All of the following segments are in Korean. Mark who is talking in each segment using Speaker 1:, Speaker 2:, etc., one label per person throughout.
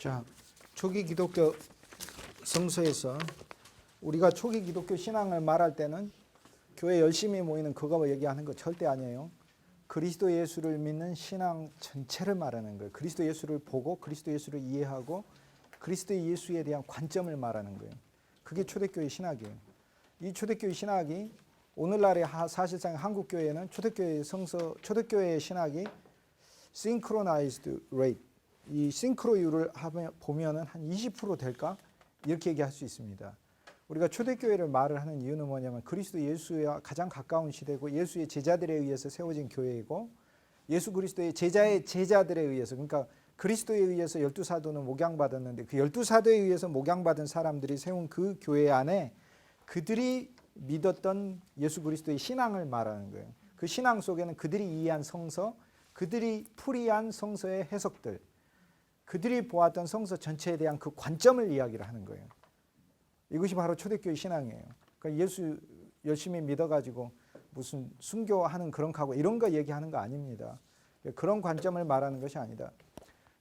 Speaker 1: 자, 초기 기독교 성서에서 우리가 초기 기독교 신앙을 말할 때는 교회 열심히 모이는 그거 얘기하는 거 절대 아니에요. 그리스도 예수를 믿는 신앙 전체를 말하는 거예요. 그리스도 예수를 보고 그리스도 예수를 이해하고 그리스도 예수에 대한 관점을 말하는 거예요. 그게 초대교회 신학이에요. 이 초대교회 신학이 오늘날의 사실상 한국 교회는 초대교회 성서, 초대교회의 신학이 synchronized rate, 이 싱크로율을 보면은 한 20% 될까? 이렇게 얘기할 수 있습니다. 우리가 초대교회를 말을 하는 이유는 뭐냐면 그리스도 예수와 가장 가까운 시대고 예수의 제자들에 의해서 세워진 교회이고 예수 그리스도의 제자의 제자들에 의해서, 그러니까 그리스도에 의해서 12사도는 목양받았는데 그 12사도에 의해서 목양받은 사람들이 세운 그 교회 안에 그들이 믿었던 예수 그리스도의 신앙을 말하는 거예요. 그 신앙 속에는 그들이 이해한 성서, 그들이 풀이한 성서의 해석들, 그들이 보았던 성서 전체에 대한 그 관점을 이야기를 하는 거예요. 이것이 바로 초대교회 신앙이에요. 그러니까 예수 열심히 믿어가지고 무슨 순교하는 그런 각오 이런 거 얘기하는 거 아닙니다. 그런 관점을 말하는 것이 아니다.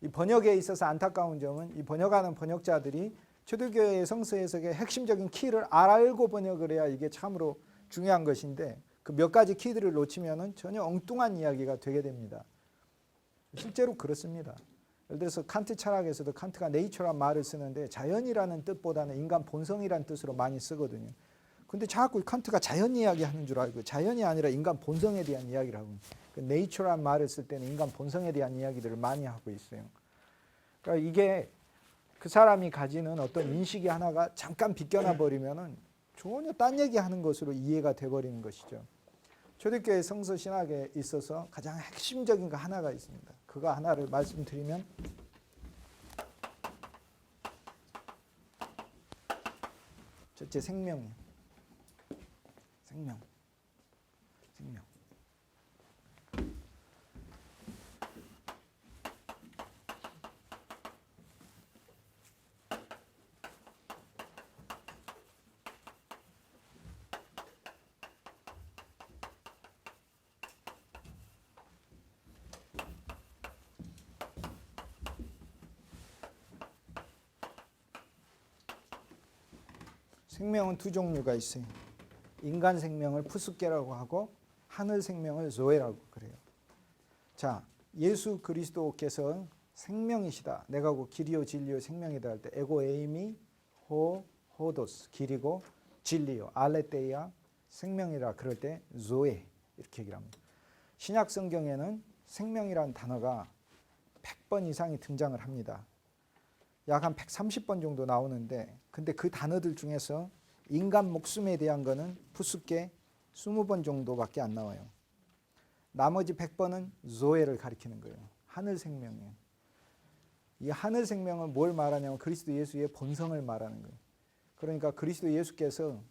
Speaker 1: 이 번역에 있어서 안타까운 점은 이 번역하는 번역자들이 초대교회의 성서 해석의 핵심적인 키를 알고 번역을 해야 이게 참으로 중요한 것인데 그 몇 가지 키들을 놓치면은 전혀 엉뚱한 이야기가 되게 됩니다. 실제로 그렇습니다. 예를 들어서 칸트 철학에서도 칸트가 네이처란 말을 쓰는데 자연이라는 뜻보다는 인간 본성이라는 뜻으로 많이 쓰거든요. 근데 자꾸 칸트가 자연 이야기하는 줄 알고 자연이 아니라 인간 본성에 대한 이야기를 하고 그 네이처란 말을 쓸 때는 인간 본성에 대한 이야기들을 많이 하고 있어요. 그러니까 이게 그 사람이 가지는 어떤 인식이 하나가 잠깐 비껴나 버리면은 전혀 딴 얘기하는 것으로 이해가 돼버리는 것이죠. 초대교회 성서 신학에 있어서 가장 핵심적인 거 하나가 있습니다. 그거 하나를 말씀드리면 첫째 생명이에요. 생명. 생명은 두 종류가 있어요. 인간 생명을 푸스케라고 하고 하늘 생명을 조에라고 그래요. 자, 예수 그리스도께서 생명이시다. 내가 그 길이요 진리요 생명이다 할 때 에고 에이미 호도스 길이고 진리요 알레테이아 생명이라 그럴 때 조에 이렇게 얘기를 합니다. 신약 성경에는 생명이라는 단어가 100번 이상이 등장을 합니다. 약 한 130번 정도 나오는데 근데 그 단어들 중에서 인간 목숨에 대한 거는 푸스케 20번 정도밖에 안 나와요. 나머지 100번은 조에를 가리키는 거예요. 하늘 생명이에요. 이 하늘 생명은 뭘 말하냐면 그리스도 예수의 본성을 말하는 거예요. 그러니까 그리스도 예수께서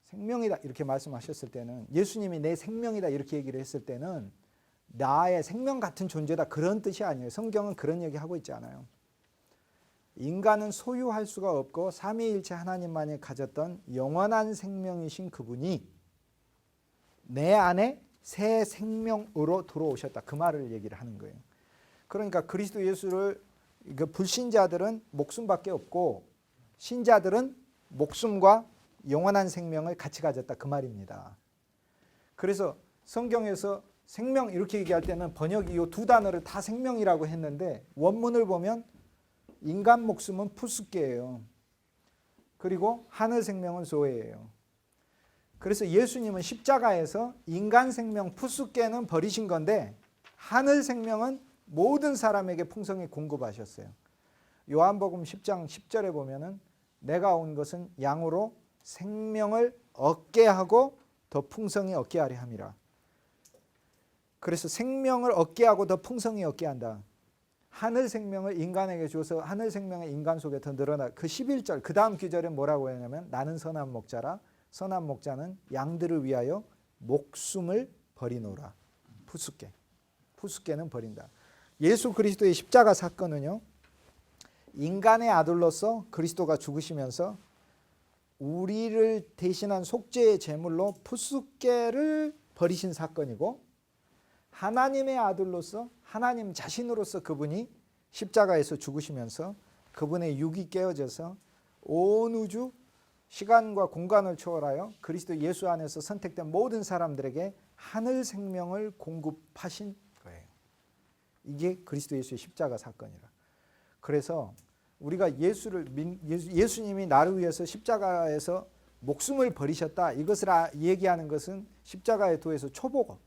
Speaker 1: 생명이다 이렇게 말씀하셨을 때는 예수님이 내 생명이다 이렇게 얘기를 했을 때는 나의 생명 같은 존재다 그런 뜻이 아니에요. 성경은 그런 얘기하고 있지 않아요. 인간은 소유할 수가 없고 삼위일체 하나님만이 가졌던 영원한 생명이신 그분이 내 안에 새 생명으로 들어오셨다. 그 말을 얘기를 하는 거예요. 그러니까 그리스도 예수를 불신자들은 목숨밖에 없고 신자들은 목숨과 영원한 생명을 같이 가졌다. 그 말입니다. 그래서 성경에서 생명 이렇게 얘기할 때는 번역이 이 두 단어를 다 생명이라고 했는데 원문을 보면 인간 목숨은 푸스케예요. 그리고 하늘 생명은 조에예요. 그래서 예수님은 십자가에서 인간 생명 푸스케는 버리신 건데 하늘 생명은 모든 사람에게 풍성히 공급하셨어요. 요한복음 10장 10절에 보면은 내가 온 것은 양으로 생명을 얻게 하고 더 풍성히 얻게 하려 함이라. 그래서 생명을 얻게 하고 더 풍성히 얻게 한다. 하늘 생명을 인간에게 줘서 하늘 생명이 인간 속에 더 늘어나. 그 11절 그 다음 구절에 뭐라고 하냐면 나는 선한 목자라 선한 목자는 양들을 위하여 목숨을 버리노라. 푸스케는 버린다. 예수 그리스도의 십자가 사건은요 인간의 아들로서 그리스도가 죽으시면서 우리를 대신한 속죄의 제물로 푸스케를 버리신 사건이고 하나님의 아들로서 하나님 자신으로서 그분이 십자가에서 죽으시면서 그분의 육이 깨어져서 온 우주 시간과 공간을 초월하여 그리스도 예수 안에서 선택된 모든 사람들에게 하늘 생명을 공급하신 거예요. 이게 그리스도 예수의 십자가 사건이라. 그래서 우리가 예수님이 나를 위해서 십자가에서 목숨을 버리셨다. 이것을 얘기하는 것은 십자가의 도에서 초보.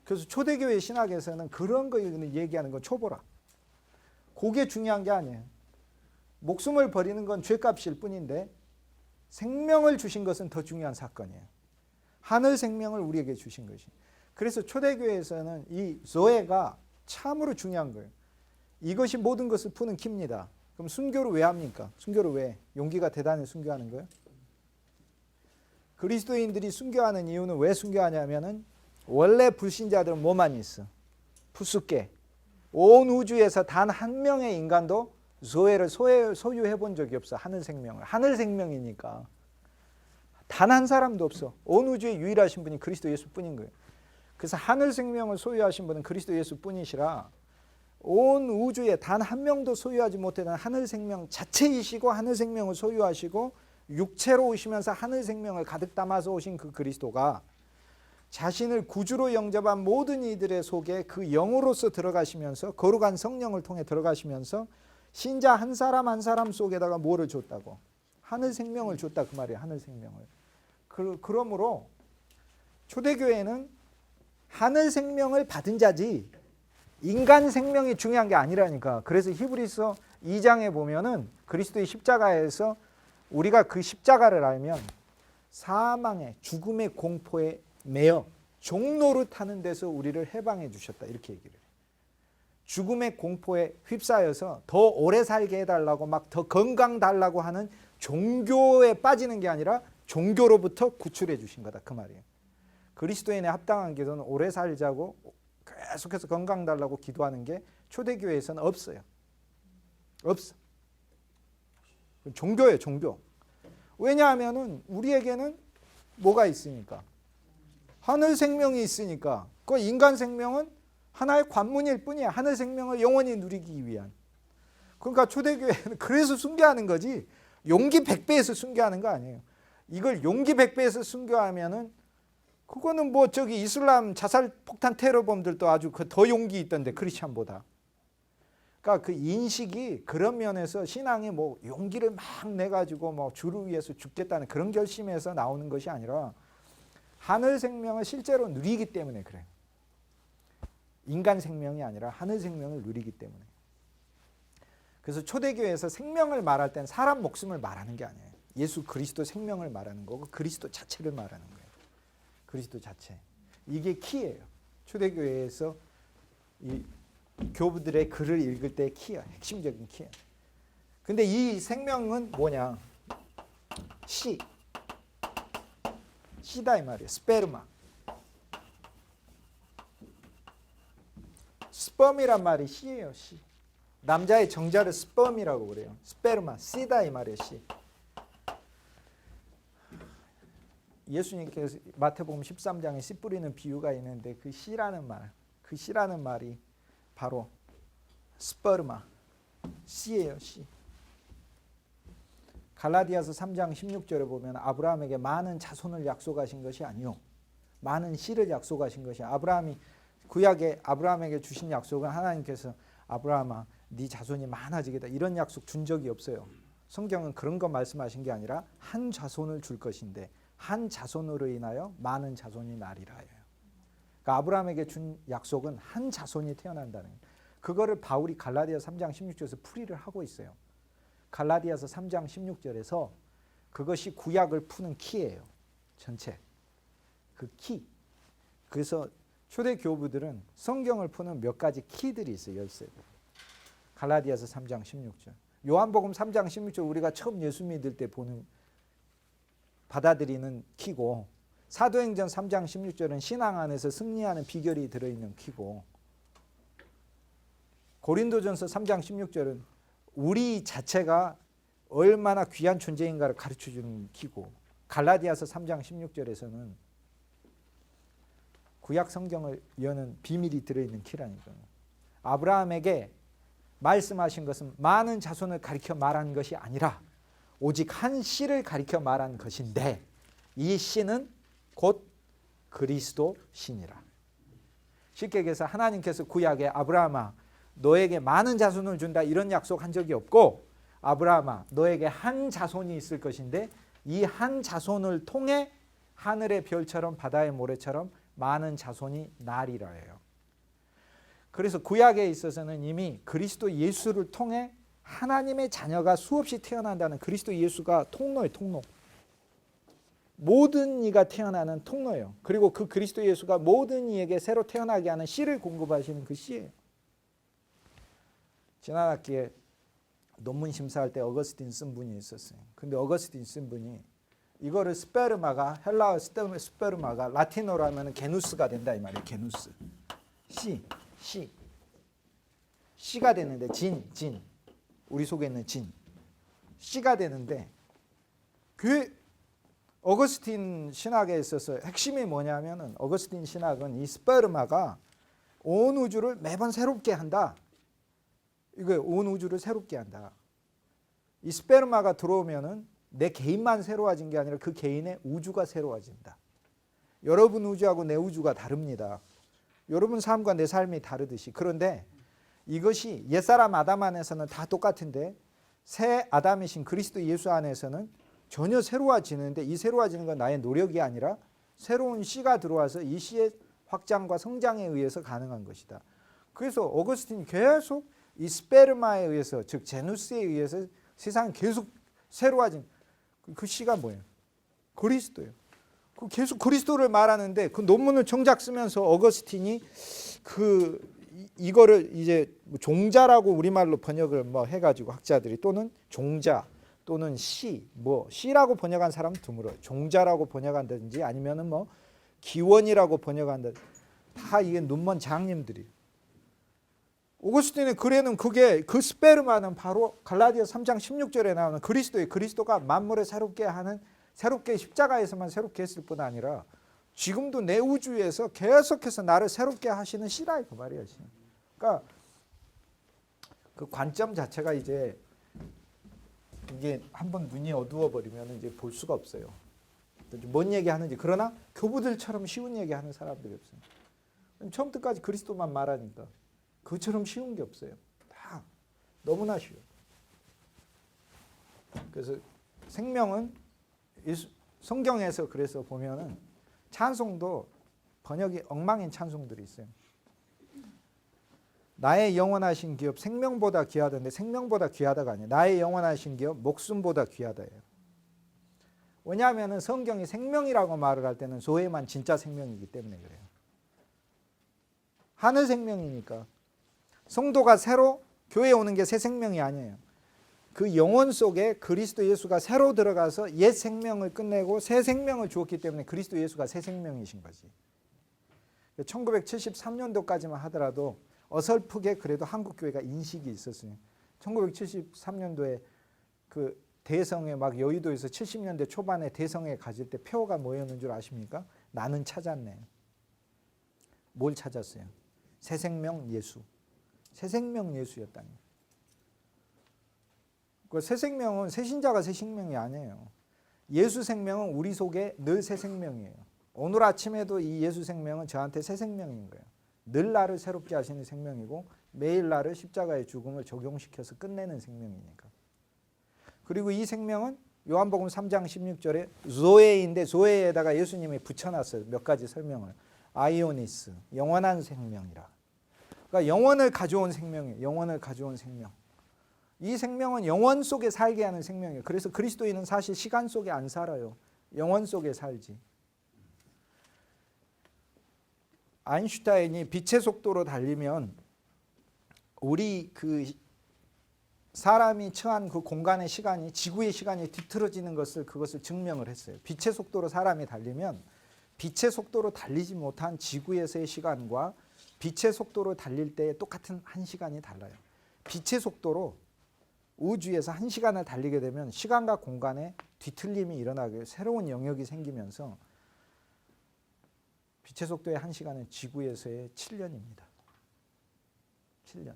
Speaker 1: 그래서 초대교회 신학에서는 그런 거 얘기하는 건 초보라. 그게 중요한 게 아니에요. 목숨을 버리는 건 죄값일 뿐인데 생명을 주신 것은 더 중요한 사건이에요. 하늘 생명을 우리에게 주신 것이. 그래서 초대교회에서는 이 조회가 참으로 중요한 거예요. 이것이 모든 것을 푸는 키입니다. 그럼 순교를 왜 합니까? 순교를 왜? 용기가 대단히 순교하는 거예요? 그리스도인들이 순교하는 이유는 왜 순교하냐면은 원래 불신자들은 뭐만 있어? 푸수께. 온 우주에서 단 한 명의 인간도 조회를 소유해 본 적이 없어. 하늘 생명을. 하늘 생명이니까. 단 한 사람도 없어. 온 우주에 유일하신 분이 그리스도 예수뿐인 거예요. 그래서 하늘 생명을 소유하신 분은 그리스도 예수뿐이시라 온 우주에 단 한 명도 소유하지 못했던 하늘 생명 자체이시고 하늘 생명을 소유하시고 육체로 오시면서 하늘 생명을 가득 담아서 오신 그 그리스도가 자신을 구주로 영접한 모든 이들의 속에 그 영으로서 들어가시면서 거룩한 성령을 통해 들어가시면서 신자 한 사람 한 사람 속에다가 뭐를 줬다고? 하늘 생명을 줬다 그 말이에요. 하늘 생명을. 그러므로 초대교회는 하늘 생명을 받은 자지 인간 생명이 중요한 게 아니라니까. 그래서 히브리서 2장에 보면은 그리스도의 십자가에서 우리가 그 십자가를 알면 사망의 죽음의 공포에 매여 종노릇 하는 데서 우리를 해방해 주셨다 이렇게 얘기를 해요. 죽음의 공포에 휩싸여서 더 오래 살게 해달라고 막 더 건강 달라고 하는 종교에 빠지는 게 아니라 종교로부터 구출해 주신 거다 그 말이에요. 그리스도인의 합당한 기도는 오래 살자고 계속해서 건강 달라고 기도하는 게 초대교회에서는 없어요. 없어. 종교예요, 종교. 왜냐하면은 우리에게는 뭐가 있으니까? 하늘 생명이 있으니까. 그 인간 생명은 하나의 관문일 뿐이야. 하늘 생명을 영원히 누리기 위한. 그러니까 초대교회는 그래서 순교하는 거지. 용기 100배에서 순교하는 거 아니에요. 이걸 용기 100배에서 순교하면은 그거는 뭐 저기 이슬람 자살 폭탄 테러범들도 아주 더 용기 있던데 크리스찬보다. 그러니까 그 인식이 그런 면에서 신앙이 뭐 용기를 막 내 가지고 뭐 주를 위해서 죽겠다는 그런 결심에서 나오는 것이 아니라 하늘 생명을 실제로 누리기 때문에 그래요. 인간 생명이 아니라 하늘 생명을 누리기 때문에. 그래서 초대교회에서 생명을 말할 땐 사람 목숨을 말하는 게 아니에요. 예수 그리스도 생명을 말하는 거고 그리스도 자체를 말하는 거예요. 그리스도 자체. 이게 키예요. 초대교회에서 이 교부들의 글을 읽을 때 키야. 핵심적인 키야. 근데 이 생명은 뭐냐? 씨다 이 말이에요. 스페르마. 스펌이란 말이 씨예요. 씨. 남자의 정자를 스펌이라고 그래요. 스페르마. 씨다 이 말이에요. 씨. 예수님께서 마태복음 13장에 씨 뿌리는 비유가 있는데 그 씨라는 말, 그 씨라는 말이 바로 스퍼르마, 씨예요, 씨. 갈라디아서 3장 16절에 보면 아브라함에게 많은 자손을 약속하신 것이 아니요, 많은 씨를 약속하신 것이 아브라함이 구약에 아브라함에게 주신 약속은 하나님께서 아브라함아, 네 자손이 많아지겠다 이런 약속 준 적이 없어요. 성경은 그런 거 말씀하신 게 아니라 한 자손을 줄 것인데. 한 자손으로 인하여 많은 자손이 나리라 해요. 그러니까 아브라함에게 준 약속은 한 자손이 태어난다는 거예요. 그거를 바울이 갈라디아서 3장 16절에서 풀이를 하고 있어요. 갈라디아서 3장 16절에서 그것이 구약을 푸는 키예요. 전체. 그 키. 그래서 초대 교부들은 성경을 푸는 몇 가지 키들이 있어요. 열쇠. 갈라디아서 3장 16절. 요한복음 3장 16절 우리가 처음 예수 믿을 때 보는 받아들이는 키고 사도행전 3장 16절은 신앙 안에서 승리하는 비결이 들어있는 키고 고린도전서 3장 16절은 우리 자체가 얼마나 귀한 존재인가를 가르쳐주는 키고 갈라디아서 3장 16절에서는 구약 성경을 여는 비밀이 들어있는 키라니까요. 아브라함에게 말씀하신 것은 많은 자손을 가리켜 말한 것이 아니라 오직 한 씨를 가리켜 말한 것인데 이 씨는 곧 그리스도 씨니라. 쉽게 얘기해서 하나님께서 구약에 아브라함아 너에게 많은 자손을 준다 이런 약속한 적이 없고, 아브라함아 너에게 한 자손이 있을 것인데 이 한 자손을 통해 하늘의 별처럼 바다의 모래처럼 많은 자손이 나리라 해요. 그래서 구약에 있어서는 이미 그리스도 예수를 통해 하나님의 자녀가 수없이 태어난다는 그리스도 예수가 통로예요. 통로. 모든 이가 태어나는 통로예요. 그리고 그 그리스도 예수가 모든 이에게 새로 태어나게 하는 씨를 공급하시는 그 씨예요. 지난 학기에 논문 심사할 때 어거스틴 쓴 분이 있었어요. 근데 어거스틴 쓴 분이 이거를 스페르마가 헬라어 스페르마가 라틴어로 하면 게누스가 된다 이 말이에요. 게누스. 씨가 되는데 진. 우리 속에 있는 진. 씨가 되는데 그 어거스틴 신학에 있어서 핵심이 뭐냐면은 어거스틴 신학은 이 스페르마가 온 우주를 매번 새롭게 한다. 이거 온 우주를 새롭게 한다. 이 스페르마가 들어오면은 내 개인만 새로워진 게 아니라 그 개인의 우주가 새로워진다. 여러분 우주하고 내 우주가 다릅니다. 여러분 삶과 내 삶이 다르듯이. 그런데 이것이 옛사람 아담 안에서는 다 똑같은데 새 아담이신 그리스도 예수 안에서는 전혀 새로워지는데 이 새로워지는 건 나의 노력이 아니라 새로운 씨가 들어와서 이 씨의 확장과 성장에 의해서 가능한 것이다. 그래서 어거스틴이 계속 이 스페르마에 의해서 즉 제누스에 의해서 세상이 계속 새로워진 그 씨가 뭐예요? 그리스도예요. 그 계속 그리스도를 말하는데 그 논문을 정작 쓰면서 어거스틴이 이거를 이제 종자라고 우리말로 번역을 해가지고 학자들이 또는 종자 또는 씨라고 번역한 사람은 드물어요. 종자라고 번역한다든지 아니면은 기원이라고 번역한다든지 다 이게 논문 장님들이. 오거스틴의 글에는 그게 그 스페르마는 바로 갈라디아서 3장 16절에 나오는 그리스도예요. 그리스도가 만물을 새롭게 십자가에서만 새롭게 했을 뿐 아니라 지금도 내 우주에서 계속해서 나를 새롭게 하시는 씨라 그 말이에요. 그러니까 그 관점 자체가 이게 한번 눈이 어두워 버리면 이제 볼 수가 없어요. 뭔 얘기하는지. 그러나 교부들처럼 쉬운 얘기하는 사람들이 없어요. 처음부터까지 그리스도만 말하니까 그처럼 쉬운 게 없어요. 다 너무나 쉬워. 그래서 생명은 성경에서 그래서 보면은 찬송도 번역이 엉망인 찬송들이 있어요. 나의 영원하신 기업 생명보다 귀하던데 생명보다 귀하다가 아니에요. 나의 영원하신 기업 목숨보다 귀하다예요. 왜냐하면 성경이 생명이라고 말을 할 때는 조회만 진짜 생명이기 때문에 그래요. 하늘 생명이니까. 성도가 새로 교회에 오는 게 새 생명이 아니에요. 그 영혼 속에 그리스도 예수가 새로 들어가서 옛 생명을 끝내고 새 생명을 주었기 때문에 그리스도 예수가 새 생명이신 거지. 1973년도까지만 하더라도 어설프게 그래도 한국 교회가 인식이 있었어요. 1973년도에 그 대성에 막 여의도에서 70년대 초반에 대성에 가질 때 표가 뭐였는 줄 아십니까? 나는 찾았네. 뭘 찾았어요? 새 생명 예수. 새 생명 예수였다니. 그 새 생명은 새 신자가 새 생명이 아니에요. 예수 생명은 우리 속에 늘 새 생명이에요. 오늘 아침에도 이 예수 생명은 저한테 새 생명인 거예요. 늘 나를 새롭게 하시는 생명이고 매일 나를 십자가의 죽음을 적용시켜서 끝내는 생명이니까. 그리고 이 생명은 요한복음 3장 16절에 조에인데 조에에다가 예수님이 붙여놨어요. 몇 가지 설명을. 아이오니스, 영원한 생명이라. 그러니까 영원을 가져온 생명이에요. 영원을 가져온 생명. 이 생명은 영원 속에 살게 하는 생명이에요. 그래서 그리스도인은 사실 시간 속에 안 살아요. 영원 속에 살지. 아인슈타인이 빛의 속도로 달리면 우리 그 사람이 처한 그 공간의 시간이 지구의 시간이 뒤틀어지는 그것을 증명을 했어요. 빛의 속도로 사람이 달리면 빛의 속도로 달리지 못한 지구에서의 시간과 빛의 속도로 달릴 때 똑같은 한 시간이 달라요. 빛의 속도로 우주에서 한 시간을 달리게 되면 시간과 공간에 뒤틀림이 일어나게 새로운 영역이 생기면서 빛의 속도의 한 시간은 지구에서의 7년입니다. 7년.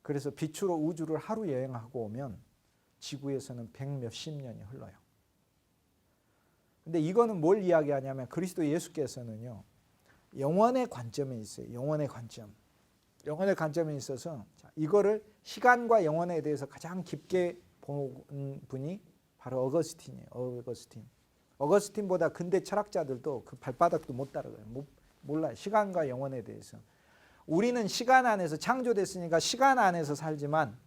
Speaker 1: 그래서 빛으로 우주를 하루 여행하고 오면 지구에서는 100몇십 년이 흘러요. 근데 이거는 뭘 이야기하냐면 그리스도 예수께서는요. 영원의 관점에 있어요. 영원의 관점. 영원의 관점에 있어서 이거를 시간과 영원에 대해서 가장 깊게 본 분이 바로 어거스틴이에요. 어거스틴보다 근대 철학자들도 그 발바닥도 못 따라가요. 몰라요. 시간과 영원에 대해서. 우리는 시간 안에서 창조됐으니까 시간 안에서 살지만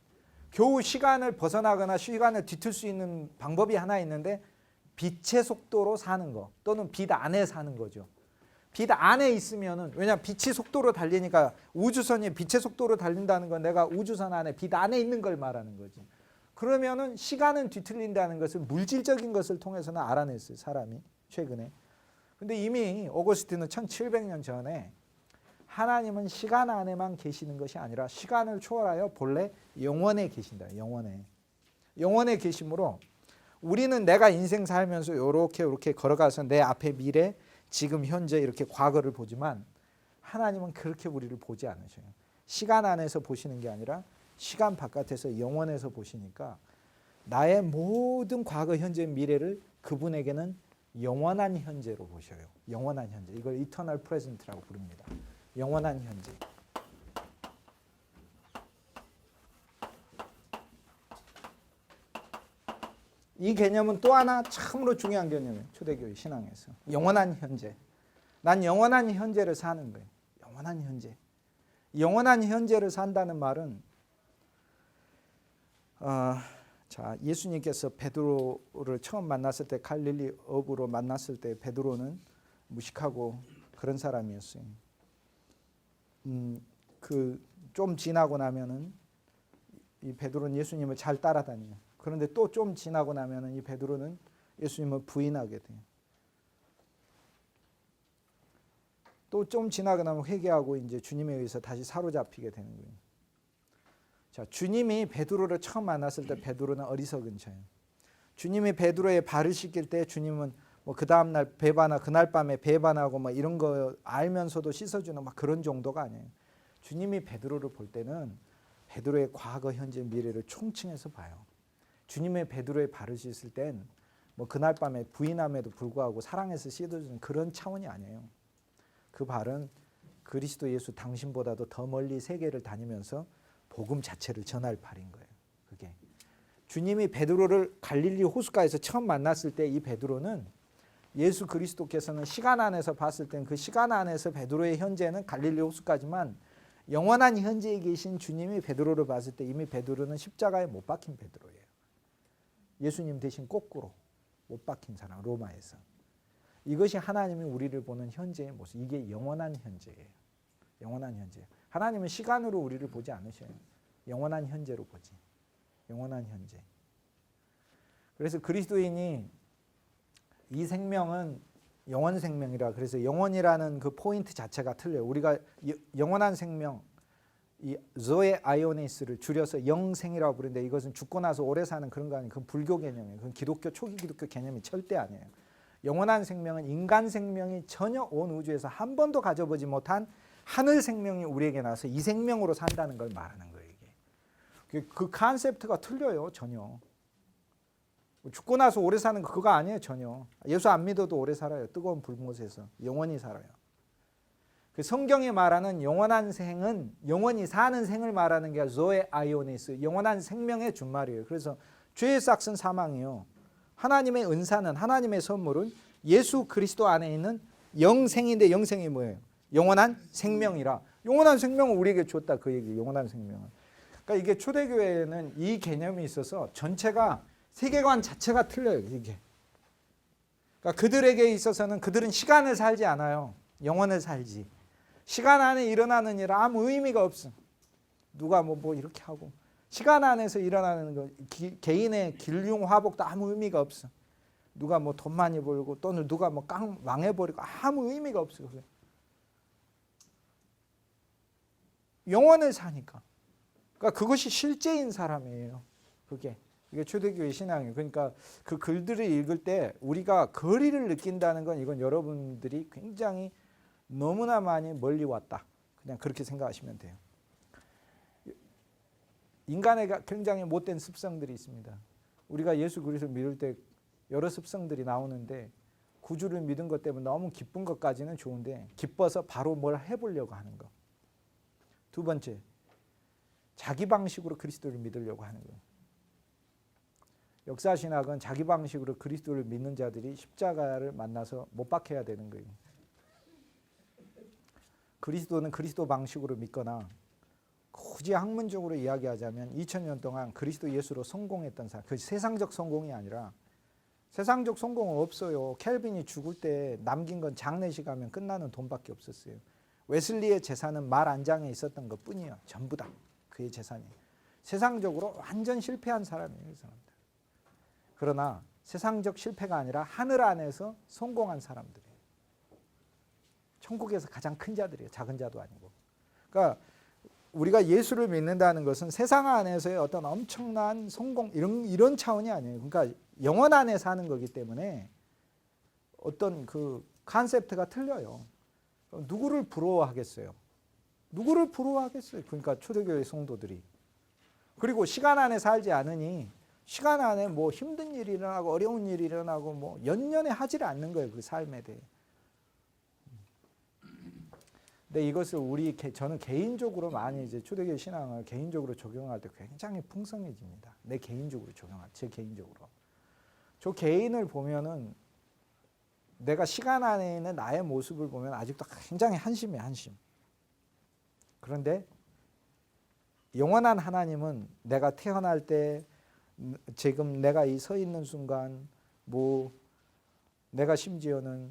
Speaker 1: 겨우 시간을 벗어나거나 시간을 뒤틀 수 있는 방법이 하나 있는데 빛의 속도로 사는 거 또는 빛 안에 사는 거죠. 빛 안에 있으면은 왜냐하면 빛이 속도로 달리니까 우주선이 빛의 속도로 달린다는 건 내가 우주선 안에 빛 안에 있는 걸 말하는 거지. 그러면은 시간은 뒤틀린다는 것을 물질적인 것을 통해서는 알아냈어요. 사람이 최근에. 근데 이미 오거스틴은 1700년 전에 하나님은 시간 안에만 계시는 것이 아니라 시간을 초월하여 본래 영원에 계신다. 영원에 계심으로 우리는 내가 인생 살면서 이렇게 걸어가서 내 앞에 미래, 지금 현재 이렇게 과거를 보지만 하나님은 그렇게 우리를 보지 않으셔요. 시간 안에서 보시는 게 아니라 시간 바깥에서 영원에서 보시니까 나의 모든 과거, 현재, 미래를 그분에게는 영원한 현재로 보셔요. 영원한 현재. 이걸 이터널 프레젠트라고 부릅니다. 영원한 현재. 이 개념은 또 하나 참으로 중요한 개념이에요. 초대교회 신앙에서. 영원한 현재. 난 영원한 현재를 사는 거예요. 영원한 현재. 영원한 현재를 산다는 말은 자, 예수님께서 베드로를 처음 만났을 때 갈릴리 어부로 만났을 때 베드로는 무식하고 그런 사람이었어요. 좀 지나고 나면은 이 베드로는 예수님을 잘 따라다녀요. 그런데 또 좀 지나고 나면은 이 베드로는 예수님을 부인하게 돼요. 또 좀 지나고 나면 회개하고 이제 주님에 의해서 다시 사로잡히게 되는 거예요. 자, 주님이 베드로를 처음 만났을 때 베드로는 어리석은 자예요. 주님이 베드로의 발을 씻길 때 주님은 뭐 그 다음 날 배반하고 그날 밤에 배반하고 뭐 이런 거 알면서도 씻어주는 막 그런 정도가 아니에요. 주님이 베드로를 볼 때는 베드로의 과거, 현재, 미래를 총칭해서 봐요. 주님의 베드로의 발을 씻을 땐 뭐 그날 밤에 부인함에도 불구하고 사랑해서 씻어주는 그런 차원이 아니에요. 그 발은 그리스도 예수 당신보다도 더 멀리 세계를 다니면서 복음 자체를 전할 발인 거예요. 그게 주님이 베드로를 갈릴리 호숫가에서 처음 만났을 때 이 베드로는 예수 그리스도께서는 시간 안에서 봤을 땐 그 시간 안에서 베드로의 현재는 갈릴리 호숫가지만 영원한 현재에 계신 주님이 베드로를 봤을 때 이미 베드로는 십자가에 못 박힌 베드로예요. 예수님 대신 거꾸로 못 박힌 사람, 로마에서. 이것이 하나님이 우리를 보는 현재의 모습. 이게 영원한 현재예요. 영원한 현재. 하나님은 시간으로 우리를 보지 않으셔요. 영원한 현재로 보지. 영원한 현재. 그래서 그리스도인이 이 생명은 영원 생명이라 그래서 영원이라는 그 포인트 자체가 틀려요. 우리가 영원한 생명, 이 조에 아이오니스를 줄여서 영생이라고 부르는데 이것은 죽고 나서 오래 사는 그런 거 아니에요. 그건 불교 개념이에요. 그건 기독교 초기 기독교 개념이 절대 아니에요. 영원한 생명은 인간 생명이 전혀 온 우주에서 한 번도 가져보지 못한 하늘 생명이 우리에게 나와서 이 생명으로 산다는 걸 말하는 거예요. 이게 그 컨셉트가 틀려요. 전혀. 죽고 나서 오래 사는 거 그거 아니에요. 전혀. 예수 안 믿어도 오래 살아요. 뜨거운 불못에서 영원히 살아요. 그 성경이 말하는 영원한 생은 영원히 사는 생을 말하는 게 조에 아이오니스, 영원한 생명의 준말이에요. 그래서 죄의 싹은 사망이요. 하나님의 은사는, 하나님의 선물은 예수 그리스도 안에 있는 영생인데 영생이 뭐예요? 영원한 생명이라. 영원한 생명을 우리에게 줬다 그 얘기. 영원한 생명을. 그러니까 이게 초대교회에는 이 개념이 있어서 전체가 세계관 자체가 틀려요. 이게. 그러니까 그들에게 있어서는 그들은 시간을 살지 않아요. 영원을 살지. 시간 안에 일어나는 일 아무 의미가 없어. 누가 뭐 이렇게 하고. 시간 안에서 일어나는 거 개인의 길흉 화복도 아무 의미가 없어. 누가 뭐 돈 많이 벌고 또는 누가 뭐 망해버리고 아무 의미가 없어. 영원을 사니까. 그러니까 그것이 실제인 사람이에요. 이게 초대교회 신앙이에요. 그러니까 그 글들을 읽을 때 우리가 거리를 느낀다는 건 이건 여러분들이 굉장히 너무나 많이 멀리 왔다. 그냥 그렇게 생각하시면 돼요. 인간의 굉장히 못된 습성들이 있습니다. 우리가 예수 그리스도를 믿을 때 여러 습성들이 나오는데 구주를 믿은 것 때문에 너무 기쁜 것까지는 좋은데 기뻐서 바로 뭘 해보려고 하는 것. 두 번째, 자기 방식으로 그리스도를 믿으려고 하는 것. 역사신학은 자기 방식으로 그리스도를 믿는 자들이 십자가를 만나서 못 박혀야 되는 거예요. 그리스도는 그리스도 방식으로 믿거나 굳이 학문적으로 이야기하자면 2000년 동안 그리스도 예수로 성공했던 사람, 그 세상적 성공이 아니라 세상적 성공은 없어요. 켈빈이 죽을 때 남긴 건 장례식 하면 끝나는 돈밖에 없었어요. 웨슬리의 재산은 말 안장에 있었던 것뿐이에요. 전부 다 그의 재산이. 세상적으로 완전 실패한 사람이에요. 이 사람들. 그러나 세상적 실패가 아니라 하늘 안에서 성공한 사람들이에요. 천국에서 가장 큰 자들이에요. 작은 자도 아니고. 그러니까 우리가 예수를 믿는다는 것은 세상 안에서의 어떤 엄청난 성공 이런 차원이 아니에요. 그러니까 영원 안에 사는 거기 때문에 어떤 그 컨셉트가 틀려요. 누구를 부러워하겠어요? 누구를 부러워하겠어요? 그러니까 초대교회 성도들이. 그리고 시간 안에 살지 않으니 시간 안에 뭐 힘든 일이 일어나고 어려운 일이 일어나고 뭐 연년에 하지를 않는 거예요. 그 삶에 대해. 근데 이것을 저는 개인적으로 많이 이제 초대교회 신앙을 개인적으로 적용할 때 굉장히 풍성해집니다. 내 개인적으로 제 개인적으로. 저 개인을 보면은 내가 시간 안에 있는 나의 모습을 보면 아직도 굉장히 한심해, 한심. 그런데 영원한 하나님은 내가 태어날 때 지금 내가 이 서 있는 순간 뭐 내가 심지어는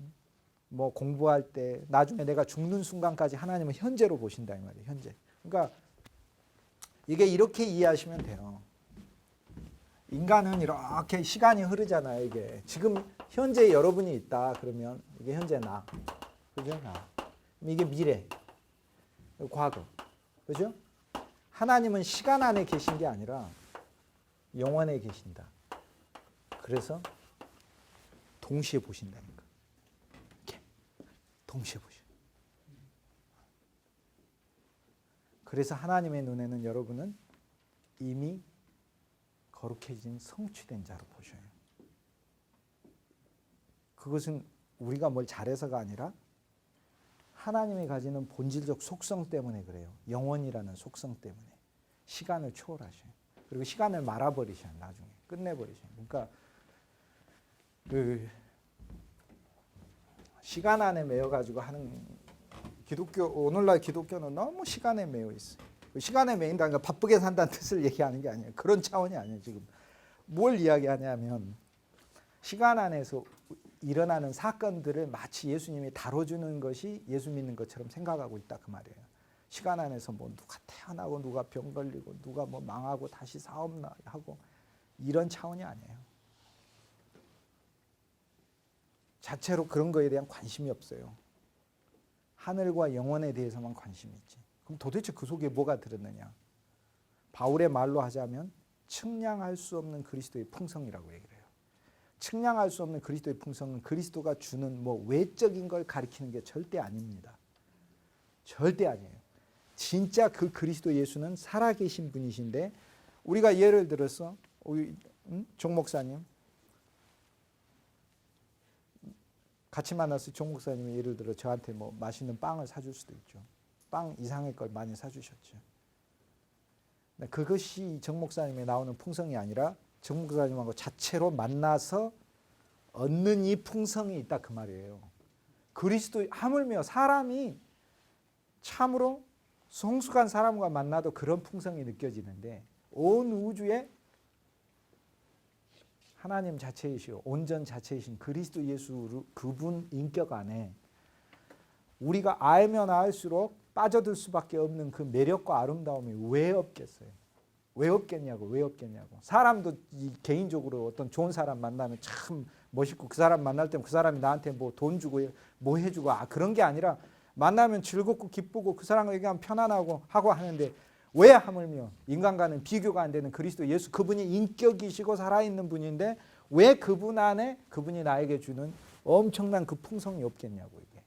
Speaker 1: 뭐 공부할 때 나중에 내가 죽는 순간까지 하나님은 현재로 보신다 이 말이에요. 현재. 그러니까 이게 이렇게 이해하시면 돼요. 인간은 이렇게 시간이 흐르잖아요. 이게 지금 현재 여러분이 있다 그러면 이게 현재 나, 그죠? 나. 이게 미래, 과거, 그죠? 하나님은 시간 안에 계신 게 아니라 영원에 계신다. 그래서 동시에 보신다니까. 이렇게 동시에 보셔. 그래서 하나님의 눈에는 여러분은 이미 거룩해진 성취된 자로 보셔요. 그것은 우리가 뭘 잘해서가 아니라 하나님이 가지는 본질적 속성 때문에 그래요. 영원이라는 속성 때문에. 시간을 초월하셔요. 그리고 시간을 말아버리셔요. 나중에. 끝내버리셔요. 그러니까 그 시간 안에 매여가지고 하는 오늘날 기독교는 너무 시간에 매여 있어요. 시간에 매인다는 건 바쁘게 산다는 뜻을 얘기하는 게 아니에요. 그런 차원이 아니에요. 지금 뭘 이야기하냐면 시간 안에서 일어나는 사건들을 마치 예수님이 다뤄주는 것이 예수 믿는 것처럼 생각하고 있다 그 말이에요. 시간 안에서 뭐 누가 태어나고 누가 병 걸리고 누가 뭐 망하고 다시 사업나 하고 이런 차원이 아니에요. 자체로 그런 거에 대한 관심이 없어요. 하늘과 영원에 대해서만 관심이 있지. 그럼 도대체 그 속에 뭐가 들었느냐? 바울의 말로 하자면 측량할 수 없는 그리스도의 풍성이라고 얘기를 해요. 측량할 수 없는 그리스도의 풍성은 그리스도가 주는 뭐 외적인 걸 가리키는 게 절대 아닙니다. 절대 아니에요. 진짜 그 그리스도 예수는 살아계신 분이신데 우리가 예를 들어서 우리 종 목사님 같이 만나서 종 목사님이 예를 들어 저한테 뭐 맛있는 빵을 사줄 수도 있죠. 빵 이상의 걸 많이 사주셨죠. 그것이 정 목사님에 나오는 풍성이 아니라 정 목사님하고 자체로 만나서 얻는 이 풍성이 있다 그 말이에요. 그리스도 하물며 사람이 참으로 성숙한 사람과 만나도 그런 풍성이 느껴지는데 온 우주에 하나님 자체이시오 온전 자체이신 그리스도 예수 그분 인격 안에 우리가 알면 알수록 빠져들 수밖에 없는 그 매력과 아름다움이 왜 없겠어요? 왜 없겠냐고. 사람도 개인적으로 어떤 좋은 사람 만나면 참 멋있고 그 사람 만날 때면 그 사람이 나한테 뭐 돈 주고 뭐 해주고 그런 게 아니라 만나면 즐겁고 기쁘고 그 사람과 얘기하면 편안하고 하고 하는데 왜 하물며 인간과는 비교가 안 되는 그리스도 예수 그분이 인격이시고 살아있는 분인데 왜 그분 안에 그분이 나에게 주는 엄청난 그 풍성이 없겠냐고 이게.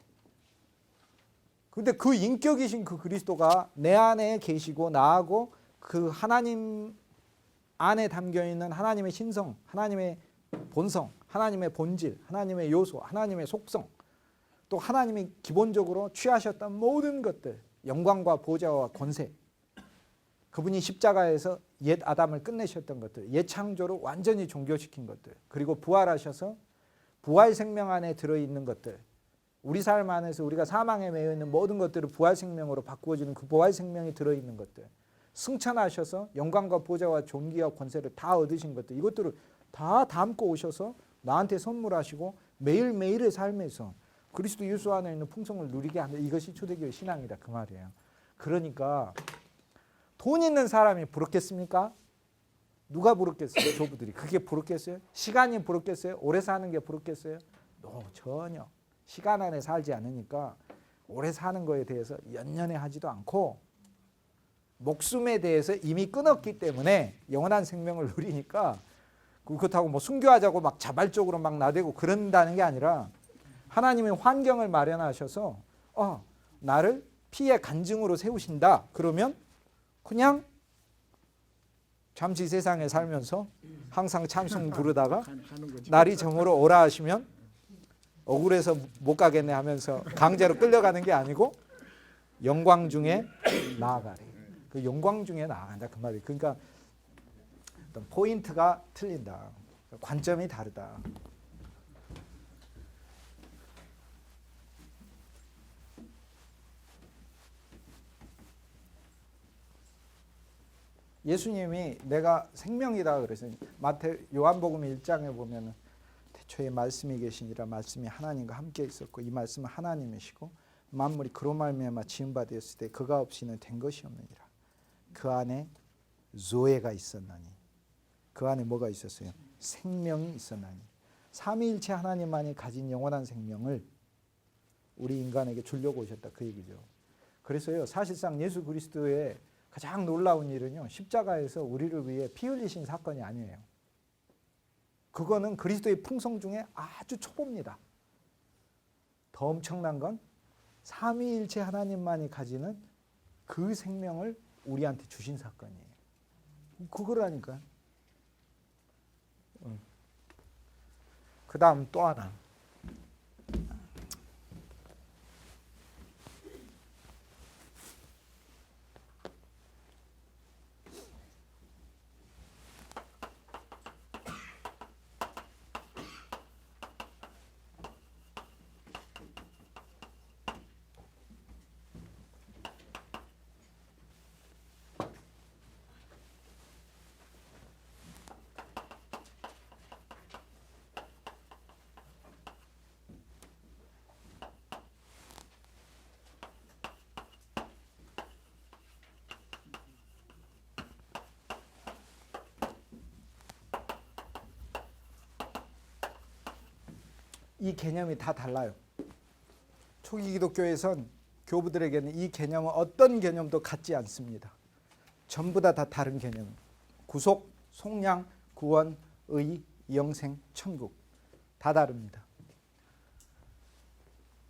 Speaker 1: 근데 그 인격이신 그 그리스도가 내 안에 계시고 나하고 그 하나님 안에 담겨 있는 하나님의 신성, 하나님의 본성, 하나님의 본질, 하나님의 요소, 하나님의 속성, 또 하나님이 기본적으로 취하셨던 모든 것들, 영광과 보좌와 권세, 그분이 십자가에서 옛 아담을 끝내셨던 것들, 옛 창조를 완전히 종교시킨 것들, 그리고 부활하셔서 부활 생명 안에 들어있는 것들, 우리 삶 안에서 우리가 사망에 매여 있는 모든 것들을 부활 생명으로 바꾸어주는 그 부활 생명이 들어있는 것들, 승천하셔서 영광과 보좌와 존귀와 권세를 다 얻으신 것들, 이것들을 다 담고 오셔서 나한테 선물하시고 매일매일의 삶에서 그리스도 예수 안에 있는 풍성을 누리게 한다. 이것이 초대교회 신앙이다 그 말이에요. 그러니까 돈 있는 사람이 부럽겠습니까? 누가 부럽겠어요? 조부들이. 그게 부럽겠어요? 시간이 부럽겠어요? 오래 사는 게 부럽겠어요? 전혀. 시간 안에 살지 않으니까 오래 사는 거에 대해서 연연해하지도 않고 목숨에 대해서 이미 끊었기 때문에 영원한 생명을 누리니까 그렇다고 뭐 순교하자고 막 자발적으로 막 나대고 그런다는 게 아니라 하나님의 환경을 마련하셔서 나를 피의 간증으로 세우신다. 그러면 그냥 잠시 세상에 살면서 항상 찬송 부르다가 날이 저물어 오라 하시면 억울해서 못 가겠네 하면서 강제로 끌려가는 게 아니고 영광 중에 나아가리. 그 영광 중에 나아간다 그 말이에요. 그러니까 어떤 포인트가 틀린다. 관점이 다르다. 예수님이 내가 생명이다 그래서 요한복음 1장에 보면 태초에 말씀이 계시니라 말씀이 하나님과 함께 있었고 이 말씀은 하나님이시고 만물이 그로 말미암아 지은 바 되었을 때 그가 없이는 된 것이 없느니라. 그 안에 조에가 있었나니 그 안에 뭐가 있었어요? 생명이 있었나니 삼위일체 하나님만이 가진 영원한 생명을 우리 인간에게 주려고 오셨다 그 얘기죠. 그래서요 사실상 예수 그리스도의 가장 놀라운 일은요 십자가에서 우리를 위해 피 흘리신 사건이 아니에요. 그거는 그리스도의 풍성 중에 아주 초보입니다. 더 엄청난 건 삼위일체 하나님만이 가지는 그 생명을 우리한테 주신 사건이에요. 그거라니까요. 그 다음 또 하나. 이 개념이 다 달라요. 초기 기독교에선 교부들에게는 이 개념은 어떤 개념도 같지 않습니다. 전부 다 다른 개념. 구속, 속량, 구원, 의, 영생, 천국 다 다릅니다.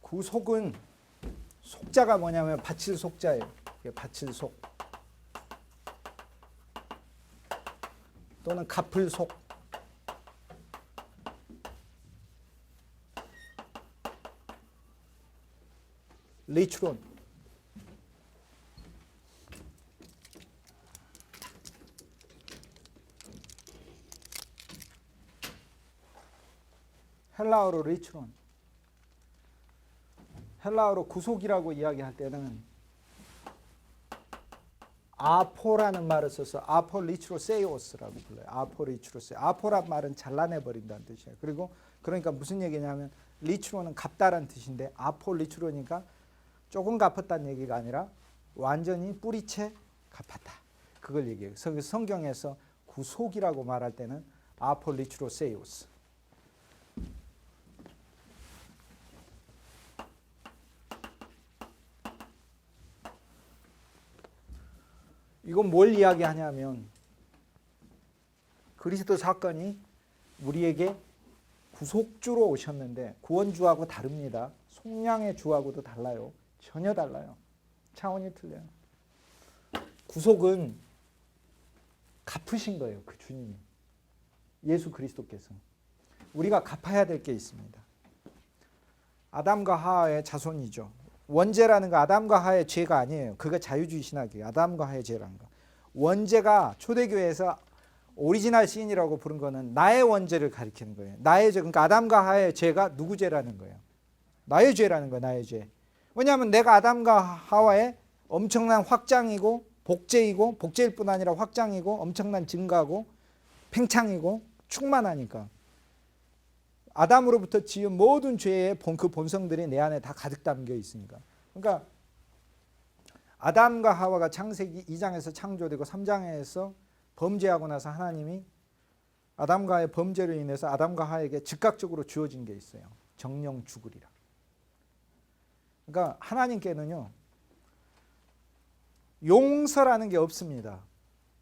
Speaker 1: 구속은 속자가 뭐냐면 바칠 속자예요. 바칠 속 또는 갚을 속. 리추론 헬라어로 리추론 헬라어로 구속이라고 이야기할 때는 아포라는 말을 써서 아포 리추로세이오스라고 불러요. 아포 리추로세. 아포란 말은 잘라내버린다는 뜻이에요. 그리고 그러니까 무슨 얘기냐면 리추로는 갚다라는 뜻인데 아포 리추로니까 조금 갚았다는 얘기가 아니라 완전히 뿌리채 갚았다. 그걸 얘기해요. 성경에서 구속이라고 말할 때는 아포 리추로세이오스. 이건 뭘 이야기하냐면 그리스도 사건이 우리에게 구속주로 오셨는데 구원주하고 다릅니다. 속량의 주하고도 달라요. 전혀 달라요. 차원이 틀려요. 구속은 갚으신 거예요. 그 주님이. 예수 그리스도께서. 우리가 갚아야 될 게 있습니다. 아담과 하와의 자손이죠. 원죄라는 거 아담과 하와의 죄가 아니에요. 그거 자유주의 신학이에요. 아담과 하와의 죄라는 거. 원죄가 초대교회에서 오리지널 신이라고 부른 거는 나의 원죄를 가리키는 거예요. 나의 죄. 그러니까 아담과 하와의 죄가 누구 죄라는 거예요. 나의 죄라는 거예요. 나의 죄. 왜냐하면 내가 아담과 하와의 엄청난 확장이고 복제이고 복제일 뿐 아니라 확장이고 엄청난 증가고 팽창이고 충만하니까. 아담으로부터 지은 모든 죄의 그 본성들이 내 안에 다 가득 담겨 있으니까. 그러니까 아담과 하와가 창세기 2장에서 창조되고 3장에서 범죄하고 나서 하나님이 아담과의 범죄로 인해서 아담과 하와에게 즉각적으로 주어진 게 있어요. 정령 죽으리라. 그러니까 하나님께는요. 용서라는 게 없습니다.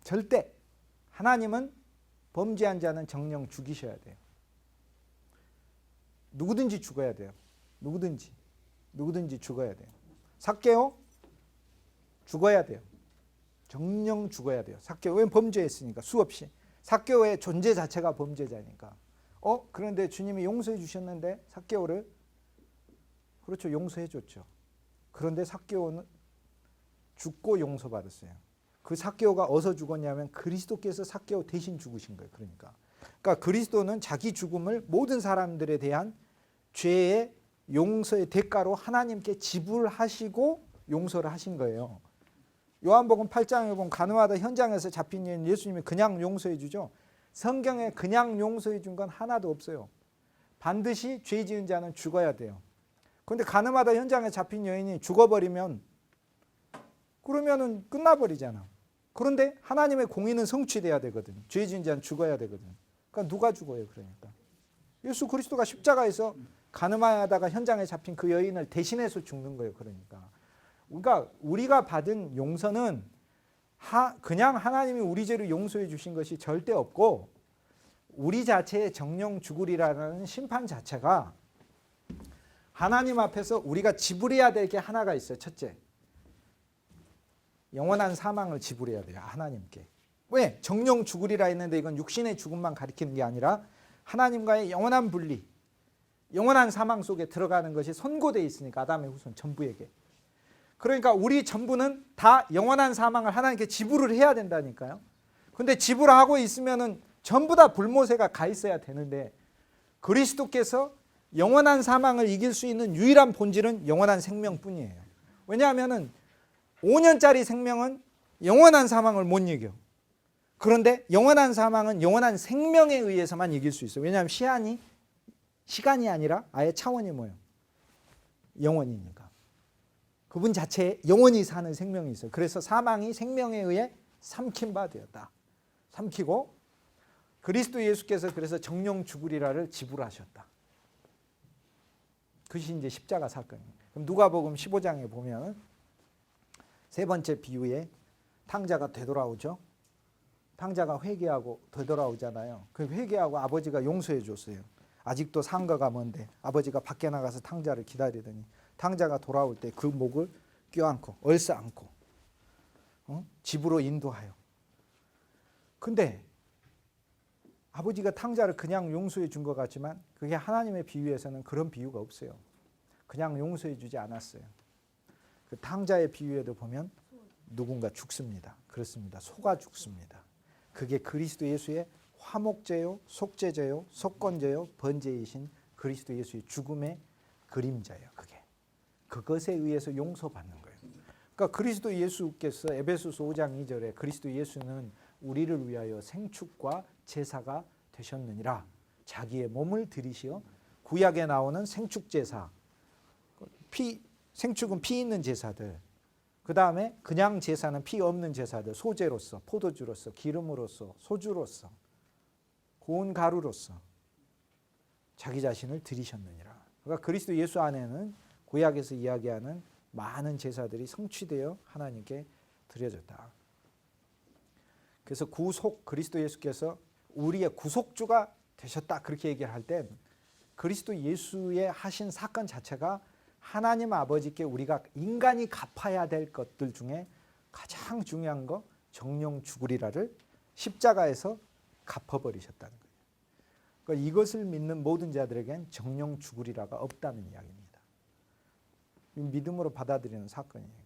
Speaker 1: 절대. 하나님은 범죄한 자는 정령 죽이셔야 돼요. 누구든지 죽어야 돼요. 누구든지 죽어야 돼요. 삭개오 죽어야 돼요. 정령 죽어야 돼요. 삭개오 왜 범죄했으니까 수없이. 삭개오의 존재 자체가 범죄자니까. 그런데 주님이 용서해 주셨는데 삭개오를 그렇죠. 용서해 줬죠. 그런데 삭개오는 죽고 용서받았어요. 그 삭개오가 어디서 죽었냐면 그리스도께서 삭개오 대신 죽으신 거예요. 그러니까 그리스도는 자기 죽음을 모든 사람들에 대한 죄의 용서의 대가로 하나님께 지불하시고 용서를 하신 거예요. 요한복음 8장에 보면 간음하다 현장에서 잡힌 여인 예수님이 그냥 용서해 주죠. 성경에 그냥 용서해 준 건 하나도 없어요. 반드시 죄 지은 자는 죽어야 돼요. 그런데 간음하다 현장에 잡힌 여인이 죽어버리면 그러면은 끝나버리잖아. 그런데 하나님의 공의는 성취돼야 되거든. 죄 지은 자는 죽어야 되거든. 그러니까 누가 죽어요? 그러니까 예수 그리스도가 십자가에서 간음하다가 현장에 잡힌 그 여인을 대신해서 죽는 거예요. 그러니까 우리가 받은 용서는 그냥 하나님이 우리 죄를 용서해 주신 것이 절대 없고 우리 자체의 정령 죽으리라는 심판 자체가 하나님 앞에서 우리가 지불해야 될 게 하나가 있어요. 첫째, 영원한 사망을 지불해야 돼요. 하나님께. 왜? 정령 죽으리라 했는데 이건 육신의 죽음만 가리키는 게 아니라 하나님과의 영원한 분리, 영원한 사망 속에 들어가는 것이 선고되어 있으니까 아담의 후손 전부에게. 그러니까 우리 전부는 다 영원한 사망을 하나님께 지불을 해야 된다니까요. 근데 지불하고 있으면은 전부 다 불모세가 가 있어야 되는데 그리스도께서 영원한 사망을 이길 수 있는 유일한 본질은 영원한 생명뿐이에요. 왜냐하면은 5년짜리 생명은 영원한 사망을 못 이겨. 그런데 영원한 사망은 영원한 생명에 의해서만 이길 수 있어요. 왜냐하면 시간이 아니라 아예 차원이 뭐예요? 영원이니까. 그분 자체에 영원히 사는 생명이 있어요. 그래서 사망이 생명에 의해 삼킨 바 되었다. 삼키고 그리스도 예수께서 그래서 정령 죽으리라를 지불하셨다. 그것이 이제 십자가 사건입니다. 그럼 누가복음 15장에 보면 세 번째 비유에 탕자가 되돌아오죠. 탕자가 회개하고 되돌아오잖아요. 그 회개하고 아버지가 용서해 줬어요. 아직도 상가가 먼데 아버지가 밖에 나가서 탕자를 기다리더니 탕자가 돌아올 때 그 목을 껴안고 얼싸안고 집으로 인도하여. 근데 아버지가 탕자를 그냥 용서해 준 것 같지만 그게 하나님의 비유에서는 그런 비유가 없어요. 그냥 용서해 주지 않았어요. 그 탕자의 비유에도 보면 누군가 죽습니다. 그렇습니다. 소가 죽습니다. 그게 그리스도 예수의 화목제요, 속죄제요, 속건제요, 번제이신 그리스도 예수의 죽음의 그림자예요. 그것에 의해서 용서받는 거예요. 그러니까 그리스도 예수께서 에베소서 5장 2절에 그리스도 예수는 우리를 위하여 생축과 제사가 되셨느니라. 자기의 몸을 들이시어 구약에 나오는 생축제사, 생축은 피 있는 제사들, 그 다음에 그냥 제사는 피 없는 제사들, 소제로서, 포도주로서, 기름으로서, 소주로서, 고운 가루로서 자기 자신을 드리셨느니라. 그러니까 그리스도 예수 안에는 구약에서 이야기하는 많은 제사들이 성취되어 하나님께 드려졌다. 그래서 그리스도 예수께서 우리의 구속주가 되셨다 그렇게 얘기를 할 때 그리스도 예수의 하신 사건 자체가 하나님 아버지께 우리가 인간이 갚아야 될 것들 중에 가장 중요한 거 정령 죽으리라를 십자가에서 갚아버리셨다는 거예요. 그러니까 이것을 믿는 모든 자들에겐 정령 죽으리라가 없다는 이야기입니다. 믿음으로 받아들이는 사건이니까.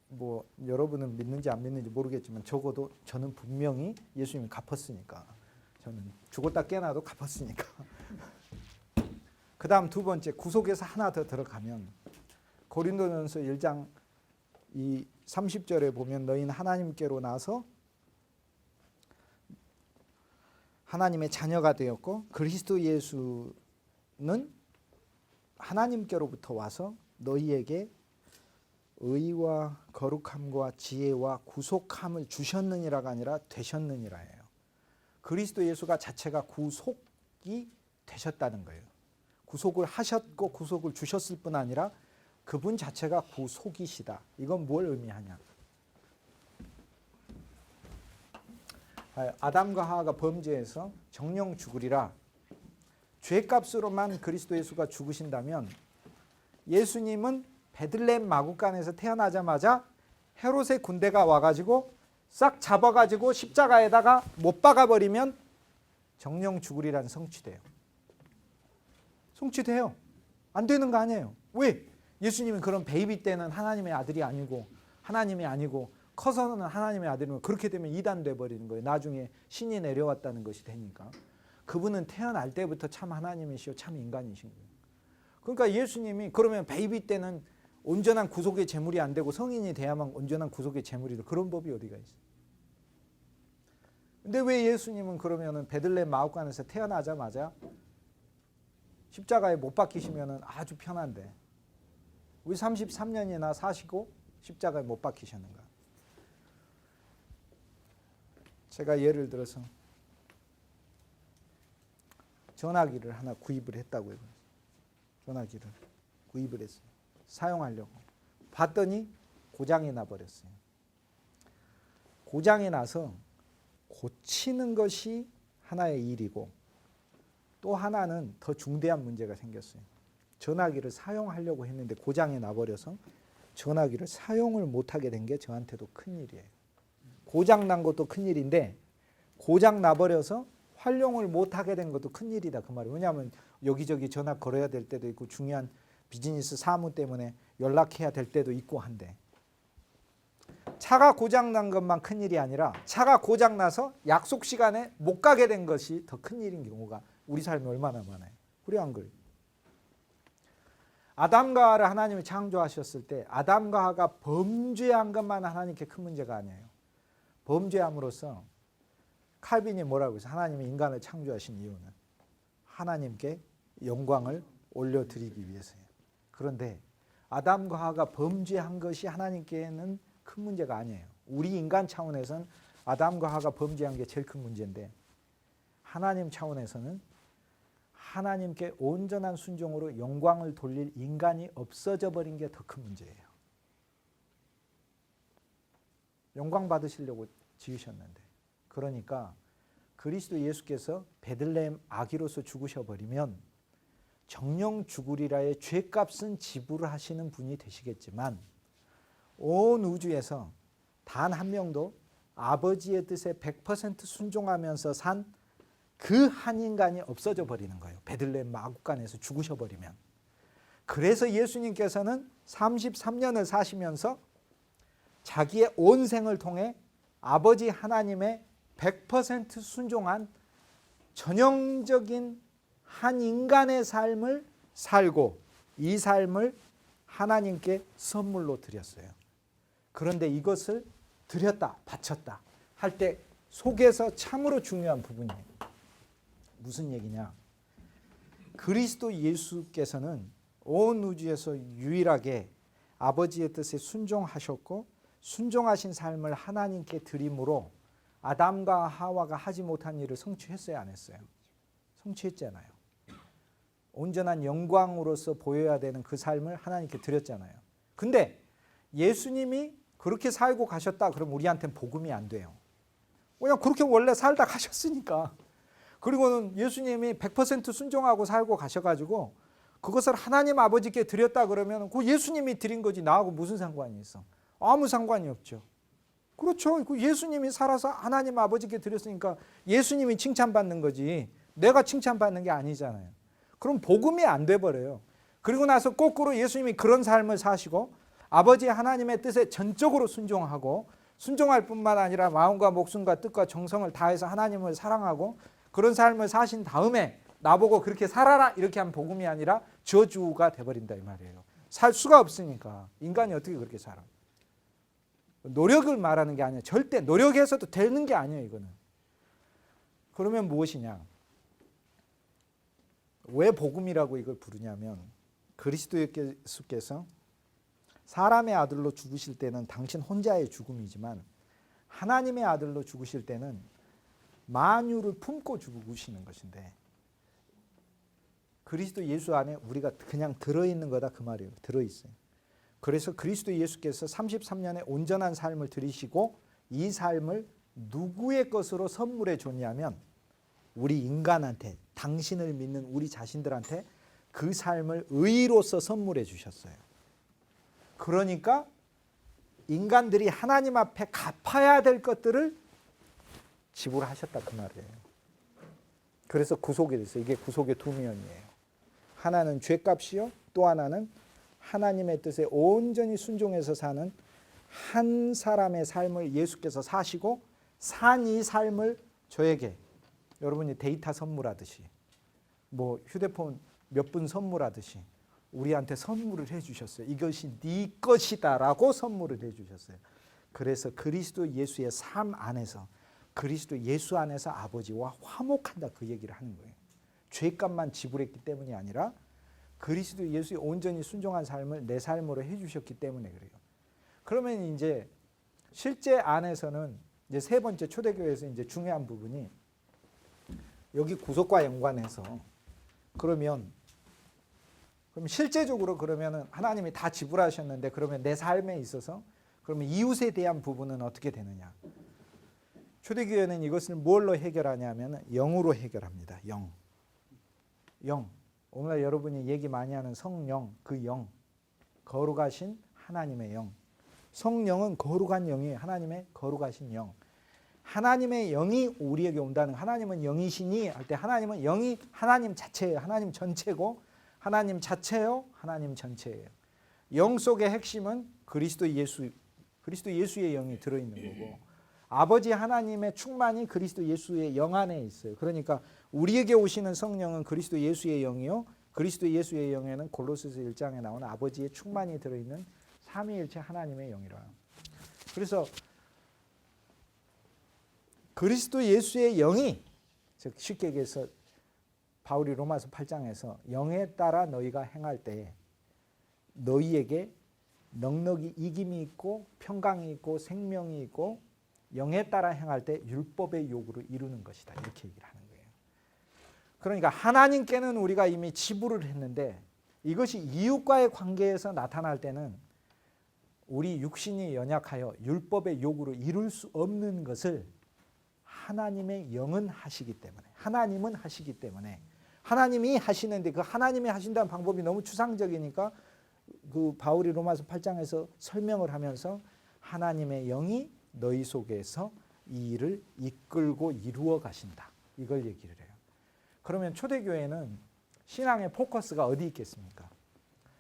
Speaker 1: 뭐 여러분은 믿는지 안 믿는지 모르겠지만 적어도 저는 분명히 예수님이 갚았으니까, 저는 죽었다 깨어나도 갚았으니까. 그 다음 두 번째, 구속에서 하나 더 들어가면 고린도전서 1장 이 30절에 보면 너희는 하나님께로 나서 하나님의 자녀가 되었고 그리스도 예수는 하나님께로부터 와서 너희에게 의와 거룩함과 지혜와 구속함을 주셨느니라가 아니라 되셨느니라예요. 그리스도 예수가 자체가 구속이 되셨다는 거예요. 구속을 하셨고 구속을 주셨을 뿐 아니라 그분 자체가 구속이시다. 이건 뭘 의미하냐? 아담과 하와가 범죄해서 정령 죽으리라. 죄값으로만 그리스도 예수가 죽으신다면 예수님은 베들레헴 마구간에서 태어나자마자 헤롯의 군대가 와가지고 싹 잡아가지고 십자가에다가 못 박아버리면 정령 죽으리란 성취돼요. 성취돼요. 안 되는 거 아니에요. 왜? 예수님은 그런 베이비 때는 하나님의 아들이 아니고 하나님이 아니고 커서는 하나님의 아들이면 그렇게 되면 이단 돼버리는 거예요. 나중에 신이 내려왔다는 것이 되니까. 그분은 태어날 때부터 참 하나님이시오 참 인간이신 거예요. 그러니까 예수님이 그러면 베이비 때는 온전한 구속의 제물이 안 되고 성인이 돼야만 온전한 구속의 제물이 돼. 그런 법이 어디가 있어요. 근데 왜 예수님은 그러면은 베들레헴 마구간에서 태어나자마자 십자가에 못 박히시면은 아주 편한데 왜 33년이나 사시고 십자가에 못 박히셨는가? 제가 예를 들어서 전화기를 하나 구입을 했다고요. 전화기를 구입을 했어요. 사용하려고. 봤더니 고장이 나버렸어요. 고장이 나서 고치는 것이 하나의 일이고 또 하나는 더 중대한 문제가 생겼어요. 전화기를 사용하려고 했는데 고장이 나버려서 전화기를 사용을 못하게 된 게 저한테도 큰일이에요. 고장 난 것도 큰일인데 고장 나버려서 활용을 못하게 된 것도 큰일이다 그 말이에요. 왜냐하면 여기저기 전화 걸어야 될 때도 있고 중요한 비즈니스 사무 때문에 연락해야 될 때도 있고 한데 차가 고장 난 것만 큰일이 아니라 차가 고장 나서 약속 시간에 못 가게 된 것이 더 큰일인 경우가 우리 삶에 얼마나 많아요. 그래요 안 그래요? 아담과 하와를 하나님이 창조하셨을 때 아담과 하와가 범죄한 것만 하나님께 큰 문제가 아니에요. 범죄함으로써 칼빈이 뭐라고 해서 하나님이 인간을 창조하신 이유는 하나님께 영광을 올려드리기 위해서예요. 그런데 아담과 하와가 범죄한 것이 하나님께는 큰 문제가 아니에요. 우리 인간 차원에서는 아담과 하와가 범죄한 게 제일 큰 문제인데 하나님 차원에서는 하나님께 온전한 순종으로 영광을 돌릴 인간이 없어져 버린 게 더 큰 문제예요. 영광 받으시려고 지으셨는데 그러니까 그리스도 예수께서 베들레헴 아기로서 죽으셔버리면 정령 죽으리라의 죄값은 지불하시는 분이 되시겠지만 온 우주에서 단 한 명도 아버지의 뜻에 100% 순종하면서 산 그 한 인간이 없어져 버리는 거예요. 베들레헴 마구간에서 죽으셔버리면. 그래서 예수님께서는 33년을 사시면서 자기의 온 생을 통해 아버지 하나님의 100% 순종한 전형적인 한 인간의 삶을 살고 이 삶을 하나님께 선물로 드렸어요. 그런데 이것을 드렸다, 바쳤다 할 때 속에서 참으로 중요한 부분이에요. 무슨 얘기냐? 그리스도 예수께서는 온 우주에서 유일하게 아버지의 뜻에 순종하셨고 순종하신 삶을 하나님께 드림으로 아담과 하와가 하지 못한 일을 성취했어요, 안 했어요? 성취했잖아요. 온전한 영광으로서 보여야 되는 그 삶을 하나님께 드렸잖아요. 근데 예수님이 그렇게 살고 가셨다 그러면 우리한테는 복음이 안 돼요. 그냥 그렇게 원래 살다 가셨으니까. 그리고는 예수님이 100% 순종하고 살고 가셔가지고 그것을 하나님 아버지께 드렸다 그러면 그 예수님이 드린 거지 나하고 무슨 상관이 있어? 아무 상관이 없죠. 그렇죠. 예수님이 살아서 하나님 아버지께 드렸으니까 예수님이 칭찬받는 거지 내가 칭찬받는 게 아니잖아요. 그럼 복음이 안 돼버려요. 그리고 나서 거꾸로 예수님이 그런 삶을 사시고 아버지 하나님의 뜻에 전적으로 순종하고 순종할 뿐만 아니라 마음과 목숨과 뜻과 정성을 다해서 하나님을 사랑하고 그런 삶을 사신 다음에 나보고 그렇게 살아라 이렇게 하면 복음이 아니라 저주가 돼버린다 이 말이에요. 살 수가 없으니까. 인간이 어떻게 그렇게 살아. 노력을 말하는 게 아니에요. 절대 노력해서도 되는 게 아니에요. 이거는. 그러면 무엇이냐. 왜 복음이라고 이걸 부르냐면 그리스도 예수께서 사람의 아들로 죽으실 때는 당신 혼자의 죽음이지만 하나님의 아들로 죽으실 때는 만유를 품고 죽으시는 것인데 그리스도 예수 안에 우리가 그냥 들어있는 거다 그 말이에요. 들어있어요. 그래서 그리스도 예수께서 33년의 온전한 삶을 들이시고 이 삶을 누구의 것으로 선물해 줬냐면 우리 인간한테 당신을 믿는 우리 자신들한테 그 삶을 의로서 선물해 주셨어요. 그러니까 인간들이 하나님 앞에 갚아야 될 것들을 지불하셨다 그 말이에요. 그래서 구속이 됐어요. 이게 구속의 두 면이에요. 하나는 죄값이요. 또 하나는 하나님의 뜻에 온전히 순종해서 사는 한 사람의 삶을 예수께서 사시고 산 이 삶을 저에게 여러분이 데이터 선물하듯이 뭐 휴대폰 몇 분 선물하듯이 우리한테 선물을 해주셨어요. 이것이 네 것이다라고 선물을 해주셨어요. 그래서 그리스도 예수의 삶 안에서 그리스도 예수 안에서 아버지와 화목한다 그 얘기를 하는 거예요. 죄값만 지불했기 때문이 아니라 그리스도 예수의 온전히 순종한 삶을 내 삶으로 해주셨기 때문에 그래요. 그러면 이제 실제 안에서는 이제 세 번째 초대교회에서 이제 중요한 부분이 여기 구속과 연관해서 그럼 실제적으로 그러면은 하나님이 다 지불하셨는데 그러면 내 삶에 있어서 그러면 이웃에 대한 부분은 어떻게 되느냐? 초대교회는 이것을 뭘로 해결하냐면 영으로 해결합니다. 영. 오늘 여러분이 얘기 많이 하는 성령, 그 영, 거룩하신 하나님의 영. 성령은 거룩한 영이에요. 하나님의 거룩하신 영. 하나님의 영이 우리에게 온다는 하나님은 영이시니 할 때 하나님은 영이 하나님 자체예요. 하나님 전체고 하나님 자체요. 하나님 전체예요. 영 속의 핵심은 그리스도 예수의 영이 들어있는 거고 아버지 하나님의 충만이 그리스도 예수의 영 안에 있어요. 그러니까 우리에게 오시는 성령은 그리스도 예수의 영이요. 그리스도 예수의 영에는 골로새서 1장에 나오는 아버지의 충만이 들어있는 삼위일체 하나님의 영이라. 그래서 그리스도 예수의 영이 즉 쉽게 얘기해서 바울이 로마서 8장에서 영에 따라 너희가 행할 때 너희에게 넉넉히 이김이 있고 평강이 있고 생명이 있고 영에 따라 행할 때 율법의 요구를 이루는 것이다. 이렇게 얘기를 하는 거예요. 그러니까 하나님께는 우리가 이미 지불을 했는데 이것이 이웃과의 관계에서 나타날 때는 우리 육신이 연약하여 율법의 요구를 이룰 수 없는 것을 하나님의 영은 하시기 때문에 하나님은 하시기 때문에 하나님이 하시는데 그 하나님이 하신다는 방법이 너무 추상적이니까 그 바울이 로마서 8장에서 설명을 하면서 하나님의 영이 너희 속에서 이 일을 이끌고 이루어 가신다. 이걸 얘기를 해요. 그러면 초대교회는 신앙의 포커스가 어디 있겠습니까?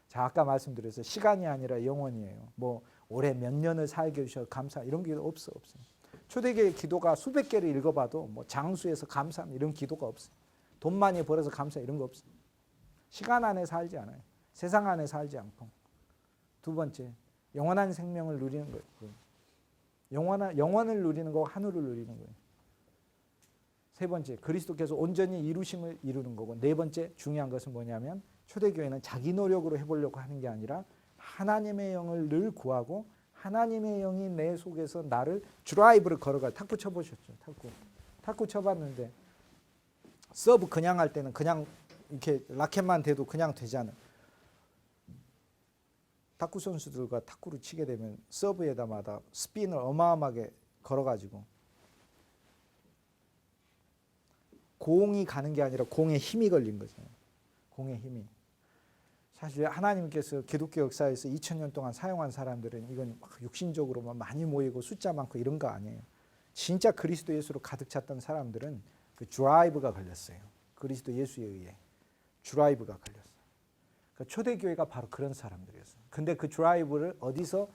Speaker 1: 자, 아까 말씀드려서 시간이 아니라 영원이에요. 뭐 올해 몇 년을 살게 해주셔서 감사 이런 게 없어요. 초대교회 기도가 수백 개를 읽어봐도 뭐 장수에서 감사 이런 기도가 없어요. 돈 많이 벌어서 감사 이런 거 없어요. 시간 안에 살지 않아요. 세상 안에 살지 않고. 두 번째, 영원한 생명을 누리는 거예요. 영원을 누리는 거고 하늘을 누리는 거예요. 세 번째, 그리스도께서 온전히 이루심을 이루는 거고. 네 번째, 중요한 것은 뭐냐면 초대교회는 자기 노력으로 해보려고 하는 게 아니라 하나님의 영을 늘 구하고 하나님의 영이 내 속에서 나를 드라이브를 걸어가. 탁구 쳐보셨죠? 탁구 쳐봤는데 서브 그냥 할 때는 그냥 이렇게 라켓만 대도 그냥 되잖아요. 탁구 선수들과 탁구를 치게 되면 서브에다마다 스핀을 어마어마하게 걸어가지고 공이 가는 게 아니라 공에 힘이 걸린 거죠. 공의 힘이. 사실 하나님께서 기독교 역사에서 2000년 동안 사용한 사람들은 이건 막 육신적으로만 많이 모이고 숫자 많고 이런 거 아니에요. 진짜 그리스도 예수로 가득 찼던 사람들은 그 드라이브가 걸렸어요. 그리스도 예수에 의해 드라이브가 걸렸어요. 그러니까 초대교회가 바로 그런 사람들이었어요. 근데 그 드라이브를 어디서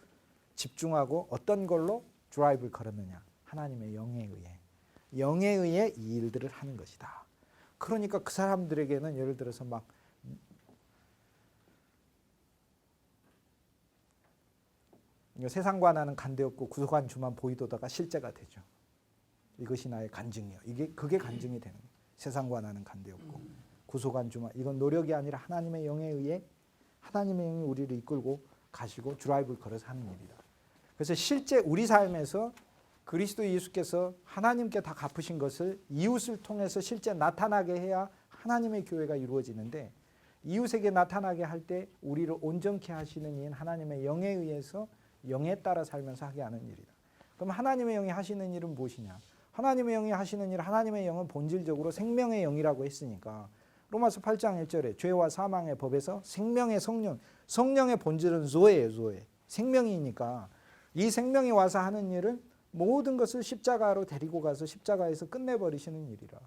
Speaker 1: 집중하고 어떤 걸로 드라이브를 걸었느냐? 하나님의 영에 의해. 영에 의해 이 일들을 하는 것이다. 그러니까 그 사람들에게는 예를 들어서 막 세상과 나는 간대없고 구속한 주만 보이도다가 실제가 되죠. 이것이 나의 간증이요. 그게 간증이 되는 거예요. 세상과 나는 간대없고 구속한 주만. 이건 노력이 아니라 하나님의 영에 의해 하나님의 영이 우리를 이끌고 가시고 드라이브를 걸어서 하는 일이다. 그래서 실제 우리 삶에서 그리스도 예수께서 하나님께 다 갚으신 것을 이웃을 통해서 실제 나타나게 해야 하나님의 교회가 이루어지는데, 이웃에게 나타나게 할 때 우리를 온전케 하시는 이인 하나님의 영에 의해서 영에 따라 살면서 하게 하는 일이다. 그럼 하나님의 영이 하시는 일은 무엇이냐? 하나님의 영이 하시는 일, 하나님의 영은 본질적으로 생명의 영이라고 했으니까 로마서 8장 1절에 죄와 사망의 법에서 생명의 성령, 성령의 본질은 조예예요. 조예. 생명이니까 이 생명이 와서 하는 일은 모든 것을 십자가로 데리고 가서 십자가에서 끝내버리시는 일이라.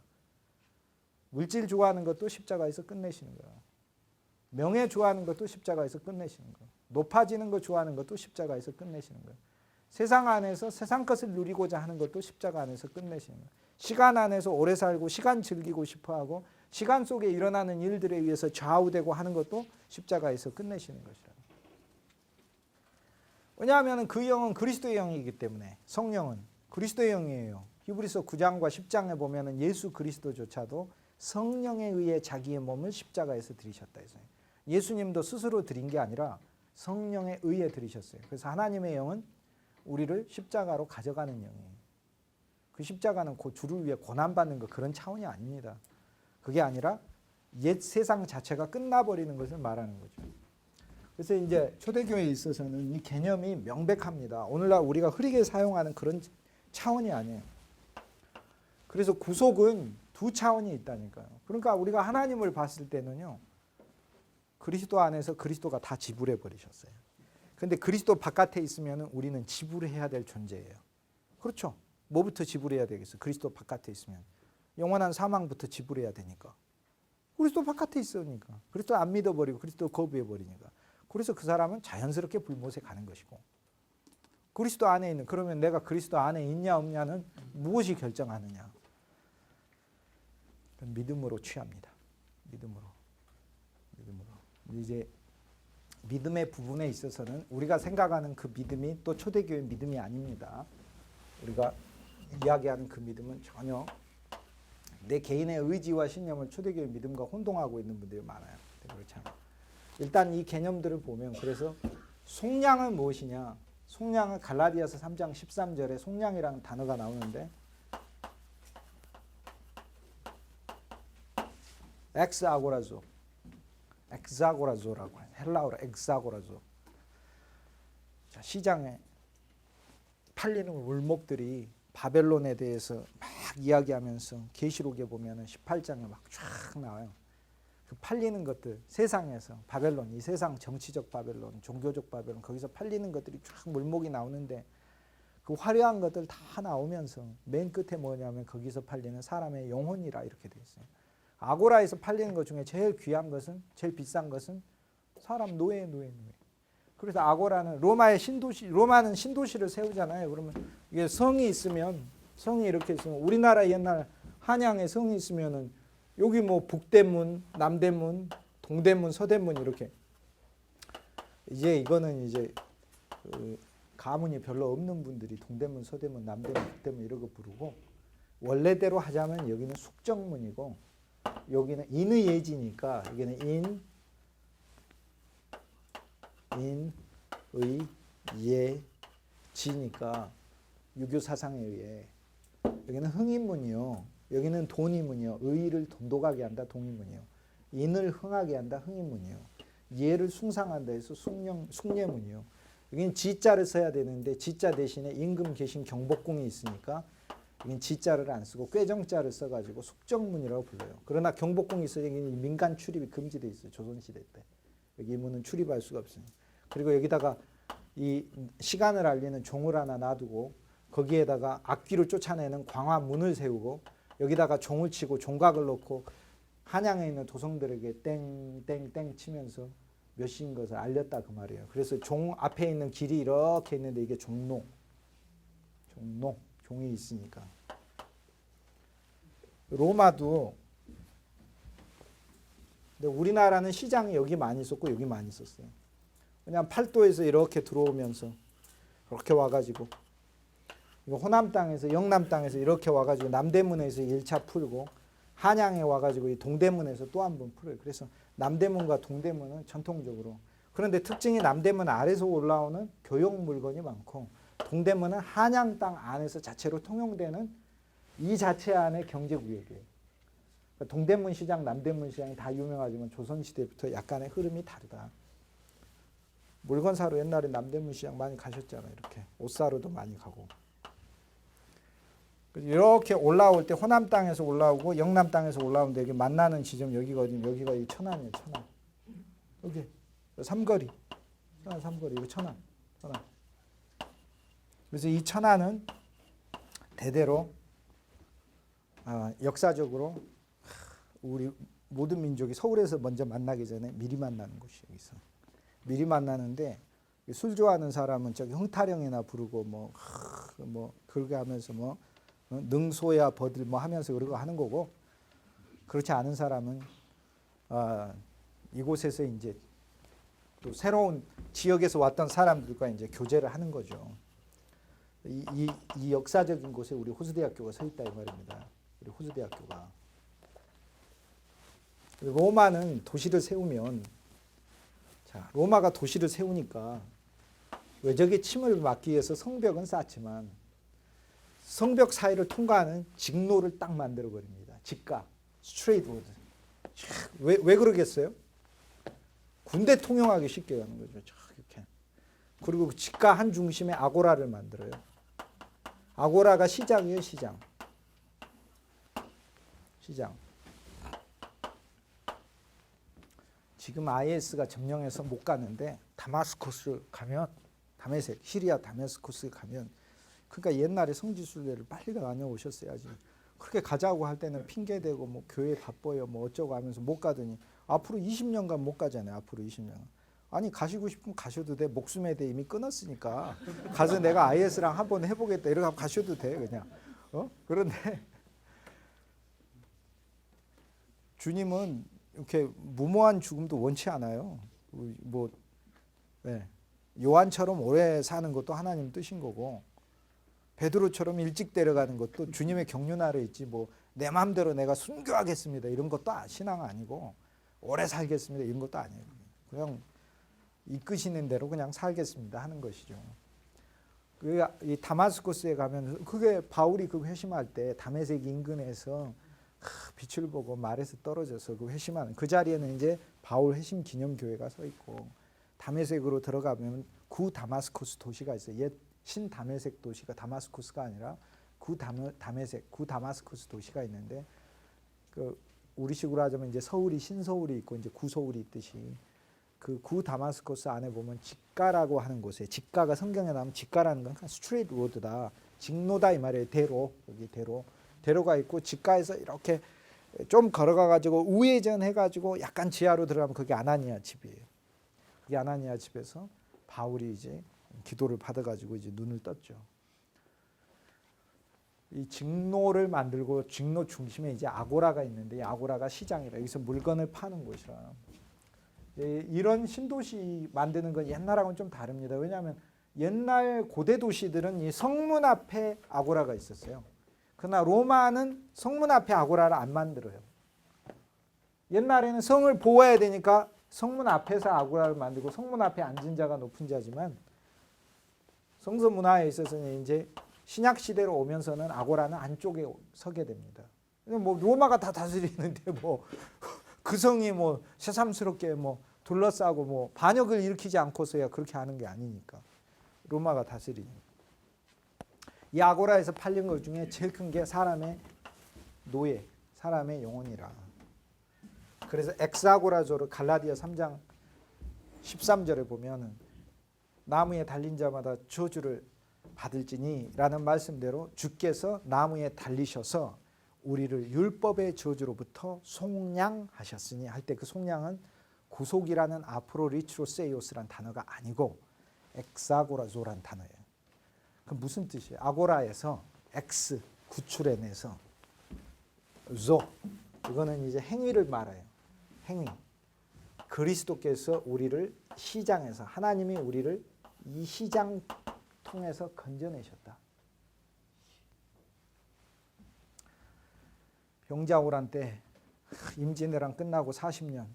Speaker 1: 물질 좋아하는 것도 십자가에서 끝내시는 거야. 명예 좋아하는 것도 십자가에서 끝내시는 거야. 높아지는 것 좋아하는 것도 십자가에서 끝내시는 거야. 세상 안에서 세상 것을 누리고자 하는 것도 십자가 안에서 끝내시는 거야. 시간 안에서 오래 살고 시간 즐기고 싶어하고 시간 속에 일어나는 일들에 의해서 좌우되고 하는 것도 십자가에서 끝내시는 것이라. 왜냐하면 그 영은 그리스도의 영이기 때문에, 성령은 그리스도의 영이에요. 히브리서 9장과 10장에 보면 예수 그리스도조차도 성령에 의해 자기의 몸을 십자가에서 들이셨다 했어요. 예수님도 스스로 드린 게 아니라 성령에 의해 들이셨어요. 그래서 하나님의 영은 우리를 십자가로 가져가는 영이에요. 그 십자가는 그 주를 위해 고난받는 것, 그런 차원이 아닙니다. 그게 아니라 옛 세상 자체가 끝나버리는 것을 말하는 거죠. 그래서 이제 초대교회에 있어서는 이 개념이 명백합니다. 오늘날 우리가 흐리게 사용하는 그런 차원이 아니에요. 그래서 구속은 두 차원이 있다니까요. 그러니까 우리가 하나님을 봤을 때는요, 그리스도 안에서 그리스도가 다 지불해 버리셨어요. 그런데 그리스도 바깥에 있으면 우리는 지불해야 될 존재예요. 그렇죠? 뭐부터 지불해야 되겠어요? 그리스도 바깥에 있으면 영원한 사망부터 지불해야 되니까. 그리스도 바깥에 있으니까. 그리스도 안 믿어버리고 그리스도 거부해 버리니까. 그래서 그 사람은 자연스럽게 불못에 가는 것이고, 그리스도 안에 있는, 그러면 내가 그리스도 안에 있냐 없냐는 무엇이 결정하느냐? 믿음으로 취합니다. 믿음으로. 이제 믿음의 부분에 있어서는 우리가 생각하는 그 믿음이 또 초대교회 믿음이 아닙니다. 우리가 이야기하는 그 믿음은 전혀 내 개인의 의지와 신념을 초대교회 믿음과 혼동하고 있는 분들이 많아요. 그렇지 않아요. 일단 이 개념들을 보면, 그래서 속량은 무엇이냐? 속량은 갈라디아서 3장 13절에 속량이라는 단어가 나오는데, 엑스아고라조, 엑사고라조라고 해요. 헬라어로 엑사고라조. 자, 시장에 팔리는 물목들이 바벨론에 대해서 막 이야기하면서 계시록에 보면은 18장에 막 쫙 나와요. 그 팔리는 것들, 세상에서 바벨론, 이 세상 정치적 바벨론, 종교적 바벨론, 거기서 팔리는 것들이 쫙 물목이 나오는데, 그 화려한 것들 다 나오면서 맨 끝에 뭐냐면 거기서 팔리는 사람의 영혼이라 이렇게 돼 있어요. 아고라에서 팔리는 것 중에 제일 귀한 것은, 제일 비싼 것은 사람 노예. 그래서 아고라는 로마의 신도시, 로마는 신도시를 세우잖아요. 그러면 이게 성이 있으면, 성이 이렇게 있으면, 우리나라 옛날 한양에 성이 있으면은 여기 뭐 북대문, 남대문, 동대문, 서대문 이렇게. 이제 이거는 이제 그 가문이 별로 없는 분들이 동대문, 서대문, 남대문, 북대문 이런 거 부르고, 원래대로 하자면 여기는 숙정문이고 여기는 인의 예지니까 여기는 인의 예지니까 유교 사상에 의해 여기는 흥인문이요. 여기는 돈이문이요. 의를 돈독하게 한다, 동이문이요. 인을 흥하게 한다, 흥인문이요. 예를 숭상한다 해서 숭례문이요. 여기는 지자를 써야 되는데 지자 대신에 임금 계신 경복궁이 있으니까 여기는 지자를 안 쓰고 꾀정자를 써가지고 숙정문이라고 불러요. 그러나 경복궁이 있어서 여기는 민간 출입이 금지돼 있어요. 조선시대 때. 여기 이 문은 출입할 수가 없어요. 그리고 여기다가 이 시간을 알리는 종을 하나 놔두고 거기에다가 악귀를 쫓아내는 광화문을 세우고 여기다가 종을 치고 종각을 놓고 한양에 있는 도성들에게 땡땡땡 치면서 몇 시인 것을 알렸다 그 말이에요. 그래서 종 앞에 있는 길이 이렇게 있는데 이게 종로, 종이 있으니까. 로마도, 근데 우리나라는 시장이 여기 많이 있었고 여기 많이 있었어요. 그냥 팔도에서 이렇게 들어오면서 이렇게 와가지고 이거 호남 땅에서 영남 땅에서 이렇게 와가지고 남대문에서 1차 풀고 한양에 와가지고 이 동대문에서 또 한 번 풀어요. 그래서 남대문과 동대문은 전통적으로, 그런데 특징이 남대문 아래서 올라오는 교역 물건이 많고 동대문은 한양 땅 안에서 자체로 통용되는 이 자체 안의 경제구역이에요. 그러니까 동대문 시장, 남대문 시장이 다 유명하지만 조선시대부터 약간의 흐름이 다르다. 물건 사러 옛날에 남대문 시장 많이 가셨잖아요. 이렇게 옷 사러도 많이 가고. 이렇게 올라올 때 호남 땅에서 올라오고 영남 땅에서 올라오는데 여기 만나는 지점 여기가 어디? 여기가 이 천안이에요. 천안. 여기 삼거리. 천안 삼거리. 이거 천안. 그래서 이 천안은 대대로 역사적으로 우리 모든 민족이 서울에서 먼저 만나기 전에 미리 만나는 곳이 여기서. 미리 만나는데 술 좋아하는 사람은 저기 흥타령이나 부르고 뭐 그렇게 하면서 뭐 능소야 버들 뭐 하면서 그러고 하는 거고, 그렇지 않은 사람은 이곳에서 이제 또 새로운 지역에서 왔던 사람들과 이제 교제를 하는 거죠. 이 역사적인 곳에 우리 호수대학교가 서 있다 이 말입니다. 우리 호수대학교가. 로마는 도시를 세우면, 자, 로마가 도시를 세우니까 외적의 침을 막기 위해서 성벽은 쌓지만 성벽 사이를 통과하는 직로를 딱 만들어 버립니다. 직가, 스트레이트 로드. 왜 그러겠어요? 군대 통용하기 쉽게 하는 거죠. 이렇게. 그리고 그 직가 한 중심에 아고라를 만들어요. 아고라가 시장이에요, 시장. 지금 IS가 점령해서 못 가는데 다마스커스 가면, 다메섹, 시리아 다메스커스 가면, 그러니까 옛날에 성지순례를 빨리 다녀오셨어야지. 그렇게 가자고 할 때는 핑계대고 뭐 교회 바빠요 뭐 어쩌고 하면서 못 가더니 앞으로 20년간 못 가잖아요. 앞으로 20년. 아니 가시고 싶으면 가셔도 돼. 목숨에 대해 이미 끊었으니까 가서 내가 IS랑 한번 해보겠다 이러고 가셔도 돼 그냥. 그런데 주님은 이렇게 무모한 죽음도 원치 않아요. 뭐 요한처럼 오래 사는 것도 하나님 뜻인 거고, 베드로처럼 일찍 데려가는 것도 주님의 경륜 아래 있지, 뭐 내 마음대로 내가 순교하겠습니다 이런 것도 신앙 아니고, 오래 살겠습니다 이런 것도 아니에요. 그냥 이끄시는 대로 그냥 살겠습니다 하는 것이죠. 이 다마스커스에 가면, 그게 바울이 그 회심할 때 다메섹 인근에서 빛을 보고 말에서 떨어져서 그 회심하는 그 자리에는 이제 바울 회심 기념교회가 서 있고, 다메섹으로 들어가면 구 다마스커스 도시가 있어요. 옛 신 다메섹 도시가 다마스커스가 아니라 구 다메섹, 구 다마스커스 도시가 있는데, 그 우리식으로 하자면 이제 서울이 신서울이 있고 이제 구서울이 있듯이 그 구 다마스커스 안에 보면 직가라고 하는 곳에, 직가가 성경에 나오면 직가라는 건 스트레이트 로드다, 직로다 이 말이에요. 여기 대로가 있고, 직가에서 이렇게 좀 걸어가 가지고 우회전 해가지고 약간 지하로 들어가면 그게 아나니아 집이에요. 그게 아나니아 집에서 바울이 이제 기도를 받아가지고 이제 눈을 떴죠. 이 직로를 만들고 직로 중심에 이제 아고라가 있는데, 이 아고라가 시장이라, 여기서 물건을 파는 곳이라. 이런 신도시 만드는 건 옛날하고는 좀 다릅니다. 왜냐하면 옛날 고대 도시들은 이 성문 앞에 아고라가 있었어요. 그러나 로마는 성문 앞에 아고라를 안 만들어요. 옛날에는 성을 보호해야 되니까 성문 앞에서 아고라를 만들고, 성문 앞에 앉은 자가 높은 자지만 성서 문화에 있어서는 이제 신약 시대로 오면서는 아고라는 안쪽에 서게 됩니다. 뭐 로마가 다 다스리는데 뭐 그 성이 뭐 새삼스럽게 뭐 둘러싸고 뭐 반역을 일으키지 않고서야 그렇게 하는 게 아니니까, 로마가 다스리니까. 이 아고라에서 팔린 것 중에 제일 큰 게 사람의 노예, 사람의 영혼이라. 그래서 엑사고라조를 갈라디아 3장 13절에 보면은 나무에 달린 자마다 저주를 받을지니 라는 말씀대로 주께서 나무에 달리셔서 우리를 율법의 저주로부터 속량하셨으니 할 때 그 속량은 구속이라는 아프로리츠로세이오스란 단어가 아니고 엑사고라조란 단어예요. 그 무슨 뜻이에요? 아고라에서 엑스 구출해내서 조 이거는 이제 행위를 말해요. 행위. 그리스도께서 우리를 시장에서 하나님이 우리를 이 시장 통해서 건져내셨다. 병자호란 때 임진왜란 끝나고 40년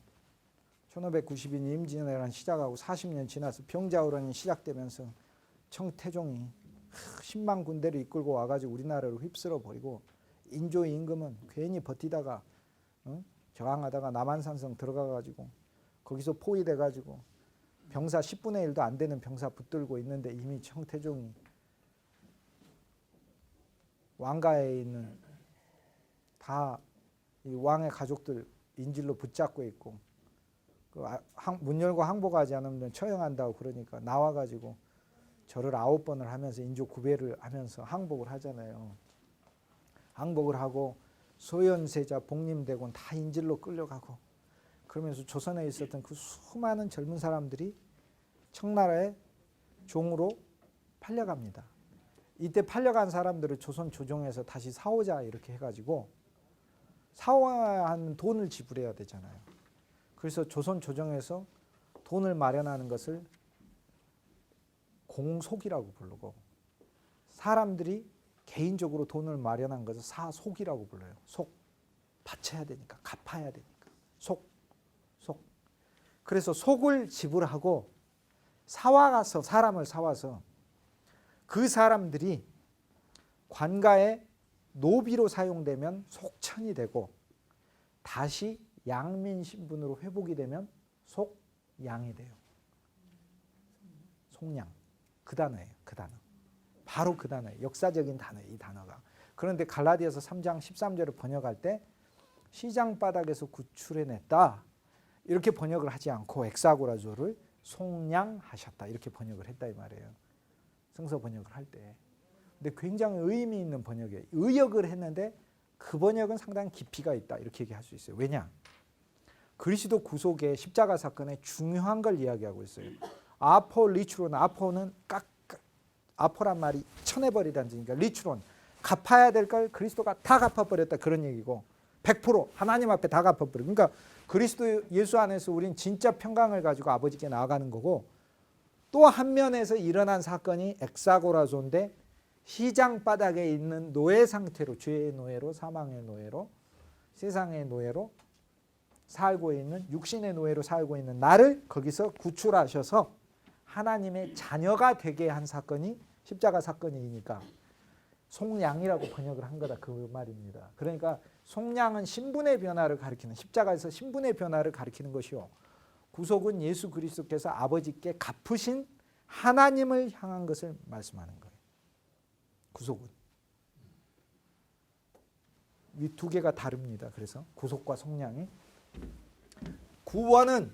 Speaker 1: 1592년 임진왜란 시작하고 40년 지나서 병자호란이 시작되면서 청태종이 10만 군대를 이끌고 와가지고 우리나라를 휩쓸어 버리고 인조 임금은 괜히 버티다가 저항하다가 남한산성 들어가가지고 거기서 포위돼가지고 병사 10분의 1도 안 되는 병사 붙들고 있는데 이미 청태종이 왕가에 있는 다 이 왕의 가족들 인질로 붙잡고 있고 문 열고 항복하지 않으면 처형한다고 그러니까 나와가지고 절을 9번을 하면서 인조 구배를 하면서 항복을 하잖아요. 항복을 하고 소현세자 복림대군 다 인질로 끌려가고 그러면서 조선에 있었던 그 수많은 젊은 사람들이 청나라의 종으로 팔려갑니다. 이때 팔려간 사람들을 조선 조정에서 다시 사오자 이렇게 해가지고 사와야 하는 돈을 지불해야 되잖아요. 그래서 조선 조정에서 돈을 마련하는 것을 공속이라고 부르고 사람들이 개인적으로 돈을 마련한 것을 사속이라고 불러요. 속, 바쳐야 되니까, 갚아야 되니까. 속. 그래서 속을 지불하고 사와서 사람을 사와서 그 사람들이 관가에 노비로 사용되면 속천이 되고 다시 양민 신분으로 회복이 되면 속양이 돼요. 속양. 그 단어예요. 그 단어. 바로 그 단어예요. 역사적인 단어예요. 이 단어가. 그런데 갈라디아서 3장 13절을 번역할 때 시장 바닥에서 구출해냈다. 이렇게 번역을 하지 않고 엑사고라조를 속량하셨다. 이렇게 번역을 했다 이 말이에요. 성서 번역을 할 때. 근데 굉장히 의미 있는 번역이에요. 의역을 했는데 그 번역은 상당히 깊이가 있다. 이렇게 얘기할 수 있어요. 왜냐? 그리스도 구속의 십자가 사건의 중요한 걸 이야기하고 있어요. 아포리추론, 아포는 아포란 말이 쳐내버리다는 뜻이니까 리추론, 갚아야 될 걸 그리스도가 다 갚아버렸다 그런 얘기고 100% 하나님 앞에 다 갚아버려. 그러니까 그리스도 예수 안에서 우린 진짜 평강을 가지고 아버지께 나아가는 거고 또 한 면에서 일어난 사건이 엑사고라조인데 시장 바닥에 있는 노예 상태로 죄의 노예로 사망의 노예로 세상의 노예로 살고 있는 육신의 노예로 살고 있는 나를 거기서 구출하셔서 하나님의 자녀가 되게 한 사건이 십자가 사건이니까 속량이라고 번역을 한 거다 그 말입니다. 그러니까 속량은 신분의 변화를 가리키는 십자가에서 신분의 변화를 가리키는 것이요. 구속은 예수 그리스도께서 아버지께 갚으신 하나님을 향한 것을 말씀하는 거예요. 구속은. 이 두 개가 다릅니다. 그래서 구속과 속량이. 구원은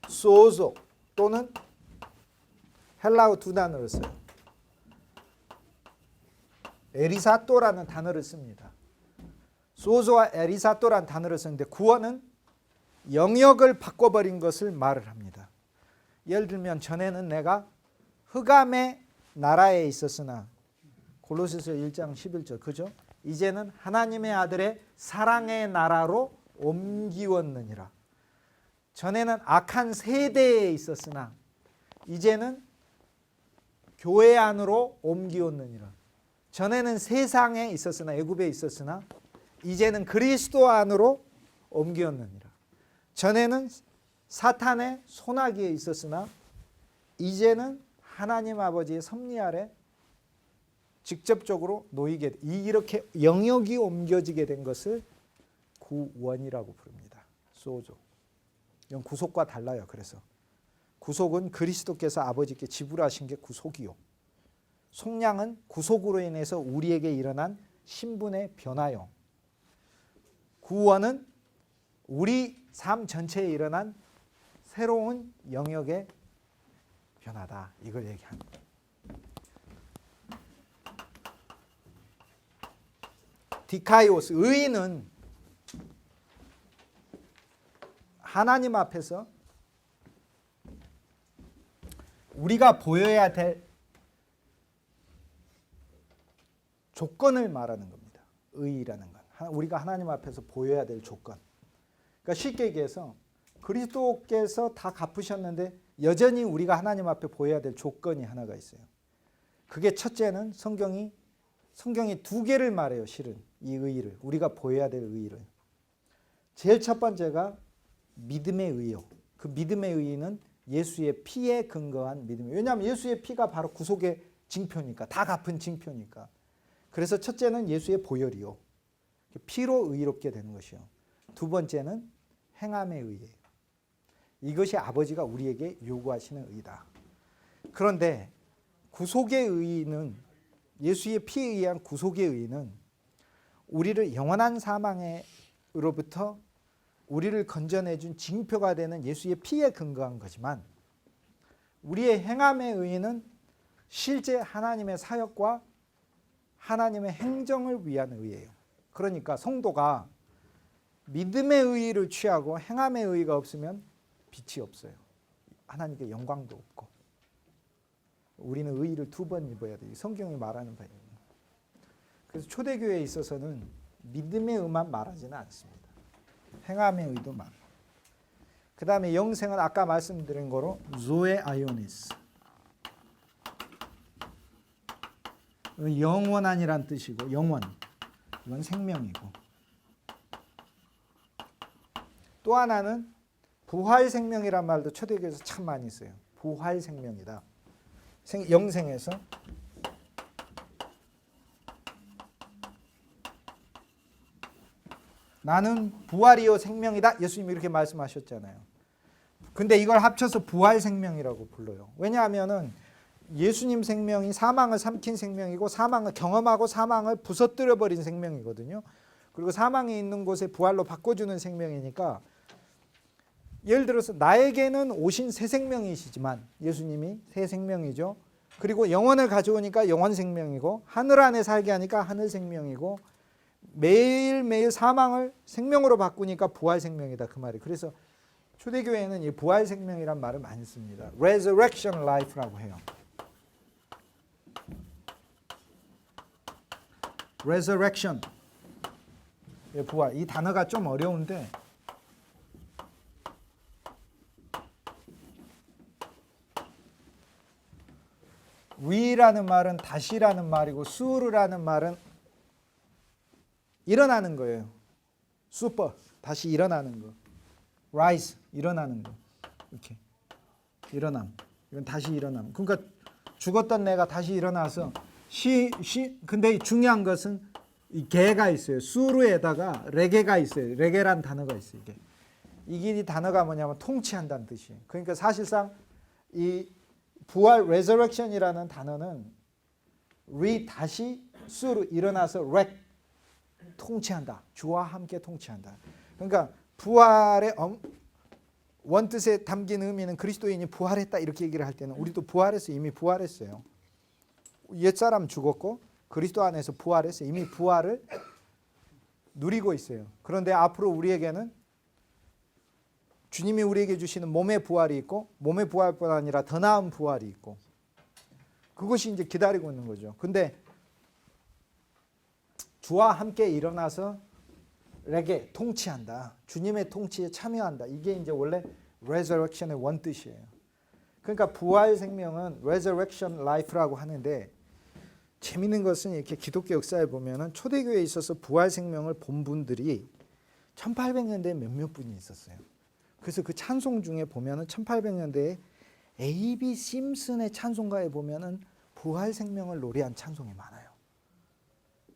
Speaker 1: 소조 또는 헬라어 두 단어를 써요. 에리사토라는 단어를 씁니다. 소조와 에리사토라는 단어를 쓰는데 구원은 영역을 바꿔버린 것을 말을 합니다. 예를 들면 전에는 내가 흑암의 나라에 있었으나 골로새서 1장 11절 그죠? 이제는 하나님의 아들의 사랑의 나라로 옮기웠느니라. 전에는 악한 세대에 있었으나 이제는 교회 안으로 옮기웠느니라. 전에는 세상에 있었으나 애굽에 있었으나 이제는 그리스도 안으로 옮기웠느니라. 전에는 사탄의 손아귀에 있었으나 이제는 하나님 아버지의 섭리 아래 직접적으로 놓이게 이렇게 영역이 옮겨지게 된 것을 구원이라고 부릅니다. 소조. 이건 구속과 달라요. 그래서 구속은 그리스도께서 아버지께 지불하신 게 구속이요. 속량은 구속으로 인해서 우리에게 일어난 신분의 변화요. 구원은 우리 삶 전체에 일어난 새로운 영역의 변화다. 이걸 얘기합니다. 디카이오스, 의인은 하나님 앞에서 우리가 보여야 될 조건을 말하는 겁니다. 의의라는 건 우리가 하나님 앞에서 보여야 될 조건. 그러니까 쉽게 얘기해서 그리스도께서 다 갚으셨는데 여전히 우리가 하나님 앞에 보여야 될 조건이 하나가 있어요. 그게 첫째는 성경이 두 개를 말해요. 실은 이 의의를, 우리가 보여야 될 의의를. 제일 첫 번째가 믿음의 의의요. 그 믿음의 의의는 예수의 피에 근거한 믿음. 왜냐하면 예수의 피가 바로 구속의 징표니까, 다 갚은 징표니까. 그래서 첫째는 예수의 보혈이요. 피로 의롭게 되는 것이요. 두 번째는 행함의 의예요. 이것이 아버지가 우리에게 요구하시는 의다. 그런데 구속의 의는, 예수의 피에 의한 구속의 의는 우리를 영원한 사망으로부터 우리를 건져내준 징표가 되는 예수의 피에 근거한 거지만, 우리의 행함의 의는 실제 하나님의 사역과 하나님의 행정을 위한 의예요. 그러니까 성도가 믿음의 의의를 취하고 행함의 의의가 없으면 빛이 없어요. 하나님께 영광도 없고. 우리는 의의를 두 번 입어야 돼요. 성경이 말하는 바입니다. 그래서 초대교회에 있어서는 믿음의 의만 말하지는 않습니다. 행함의 의도 말해요. 그 다음에 영생은 아까 말씀드린 거로 조에 아이오니스, 영원한이란 뜻이고, 영원, 이건 생명이고, 또 하나는 부활 생명이란 말도 초대교회에서 참 많이 써요. 부활 생명이다. 영생에서 나는 부활이요 생명이다. 예수님이 이렇게 말씀하셨잖아요. 근데 이걸 합쳐서 부활 생명이라고 불러요. 왜냐하면은 예수님 생명이 사망을 삼킨 생명이고, 사망을 경험하고 사망을 부서뜨려 버린 생명이거든요. 그리고 사망이 있는 곳에 부활로 바꿔주는 생명이니까, 예를 들어서 나에게는 오신 새 생명이시지만, 예수님이 새 생명이죠. 그리고 영원을 가져오니까 영원 생명이고, 하늘 안에 살게 하니까 하늘 생명이고, 매일매일 사망을 생명으로 바꾸니까 부활 생명이다, 그 말이. 그래서 초대교회에는 이 부활 생명이란 말을 많이 씁니다. Resurrection Life라고 해요. Resurrection, 부활. 이 단어가 좀 어려운데 re라는 말은 다시라는 말이고, 수르라는 말은 일어나는 거예요. super, 다시 일어나는 거. rise, 일어나는 거. 이렇게 일어남. 이건 다시 일어남. 그러니까 죽었던 내가 다시 일어나서 근데 중요한 것은 이 개가 있어요. 수르에다가 레게가 있어요. 레게란 단어가 있어요. 이게 단어가 뭐냐면 통치한다는 뜻이에요. 그러니까 사실상 이 부활 resurrection이라는 단어는 다시 수르, 일어나서 통치한다. 주와 함께 통치한다. 그러니까 부활의 원뜻에 담긴 의미는 그리스도인이 부활했다 이렇게 얘기를 할 때는, 우리도 부활했어요. 이미 부활했어요. 옛사람 죽었고 그리스도 안에서 부활했어요. 이미 부활을 누리고 있어요. 그런데 앞으로 우리에게는 주님이 우리에게 주시는 몸의 부활이 있고, 몸의 부활뿐 아니라 더 나은 부활이 있고, 그것이 이제 기다리고 있는 거죠. 근데 주와 함께 일어나서 레게, 통치한다. 주님의 통치에 참여한다. 이게 이제 원래 resurrection의 원뜻이에요. 그러니까 부활 생명은 resurrection life라고 하는데, 재미있는 것은 이렇게 기독교 역사에 보면은 초대교회에 있어서 부활 생명을 본 분들이 1800년대에 몇몇 분이 있었어요. 그래서 그 찬송 중에 보면은 1800년대에 A.B. 심슨의 찬송가에 보면은 부활 생명을 노래한 찬송이 많아요.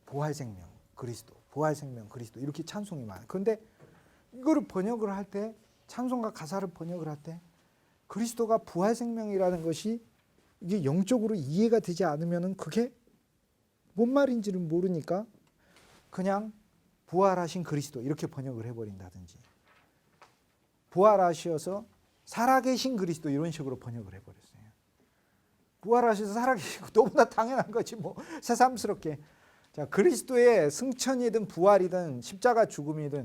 Speaker 1: 부활 생명, 그리스도, 부활 생명, 그리스도, 이렇게 찬송이 많아요. 그런데 이거를 번역을 할 때, 찬송가 가사를 번역을 할 때 그리스도가 부활 생명이라는 것이 이게 영적으로 이해가 되지 않으면은 그게 뭔 말인지를 모르니까 그냥 부활하신 그리스도 이렇게 번역을 해버린다든지, 부활하셔서 살아계신 그리스도 이런 식으로 번역을 해버렸어요. 부활하셔서 살아계시고 너무나 당연한 거지 뭐 새삼스럽게. 자, 그리스도의 승천이든 부활이든 십자가 죽음이든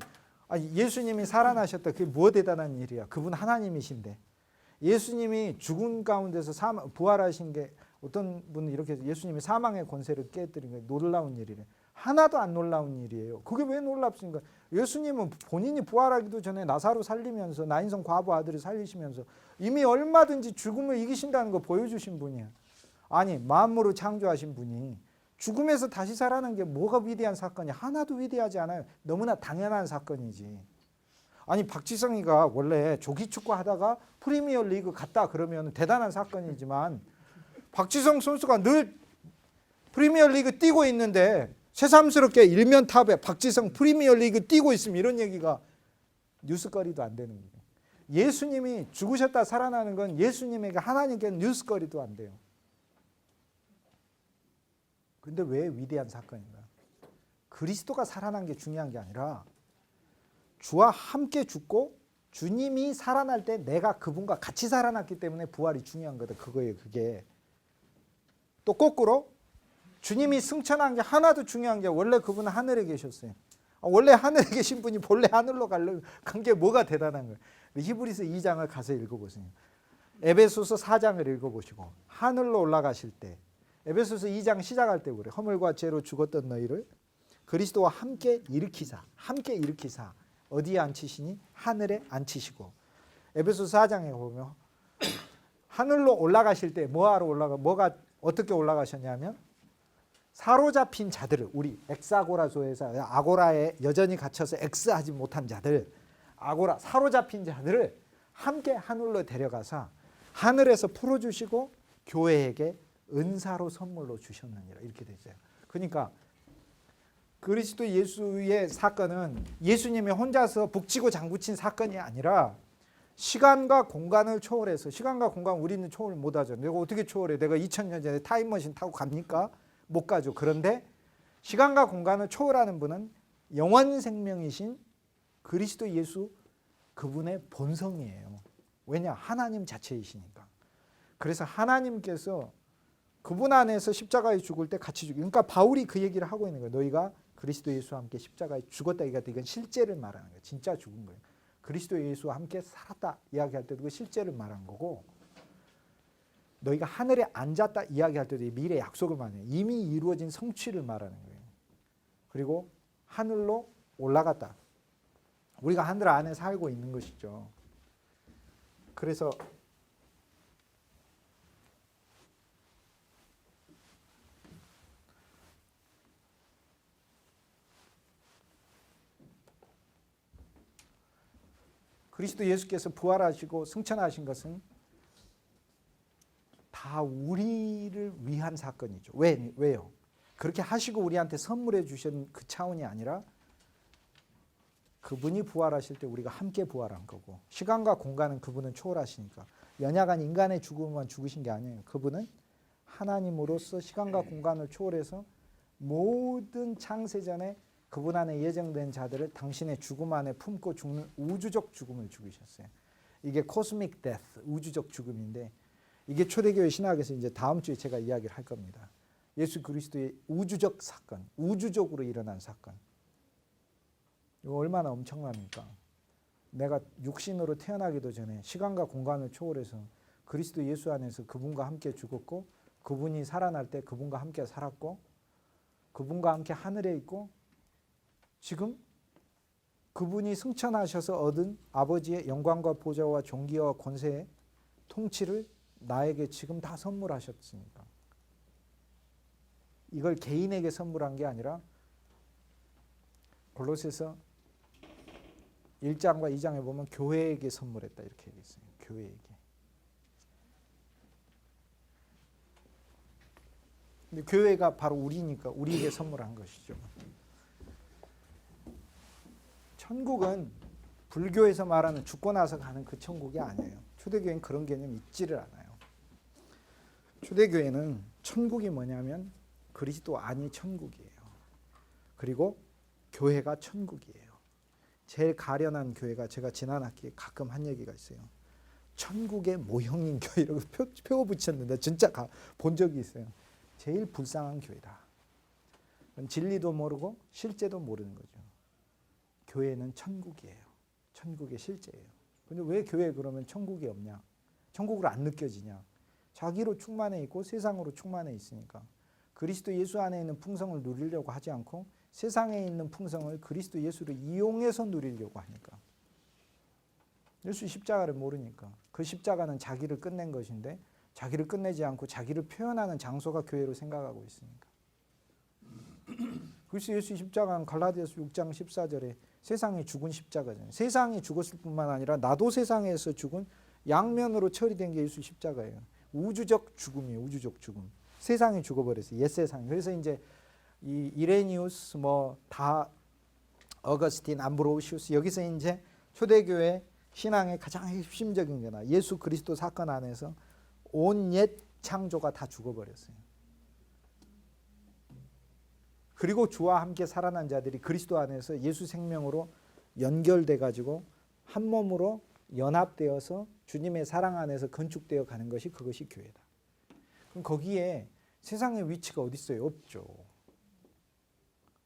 Speaker 1: 예수님이 살아나셨다. 그게 뭐 대단한 일이야. 그분 하나님이신데 예수님이 죽은 가운데서 부활하신 게 어떤 분은 이렇게 예수님이 사망의 권세를 깨뜨린 게 놀라운 일이래. 하나도 안 놀라운 일이에요. 그게 왜 놀랍습니까? 예수님은 본인이 부활하기도 전에 나사로 살리면서 나인성 과부 아들을 살리시면서 이미 얼마든지 죽음을 이기신다는 거 보여주신 분이야. 아니 만물을 창조하신 분이 죽음에서 다시 살아난 게 뭐가 위대한 사건이야? 하나도 위대하지 않아요. 너무나 당연한 사건이지. 아니 박지성이가 원래 조기축구 하다가 프리미어 리그 갔다 그러면 대단한 사건이지만 박지성 선수가 늘 프리미어 리그 뛰고 있는데 새삼스럽게 일면탑에 박지성 프리미어 리그 뛰고 있으면 이런 얘기가 뉴스거리도 안 되는 거예요. 예수님이 죽으셨다 살아나는 건 예수님에게 하나님께 뉴스거리도 안 돼요. 근데 왜 위대한 사건인가? 그리스도가 살아난 게 중요한 게 아니라 주와 함께 죽고 주님이 살아날 때 내가 그분과 같이 살아났기 때문에 부활이 중요한 거다. 그거예요. 그게. 또 거꾸로 주님이 승천한 게 하나도 중요한 게 원래 그분은 하늘에 계셨어요. 원래 하늘에 계신 분이 본래 하늘로 간 게 뭐가 대단한 거예요. 히브리서 2장을 가서 읽어보세요. 에베소서 4장을 읽어보시고 하늘로 올라가실 때 에베소서 2장 시작할 때 그래. 허물과 죄로 죽었던 너희를 그리스도와 함께 일으키사 어디에 앉히시니? 하늘에 앉히시고. 에베소서 4장에 보면 하늘로 올라가실 때 뭐가 어떻게 올라가셨냐면 사로잡힌 자들을 우리 엑사고라조에서 아고라에 여전히 갇혀서 엑스하지 못한 자들 아고라 사로잡힌 자들을 함께 하늘로 데려가사 하늘에서 풀어주시고 교회에게 은사로 선물로 주셨느니라 이렇게 되죠. 그러니까 그리스도 예수의 사건은 예수님이 혼자서 북치고 장구친 사건이 아니라 시간과 공간을 초월해서 시간과 공간 우리는 초월 못하죠. 내가 어떻게 초월해? 내가 2000년 전에 타임머신 타고 갑니까? 못 가죠. 그런데 시간과 공간을 초월하는 분은 영원 생명이신 그리스도 예수 그분의 본성이에요. 왜냐? 하나님 자체이시니까. 그래서 하나님께서 그분 안에서 십자가에 죽을 때 같이 죽이. 그러니까 바울이 그 얘기를 하고 있는 거예요. 너희가 그리스도 예수와 함께 십자가에 죽었다. 이건 실제를 말하는 거예요. 진짜 죽은 거예요. 그리스도 예수와 함께 살았다 이야기할 때도 그 실제를 말한 거고 너희가 하늘에 앉았다 이야기할 때도 미래 약속을 말해요. 이미 이루어진 성취를 말하는 거예요. 그리고 하늘로 올라갔다. 우리가 하늘 안에 살고 있는 것이죠. 그래서 그리스도 예수께서 부활하시고 승천하신 것은 다 우리를 위한 사건이죠. 왜요? 그렇게 하시고 우리한테 선물해 주신 그 차원이 아니라 그분이 부활하실 때 우리가 함께 부활한 거고 시간과 공간은 그분은 초월하시니까 연약한 인간의 죽음만 죽으신 게 아니에요. 그분은 하나님으로서 시간과 공간을 초월해서 모든 창세 전에 그분 안에 예정된 자들을 당신의 죽음 안에 품고 죽는 우주적 죽음을 죽이셨어요. 이게 코스믹 데스, 우주적 죽음인데 이게 초대교회 신학에서 이제 다음 주에 제가 이야기를 할 겁니다. 예수 그리스도의 우주적 사건, 우주적으로 일어난 사건. 이거 얼마나 엄청납니까? 내가 육신으로 태어나기도 전에 시간과 공간을 초월해서 그리스도 예수 안에서 그분과 함께 죽었고 그분이 살아날 때 그분과 함께 살았고 그분과 함께 하늘에 있고 지금 그분이 승천하셔서 얻은 아버지의 영광과 보좌와 존귀와 권세의 통치를 나에게 지금 다 선물하셨으니까 이걸 개인에게 선물한 게 아니라 골로새서 1장과 2장에 보면 교회에게 선물했다 이렇게 얘기했어요. 교회에게. 근데 교회가 바로 우리니까 우리에게 선물한 것이죠. 천국은 불교에서 말하는 죽고 나서 가는 그 천국이 아니에요. 초대교회는 그런 개념이 있지를 않아요. 초대교회는 천국이 뭐냐면 그리스도 안이 천국이에요. 그리고 교회가 천국이에요. 제일 가련한 교회가 제가 지난 학기에 가끔 한 얘기가 있어요. 천국의 모형인 교회라고 표 붙였는데 진짜 본 적이 있어요. 제일 불쌍한 교회다. 진리도 모르고 실제도 모르는 거죠. 교회는 천국이에요. 천국의 실제예요. 근데 왜 교회 그러면 천국이 없냐? 천국으로 안 느껴지냐? 자기로 충만해 있고 세상으로 충만해 있으니까. 그리스도 예수 안에 있는 풍성을 누리려고 하지 않고 세상에 있는 풍성을 그리스도 예수를 이용해서 누리려고 하니까. 예수 십자가를 모르니까. 그 십자가는 자기를 끝낸 것인데 자기를 끝내지 않고 자기를 표현하는 장소가 교회로 생각하고 있으니까. 그래서 예수 십자가는 갈라디아서 6장 14절에 세상에 죽은 십자가잖아요. 세상이 죽었을 뿐만 아니라 나도 세상에서 죽은 양면으로 처리된 게 예수 십자가예요. 우주적 죽음이에요. 우주적 죽음. 세상이 죽어버렸어요. 옛 세상. 그래서 이제 이 이레니우스 다 어거스틴, 암브로시우스 여기서 이제 초대교회 신앙의 가장 핵심적인 거나 예수 그리스도 사건 안에서 온 옛 창조가 다 죽어버렸어요. 그리고 주와 함께 살아난 자들이 그리스도 안에서 예수 생명으로 연결돼 가지고 한 몸으로 연합되어서 주님의 사랑 안에서 건축되어 가는 것이 그것이 교회다. 그럼 거기에 세상의 위치가 어디 있어요? 없죠.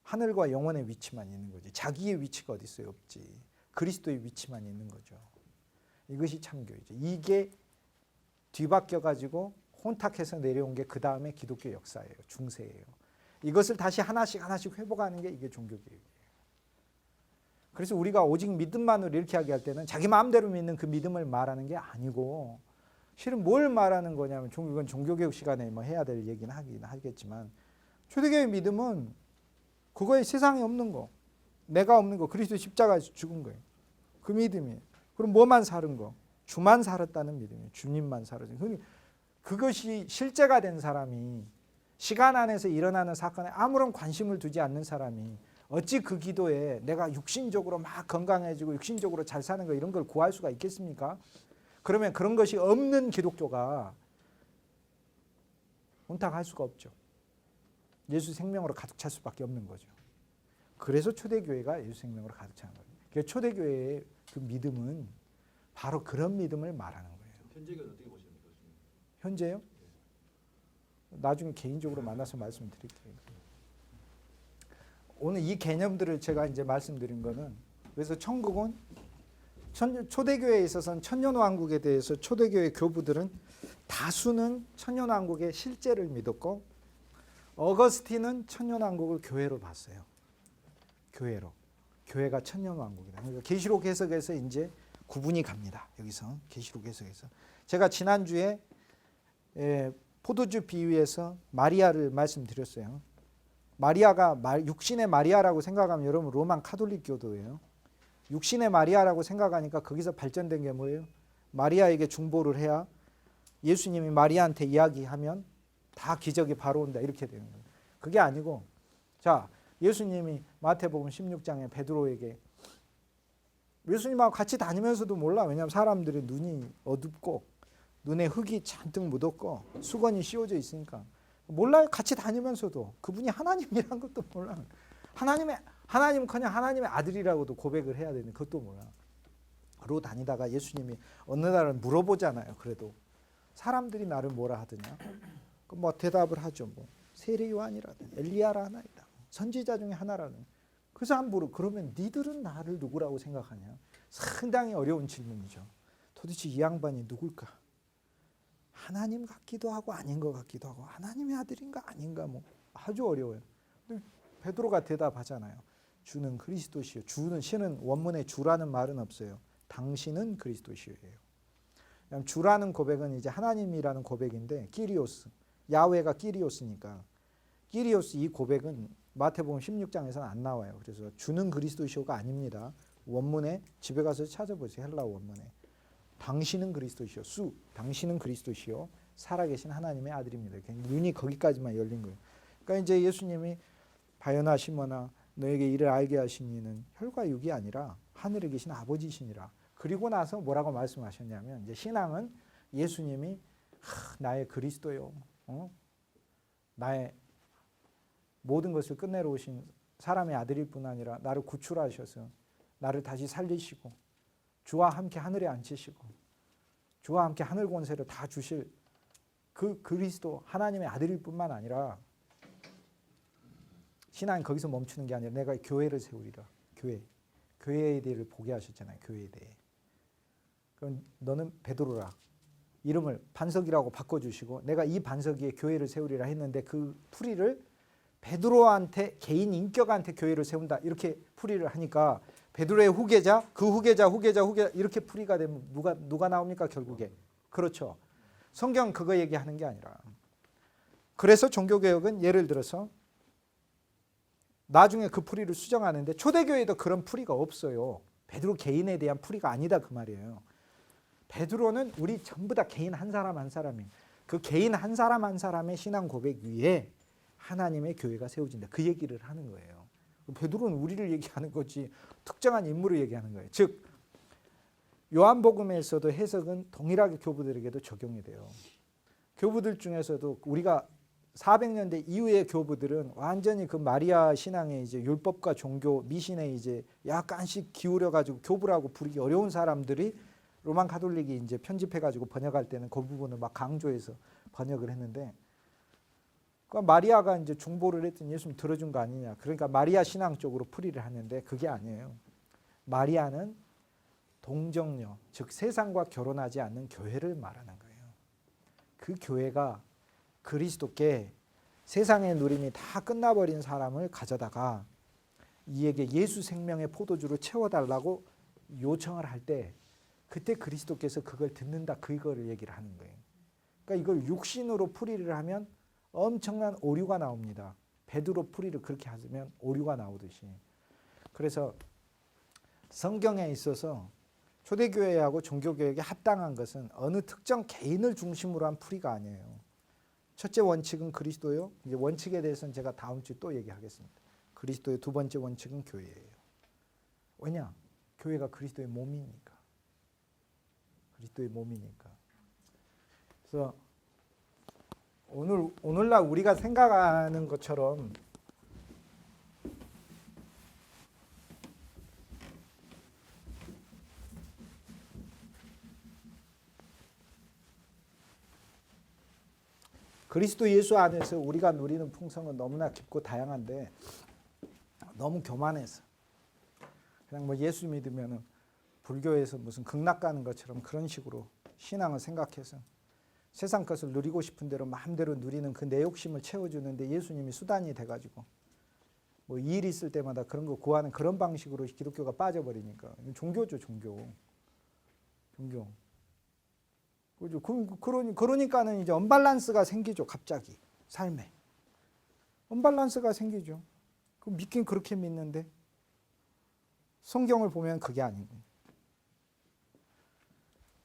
Speaker 1: 하늘과 영원의 위치만 있는 거지. 자기의 위치가 어디 있어요? 없지. 그리스도의 위치만 있는 거죠. 이것이 참교회죠. 이게 뒤바뀌어 가지고 혼탁해서 내려온 게 그 다음에 기독교 역사예요. 중세예요. 이것을 다시 하나씩 회복하는 게 이게 종교개혁이에요. 그래서 우리가 오직 믿음만으로 이렇게 하게 할 때는 자기 마음대로 믿는 그 믿음을 말하는 게 아니고 실은 뭘 말하는 거냐면 이건 종교개혁 시간에 해야 될 얘기는 하긴 하겠지만 초대교회 믿음은 그거에 세상에 없는 거, 내가 없는 거, 그리스도 십자가에서 죽은 거예요. 그 믿음이에요. 그럼 뭐만 사는 거? 주만 살았다는 믿음이에요. 주님만 살았어요. 그것이 실제가 된 사람이 시간 안에서 일어나는 사건에 아무런 관심을 두지 않는 사람이 어찌 그 기도에 내가 육신적으로 막 건강해지고 육신적으로 잘 사는 거 이런 걸 구할 수가 있겠습니까? 그러면 그런 것이 없는 기독교가 혼탁할 수가 없죠. 예수 생명으로 가득 찰 수밖에 없는 거죠. 그래서 초대교회가 예수 생명으로 가득 차는 거예요. 그래서 초대교회의 그 믿음은 바로 그런 믿음을 말하는 거예요.
Speaker 2: 현재가 어떻게 보십니까?
Speaker 1: 현재요? 나중에 개인적으로 만나서 말씀드릴게요. 오늘 이 개념들을 제가 이제 말씀드린 거는 그래서 천국은 초대교회에 있어서는 천년왕국에 대해서 초대교회 교부들은 다수는 천년왕국의 실제를 믿었고 어거스틴은 천년왕국을 교회로 봤어요. 교회로. 교회가 천년왕국이다. 그러니까 계시록 해석에서 이제 구분이 갑니다. 여기서 계시록 해석에서. 제가 지난주에 포도주 비유에서 마리아를 말씀드렸어요. 마리아가 육신의 마리아라고 생각하면 여러분 로만 카톨릭 교도예요. 육신의 마리아라고 생각하니까 거기서 발전된 게 뭐예요? 마리아에게 중보를 해야 예수님이 마리아한테 이야기하면 다 기적이 바로 온다 이렇게 되는 거예요. 그게 아니고 자 예수님이 마태복음 16장에 베드로에게 예수님하고 같이 다니면서도 몰라. 왜냐하면 사람들의 눈이 어둡고 눈에 흙이 잔뜩 묻었고 수건이 씌워져 있으니까 몰라요. 같이 다니면서도 그분이 하나님이란 것도 몰라. 하나님은커녕 하나님의 아들이라고도 고백을 해야 되는 그것도 몰라. 로 다니다가 예수님이 어느 날은 물어보잖아요. 그래도 사람들이 나를 뭐라 하더냐? 뭐 대답을 하죠. 뭐 세례 요한이라든 엘리야라 하나이다. 선지자 중에 하나라는. 그래서 한 물어. 그러면 니들은 나를 누구라고 생각하냐? 상당히 어려운 질문이죠. 도대체 이 양반이 누굴까? 하나님 같기도 하고 아닌 것 같기도 하고 하나님의 아들인가 아닌가 뭐 아주 어려워요. 근데 베드로가 대답하잖아요. 주는 그리스도시요. 주는 신은 원문에 주라는 말은 없어요. 당신은 그리스도시요예요. 주라는 고백은 이제 하나님이라는 고백인데 끼리오스 야훼가 끼리오스니까 끼리오스 이 고백은 마태복음 16장에서는 안 나와요. 그래서 주는 그리스도시요가 아닙니다. 원문에 집에 가서 찾아보세요. 헬라 원문에. 당신은 그리스도시요. 당신은 그리스도시요. 살아계신 하나님의 아들입니다. 눈이 거기까지만 열린 거예요. 그러니까 이제 예수님이 바요나 시모나 너에게 이를 알게 하신 이는 혈과 육이 아니라 하늘에 계신 아버지시니라. 그리고 나서 뭐라고 말씀하셨냐면 이제 신앙은 예수님이 나의 그리스도요. 나의 모든 것을 끝내러 오신 사람의 아들일 뿐 아니라 나를 구출하셔서 나를 다시 살리시고 주와 함께 하늘에 앉히시고 주와 함께 하늘 권세를 다 주실 그 그리스도 하나님의 아들일 뿐만 아니라 신앙이 거기서 멈추는 게 아니라 내가 교회를 세우리라. 교회에 대해를 보게 하셨잖아요. 교회에 대해. 그럼 너는 베드로라. 이름을 반석이라고 바꿔주시고 내가 이 반석 위에 교회를 세우리라 했는데 그 풀이를 베드로한테 개인 인격한테 교회를 세운다 이렇게 풀이를 하니까 베드로의 후계자 그 후계자 이렇게 풀이가 되면 누가 나옵니까 결국에. 그렇죠. 성경은 그거 얘기하는 게 아니라 그래서 종교개혁은 예를 들어서 나중에 그 풀이를 수정하는데 초대교회도 그런 풀이가 없어요. 베드로 개인에 대한 풀이가 아니다 그 말이에요. 베드로는 우리 전부 다 개인 한 사람 한 사람이 그 개인 한 사람 한 사람의 신앙 고백 위에 하나님의 교회가 세워진다. 그 얘기를 하는 거예요. 베드로는 우리를 얘기하는 거지 특정한 인물을 얘기하는 거예요. 즉 요한복음에서도 해석은 동일하게 교부들에게도 적용이 돼요. 교부들 중에서도 우리가 400년대 이후의 교부들은 완전히 그 마리아 신앙의 이제 율법과 종교 미신에 이제 약간씩 기울여 가지고 교부라고 부르기 어려운 사람들이 로만 가톨릭이 이제 편집해 가지고 번역할 때는 그 부분을 막 강조해서 번역을 했는데 그러니까 마리아가 이제 중보를 했더니 예수님 들어준 거 아니냐. 그러니까 마리아 신앙 쪽으로 풀이를 하는데 그게 아니에요. 마리아는 동정녀, 즉 세상과 결혼하지 않는 교회를 말하는 거예요. 그 교회가 그리스도께 세상의 누림이 다 끝나버린 사람을 가져다가 이에게 예수 생명의 포도주를 채워달라고 요청을 할 때 그때 그리스도께서 그걸 듣는다 그거를 얘기를 하는 거예요. 그러니까 이걸 육신으로 풀이를 하면 엄청난 오류가 나옵니다. 베드로 풀이를 그렇게 하면 오류가 나오듯이. 그래서 성경에 있어서 초대교회하고 종교교역에 합당한 것은 어느 특정 개인을 중심으로 한 풀이가 아니에요. 첫째 원칙은 그리스도요. 이제 원칙에 대해서는 제가 다음 주에 또 얘기하겠습니다. 그리스도의 두 번째 원칙은 교회예요. 왜냐? 교회가 그리스도의 몸이니까. 그리스도의 몸이니까. 그래서 오늘날 우리가 생각하는 것처럼 그리스도 예수 안에서 우리가 누리는 풍성은 너무나 깊고 다양한데 너무 교만해서 그냥 뭐 예수 믿으면은 불교에서 무슨 극락 가는 것처럼 그런 식으로 신앙을 생각해서 세상 것을 누리고 싶은 대로 마음대로 누리는 그 내 욕심을 채워주는데 예수님이 수단이 돼가지고 뭐 일 있을 때마다 그런 거 구하는 그런 방식으로 기독교가 빠져버리니까 종교죠 종교. 그죠? 그러니까는 이제 언밸런스가 생기죠 갑자기 삶에 언밸런스가 생기죠. 그 믿긴 그렇게 믿는데 성경을 보면 그게 아니고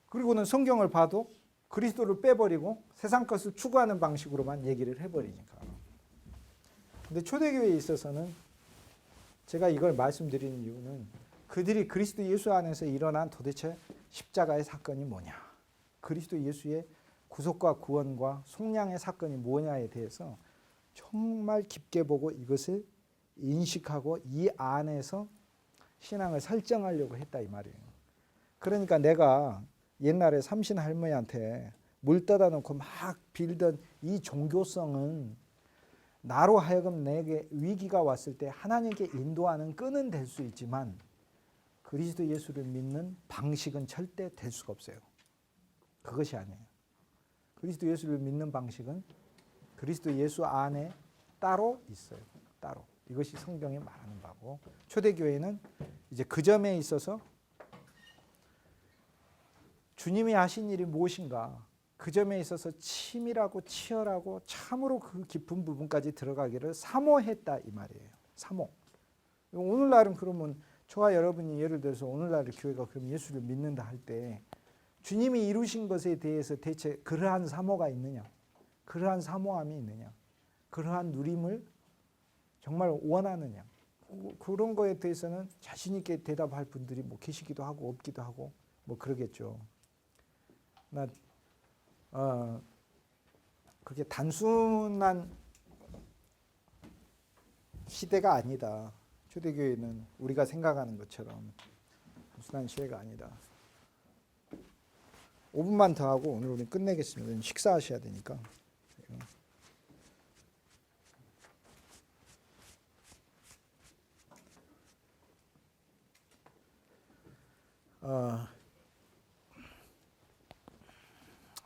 Speaker 1: 그리고는 성경을 봐도 그리스도를 빼버리고 세상 것을 추구하는 방식으로만 얘기를 해버리니까. 근데 초대교회에 있어서는 제가 이걸 말씀드리는 이유는 그들이 그리스도 예수 안에서 일어난 도대체 십자가의 사건이 뭐냐, 그리스도 예수의 구속과 구원과 속량의 사건이 뭐냐에 대해서 정말 깊게 보고 이것을 인식하고 이 안에서 신앙을 설정하려고 했다 이 말이에요. 그러니까 내가 옛날에 삼신 할머니한테 물 떠다 놓고 막 빌던 이 종교성은 나로 하여금 내게 위기가 왔을 때 하나님께 인도하는 끈은 될 수 있지만 그리스도 예수를 믿는 방식은 절대 될 수가 없어요. 그것이 아니에요. 그리스도 예수를 믿는 방식은 그리스도 예수 안에 따로 있어요. 따로. 이것이 성경이 말하는 바고 초대교회는 이제 그 점에 있어서 주님이 하신 일이 무엇인가 그 점에 있어서 치밀하고 치열하고 참으로 그 깊은 부분까지 들어가기를 사모했다 이 말이에요. 사모. 오늘날은 그러면 저와 여러분이 예를 들어서 오늘날의 교회가 그럼 예수를 믿는다 할 때 주님이 이루신 것에 대해서 대체 그러한 사모가 있느냐, 그러한 사모함이 있느냐, 그러한 누림을 정말 원하느냐, 그런 거에 대해서는 자신 있게 대답할 분들이 뭐 계시기도 하고 없기도 하고 뭐 그러겠죠. 그게 단순한 시대가 아니다. 초대교회는 우리가 생각하는 것처럼 단순한 시대가 아니다. 5분만 더 하고 오늘 우리 끝내겠습니다. 식사하셔야 되니까.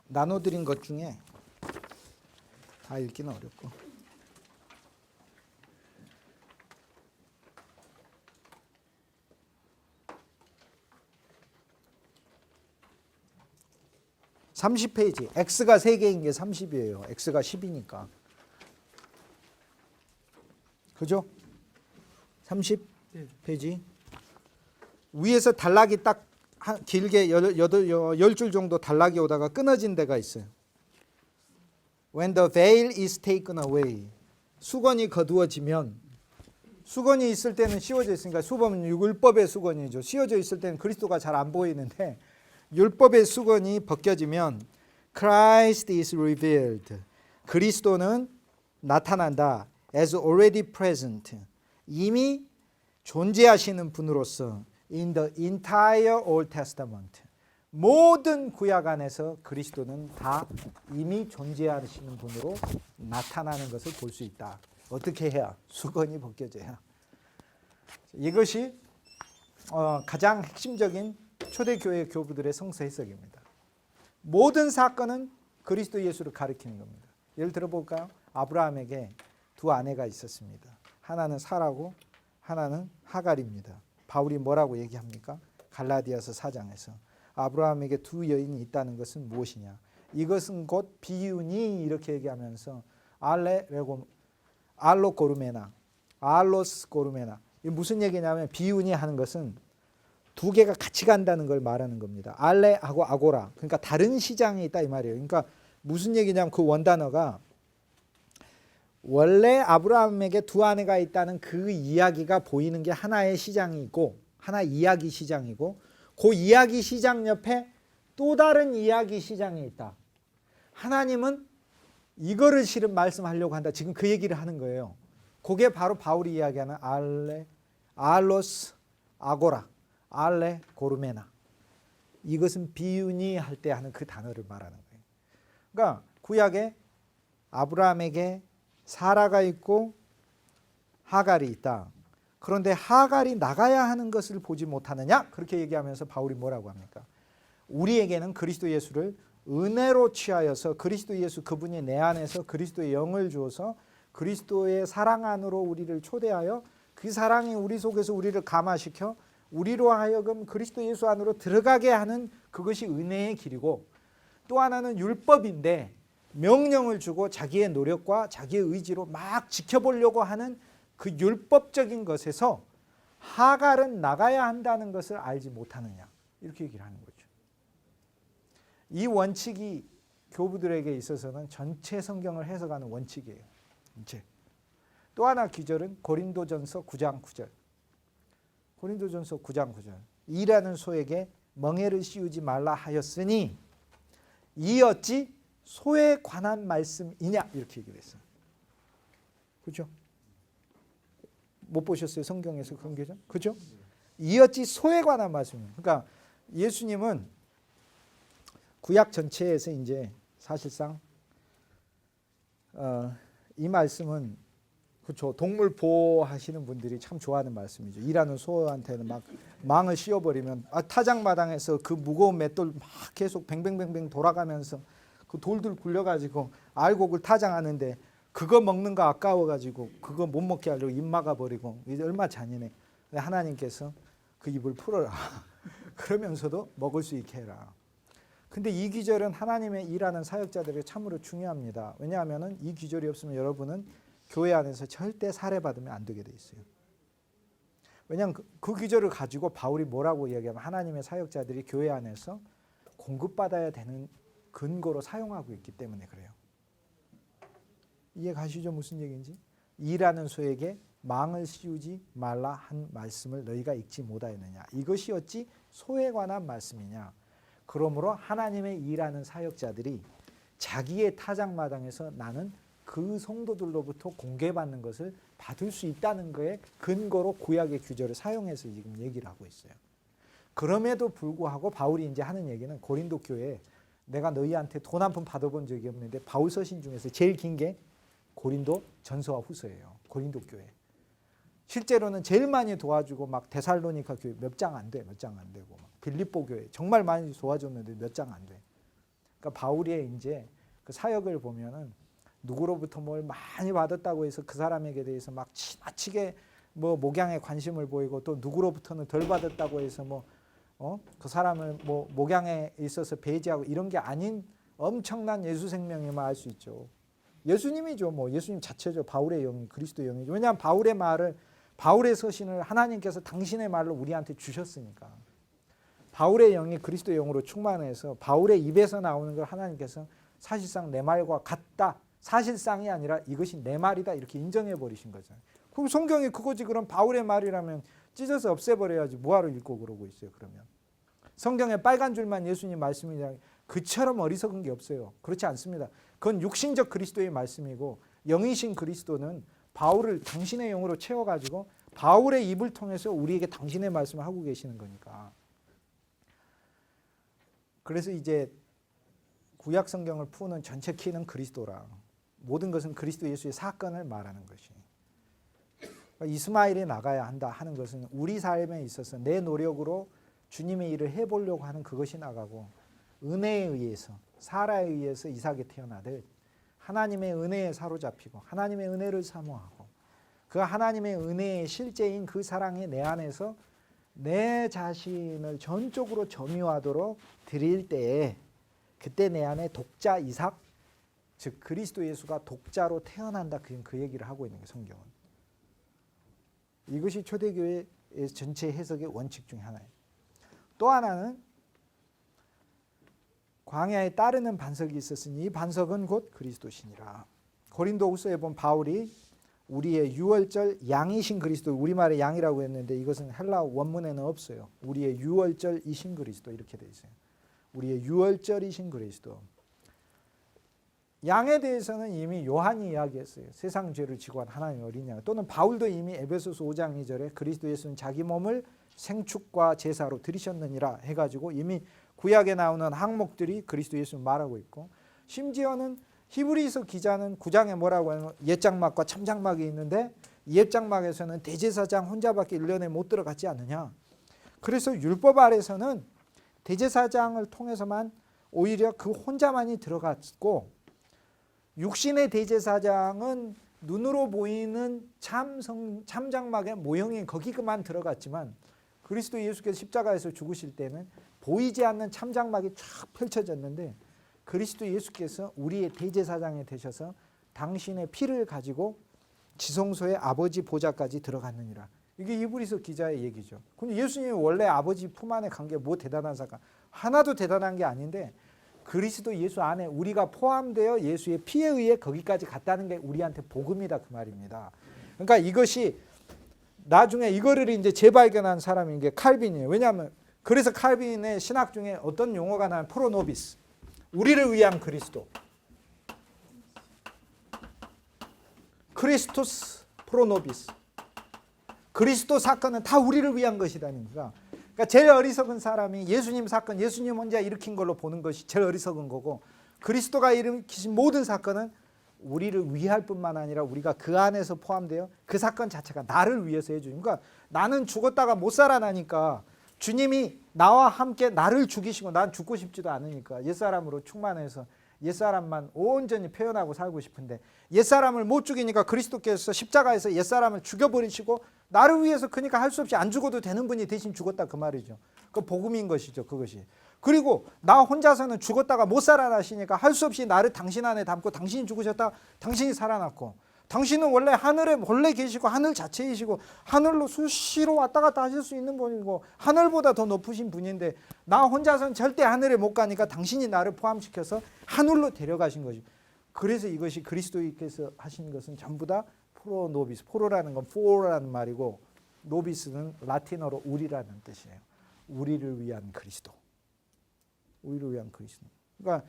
Speaker 1: 나눠드린 것 중에 다 읽기는 어렵고 (30페이지) x가 3개인 게 30이에요. x가 10이니까. 그죠? 30페이지. 위에서 단락이 딱 길게 10줄 정도 단락이 오다가 끊어진 데가 있어요. When the veil is taken away. 수건이 거두어지면, 수건이 있을 때는 씌워져 있으니까 수건은 율법의 수건이죠. 씌워져 있을 때는 그리스도가 잘 안 보이는데 율법의 수건이 벗겨지면 Christ is revealed. 그리스도는 나타난다. As already present. 이미 존재하시는 분으로서 in the entire Old Testament. 모든 구약 안에서 그리스도는 다 이미 존재하시는 분으로 나타나는 것을 볼 수 있다. 어떻게 해야? 수건이 벗겨져야. 이것이 가장 핵심적인 초대교회 교부들의 성서 해석입니다. 모든 사건은 그리스도 예수를 가리키는 겁니다. 예를 들어볼까요? 아브라함에게 두 아내가 있었습니다. 하나는 사라고 하나는 하갈입니다. 바울이 뭐라고 얘기합니까? 갈라디아서 4장에서 아브라함에게 두 여인이 있다는 것은 무엇이냐? 이것은 곧 비유니 이렇게 얘기하면서 알로 고르메나, 알로스 고르메나. 이 무슨 얘기냐면 비유니 하는 것은 두 개가 같이 간다는 걸 말하는 겁니다. 알레하고 아고라. 그러니까 다른 시장이 있다 이 말이에요. 그러니까 무슨 얘기냐면 그 원단어가 원래 아브라함에게 두 아내가 있다는 그 이야기가 보이는 게 하나의 시장이 있고 하나 이야기 시장이고 그 이야기 시장 옆에 또 다른 이야기 시장이 있다. 하나님은 이거를 실은 말씀하려고 한다. 지금 그 얘기를 하는 거예요. 그게 바로 바울이 이야기하는 알로스 아고라, 알레 고르메나. 이것은 비유니 할 때 하는 그 단어를 말하는 거예요. 그러니까 구약에 아브라함에게 사라가 있고 하갈이 있다. 그런데 하갈이 나가야 하는 것을 보지 못하느냐? 그렇게 얘기하면서 바울이 뭐라고 합니까? 우리에게는 그리스도 예수를 은혜로 취하여서 그리스도 예수 그분이 내 안에서 그리스도의 영을 주어서 그리스도의 사랑 안으로 우리를 초대하여 그 사랑이 우리 속에서 우리를 감화시켜 우리로 하여금 그리스도 예수 안으로 들어가게 하는 그것이 은혜의 길이고 또 하나는 율법인데 명령을 주고 자기의 노력과 자기의 의지로 막 지켜보려고 하는 그 율법적인 것에서 하갈은 나가야 한다는 것을 알지 못하느냐 이렇게 얘기를 하는 거죠. 이 원칙이 교부들에게 있어서는 전체 성경을 해석하는 원칙이에요. 전체. 또 하나 기절은 고린도전서 9장 9절. 고린도전서 9장 9절. 일하는 소에게 멍에를 씌우지 말라 하였으니 이 어찌 소에 관한 말씀이냐 이렇게 얘기를 했어요. 그렇죠? 못 보셨어요? 성경에서 그런 게죠? 그렇죠? 이 어찌 소에 관한 말씀이에요. 그러니까 예수님은 구약 전체에서 이제 사실상 이 말씀은 그렇죠. 동물 보호하시는 분들이 참 좋아하는 말씀이죠. 일하는 소한테는 막 망을 씌워버리면 타작마당에서 그 무거운 맷돌 막 계속 뱅뱅뱅뱅 돌아가면서 그 돌들 굴려가지고 알곡을 타장하는데 그거 먹는 거 아까워가지고 그거 못 먹게 하려고 입 막아버리고 이제 얼마나 잔인해. 하나님께서 그 입을 풀어라. 그러면서도 먹을 수 있게 해라. 근데 이 기절은 하나님의 일하는 사역자들에게 참으로 중요합니다. 왜냐하면 이 기절이 없으면 여러분은 교회 안에서 절대 살해받으면 안 되게 돼 있어요. 왜냐하면 그 기절을 가지고 바울이 뭐라고 이야기하면 하나님의 사역자들이 교회 안에서 공급받아야 되는 근거로 사용하고 있기 때문에 그래요. 이해 가시죠? 무슨 얘기인지? 일하는 소에게 망을 씌우지 말라 한 말씀을 너희가 읽지 못하였느냐. 이것이 어찌 소에 관한 말씀이냐. 그러므로 하나님의 일하는 사역자들이 자기의 타작마당에서 나는 그 성도들로부터 공개받는 것을 받을 수 있다는 거에 근거로 구약의 규절을 사용해서 지금 얘기를 하고 있어요. 그럼에도 불구하고 바울이 이제 하는 얘기는 고린도 교회에 내가 너희한테 돈 한 푼 받아본 적이 없는데 바울 서신 중에서 제일 긴 게 고린도 전서와 후서예요. 고린도 교회. 실제로는 제일 많이 도와주고 막 데살로니가 교회 몇 장 안 돼. 몇 장 안 되고 막 빌립보 교회 정말 많이 도와줬는데 몇 장 안 돼. 그러니까 바울의 이제 그 사역을 보면은 누구로부터 뭘 많이 받았다고 해서 그 사람에게 대해서 막 지나치게 뭐 목양에 관심을 보이고 또 누구로부터는 덜 받았다고 해서 그 사람을 뭐 목양에 있어서 배제하고 이런 게 아닌 엄청난 예수 생명임을 알 수 있죠. 예수님이죠. 뭐 예수님 자체죠. 바울의 영이 그리스도의 영이죠. 왜냐하면 바울의 서신을 하나님께서 당신의 말로 우리한테 주셨으니까. 바울의 영이 그리스도의 영으로 충만해서 바울의 입에서 나오는 걸 하나님께서 사실상 내 말과 같다. 사실상이 아니라 이것이 내 말이다. 이렇게 인정해 버리신 거잖아요. 그럼 성경이 그거지. 그럼 바울의 말이라면 찢어서 없애버려야지. 뭐하러 읽고 그러고 있어요. 그러면. 성경에 빨간 줄만 예수님 말씀이냐. 그처럼 어리석은 게 없어요. 그렇지 않습니다. 그건 육신적 그리스도의 말씀이고 영이신 그리스도는 바울을 당신의 영으로 채워가지고 바울의 입을 통해서 우리에게 당신의 말씀을 하고 계시는 거니까. 그래서 이제 구약 성경을 푸는 전체 키는 그리스도라. 모든 것은 그리스도 예수의 사건을 말하는 것이. 이스마엘이 나가야 한다 하는 것은 우리 삶에 있어서 내 노력으로 주님의 일을 해보려고 하는 그것이 나가고 은혜에 의해서 사라에 의해서 이삭이 태어나듯 하나님의 은혜에 사로잡히고 하나님의 은혜를 사모하고 그 하나님의 은혜의 실제인 그 사랑이 내 안에서 내 자신을 전적으로 점유하도록 드릴 때에 그때 내 안에 독자 이삭 즉 그리스도 예수가 독자로 태어난다 그 얘기를 하고 있는 게 성경은. 이것이 초대교회의 전체 해석의 원칙 중에 하나예요. 또 하나는 광야에 따르는 반석이 있었으니 이 반석은 곧 그리스도시니라. 고린도후서에 본 바울이 우리의 유월절 양이신 그리스도, 우리말에 양이라고 했는데 이것은 헬라 원문에는 없어요. 우리의 유월절이신 그리스도 이렇게 돼 있어요. 우리의 유월절이신 그리스도. 양에 대해서는 이미 요한이 이야기했어요. 세상 죄를 지고 한 하나님의 어린 양. 또는 바울도 이미 에베소서 5장 2절에 그리스도 예수는 자기 몸을 생축과 제사로 드리셨느니라 해가지고 이미 구약에 나오는 항목들이 그리스도 예수를 말하고 있고, 심지어는 히브리서 기자는 9장에 뭐라고 하면 옛장막과 참장막이 있는데 옛장막에서는 대제사장 혼자밖에 1년에 못 들어갔지 않느냐. 그래서 율법 아래서는 대제사장을 통해서만 오히려 그 혼자만이 들어갔고, 육신의 대제사장은 눈으로 보이는 참장막의 모형이 거기만 들어갔지만 그리스도 예수께서 십자가에서 죽으실 때는 보이지 않는 참장막이 쫙 펼쳐졌는데 그리스도 예수께서 우리의 대제사장이 되셔서 당신의 피를 가지고 지성소의 아버지 보좌까지 들어갔느니라. 이게 히브리서 기자의 얘기죠. 근데 예수님이 원래 아버지 품 안에 간 게 뭐 대단한 사건? 하나도 대단한 게 아닌데 그리스도 예수 안에 우리가 포함되어 예수의 피에 의해 거기까지 갔다는 게 우리한테 복음이다 그 말입니다. 그러니까 이것이 나중에 이거를 이제 재발견한 사람인 게 칼빈이에요. 왜냐하면 그래서 칼빈의 신학 중에 어떤 용어가 나면 프로노비스, 우리를 위한 그리스도, 크리스토스 프로노비스, 그리스도 사건은 다 우리를 위한 것이다니까. 그러니까 제일 어리석은 사람이 예수님 사건, 예수님 혼자 일으킨 걸로 보는 것이 제일 어리석은 거고, 그리스도가 일으키신 모든 사건은 우리를 위할 뿐만 아니라 우리가 그 안에서 포함되어 그 사건 자체가 나를 위해서 해주는. 그러니까 나는 죽었다가 못 살아나니까 주님이 나와 함께 나를 죽이시고 난 죽고 싶지도 않으니까 옛사람으로 충만해서 옛사람만 온전히 표현하고 살고 싶은데 옛사람을 못 죽이니까 그리스도께서 십자가에서 옛사람을 죽여버리시고 나를 위해서 그러니까 할 수 없이 안 죽어도 되는 분이 대신 죽었다 그 말이죠. 그 복음인 것이죠. 그것이. 그리고 나 혼자서는 죽었다가 못 살아나시니까 할 수 없이 나를 당신 안에 담고 당신이 죽으셨다 당신이 살아났고, 당신은 원래 하늘에 원래 계시고 하늘 자체이시고 하늘로 수시로 왔다 갔다 하실 수 있는 분이고 하늘보다 더 높으신 분인데 나 혼자서는 절대 하늘에 못 가니까 당신이 나를 포함시켜서 하늘로 데려가신 거죠. 그래서 이것이 그리스도께서 하신 것은 전부 다 프로노비스, 프로라는 건 for라는 말이고 노비스는 라틴어로 우리라는 뜻이에요. 우리를 위한 그리스도. 우리를 위한 그리스도. 그러니까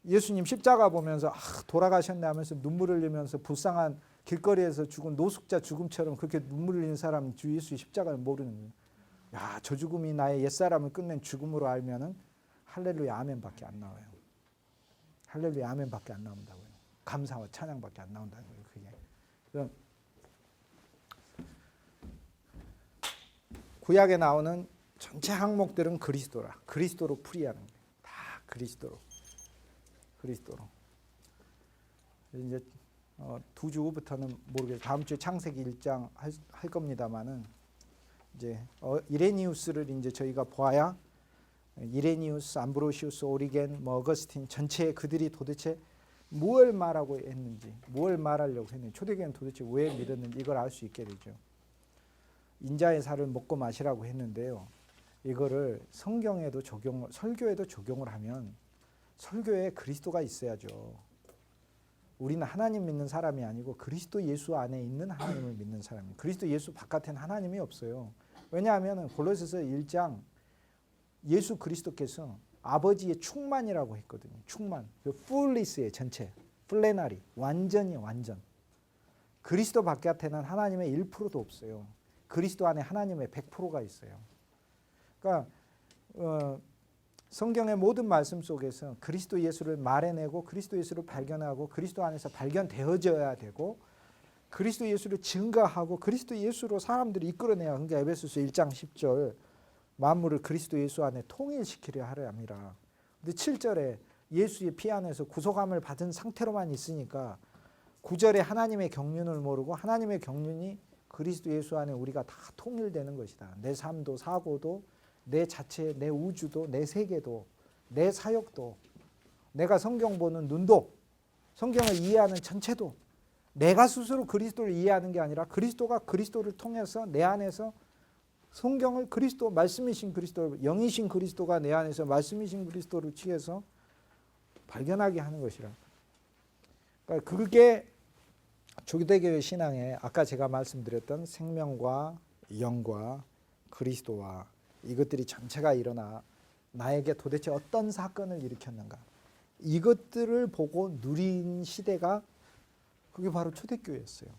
Speaker 1: 예수님 십자가 보면서 돌아가셨네 하면서 눈물 흘리면서 불쌍한 길거리에서 죽은 노숙자 죽음처럼 그렇게 눈물 흘리는 사람 주 예수의 십자가를 모르는 거예요. 야, 저 죽음이 나의 옛사람을 끝낸 죽음으로 알면은 할렐루야 아멘밖에 안 나와요. 할렐루야 아멘밖에 안 나온다고요. 감사와 찬양밖에 안 나온다는 거예요. 그게. 그럼 구약에 나오는 전체 항목들은 그리스도라. 그리스도로 풀이하는 거예요. 다 그리스도로. 이제 두 주 후부터는 모르겠어요. 다음 주에 창세기 1장 할 겁니다만은 이제 이레니우스를 이제 저희가 보아야 이레니우스, 암브로시우스, 오리겐, 어거스틴 전체 그들이 도대체 무엇을 말하고 했는지, 무엇을 말하려고 했는지, 초대교회는 도대체 왜 믿었는지 이걸 알 수 있게 되죠. 인자의 살을 먹고 마시라고 했는데요. 이거를 성경에도 설교에도 적용을 하면 설교에 그리스도가 있어야죠. 우리는 하나님 믿는 사람이 아니고 그리스도 예수 안에 있는 하나님을 믿는 사람이에요. 그리스도 예수 바깥엔 하나님이 없어요. 왜냐하면 골로새서 1장 예수 그리스도께서 아버지의 충만이라고 했거든요. 충만. 그 풀리스의 전체. 플레나리. 완전히 완전. 그리스도 바깥에는 하나님의 1%도 없어요. 그리스도 안에 하나님의 100%가 있어요. 그러니까 성경의 모든 말씀 속에서 그리스도 예수를 말해내고 그리스도 예수를 발견하고 그리스도 안에서 발견되어져야 되고 그리스도 예수를 증거하고 그리스도 예수로 사람들이 이끌어내야. 그러니까 에베소서 1장 10절 만물을 그리스도 예수 안에 통일시키려 하려 함이라. 근데 7절에 예수의 피 안에서 구속함을 받은 상태로만 있으니까 9절에 하나님의 경륜을 모르고 하나님의 경륜이 그리스도 예수 안에 우리가 다 통일되는 것이다. 내 삶도 사고도 내 자체, 내 우주도, 내 세계도, 내 사역도, 내가 성경 보는 눈도, 성경을 이해하는 전체도 내가 스스로 그리스도를 이해하는 게 아니라 그리스도가 그리스도를 통해서 내 안에서 성경을 그리스도, 말씀이신 그리스도, 영이신 그리스도가 내 안에서 말씀이신 그리스도를 취해서 발견하게 하는 것이라. 그러니까 그게 초대교회 신앙에 아까 제가 말씀드렸던 생명과 영과 그리스도와 이것들이 전체가 일어나 나에게 도대체 어떤 사건을 일으켰는가. 이것들을 보고 누린 시대가 그게 바로 초대교회였어요.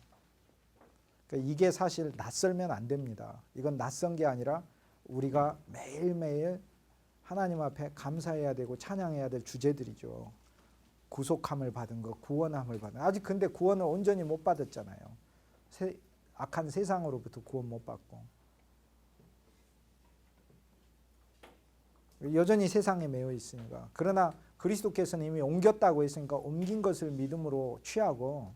Speaker 1: 그러니까 이게 사실 낯설면 안 됩니다. 이건 낯선 게 아니라 우리가 매일매일 하나님 앞에 감사해야 되고 찬양해야 될 주제들이죠. 구속함을 받은 것, 구원함을 받은 것. 아직 근데 구원을 온전히 못 받았잖아요. 악한 세상으로부터 구원 못 받고. 여전히 세상에 매여 있으니까. 그러나 그리스도께서는 이미 옮겼다고 했으니까 옮긴 것을 믿음으로 취하고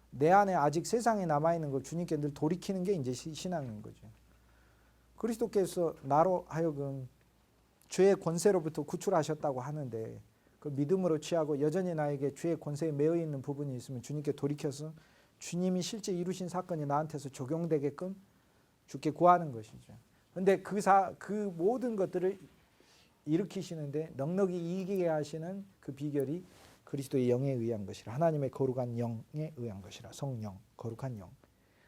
Speaker 1: 내 안에 아직 세상에 남아있는 걸 주님께 늘 돌이키는 게 이제 신앙인 거죠. 그리스도께서 나로 하여금 죄의 권세로부터 구출하셨다고 하는데 그 믿음으로 취하고 여전히 나에게 죄의 권세에 매여 있는 부분이 있으면 주님께 돌이켜서 주님이 실제 이루신 사건이 나한테서 적용되게끔 주께 구하는 것이죠. 그런데 그 모든 것들을 일으키시는데 넉넉히 이기게 하시는 그 비결이 그리스도의 영에 의한 것이라. 하나님의 거룩한 영에 의한 것이라. 성령, 거룩한 영.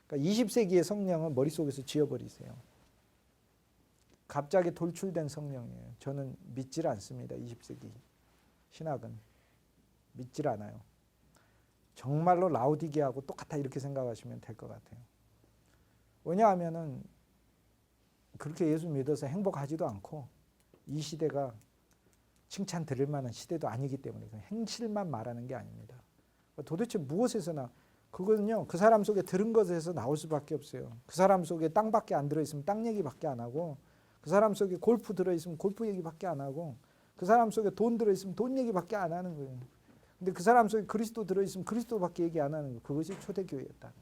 Speaker 1: 그러니까 20세기의 성령은 머릿속에서 지워버리세요. 갑자기 돌출된 성령이에요. 저는 믿질 않습니다. 20세기 신학은 믿질 않아요. 정말로 라우디게하고 똑같아 이렇게 생각하시면 될 것 같아요. 왜냐하면은 그렇게 예수 믿어서 행복하지도 않고 이 시대가 칭찬 들을 만한 시대도 아니기 때문에 행실만 말하는 게 아닙니다. 도대체 무엇에서나 그거는요. 그 사람 속에 들은 것에서 나올 수밖에 없어요. 그 사람 속에 땅밖에 안 들어있으면 땅 얘기밖에 안 하고 그 사람 속에 골프 들어있으면 골프 얘기밖에 안 하고 그 사람 속에 돈 들어있으면 돈 얘기밖에 안 하는 거예요. 근데 그 사람 속에 그리스도 들어있으면 그리스도밖에 얘기 안 하는 거예요. 그것이 초대교회였다.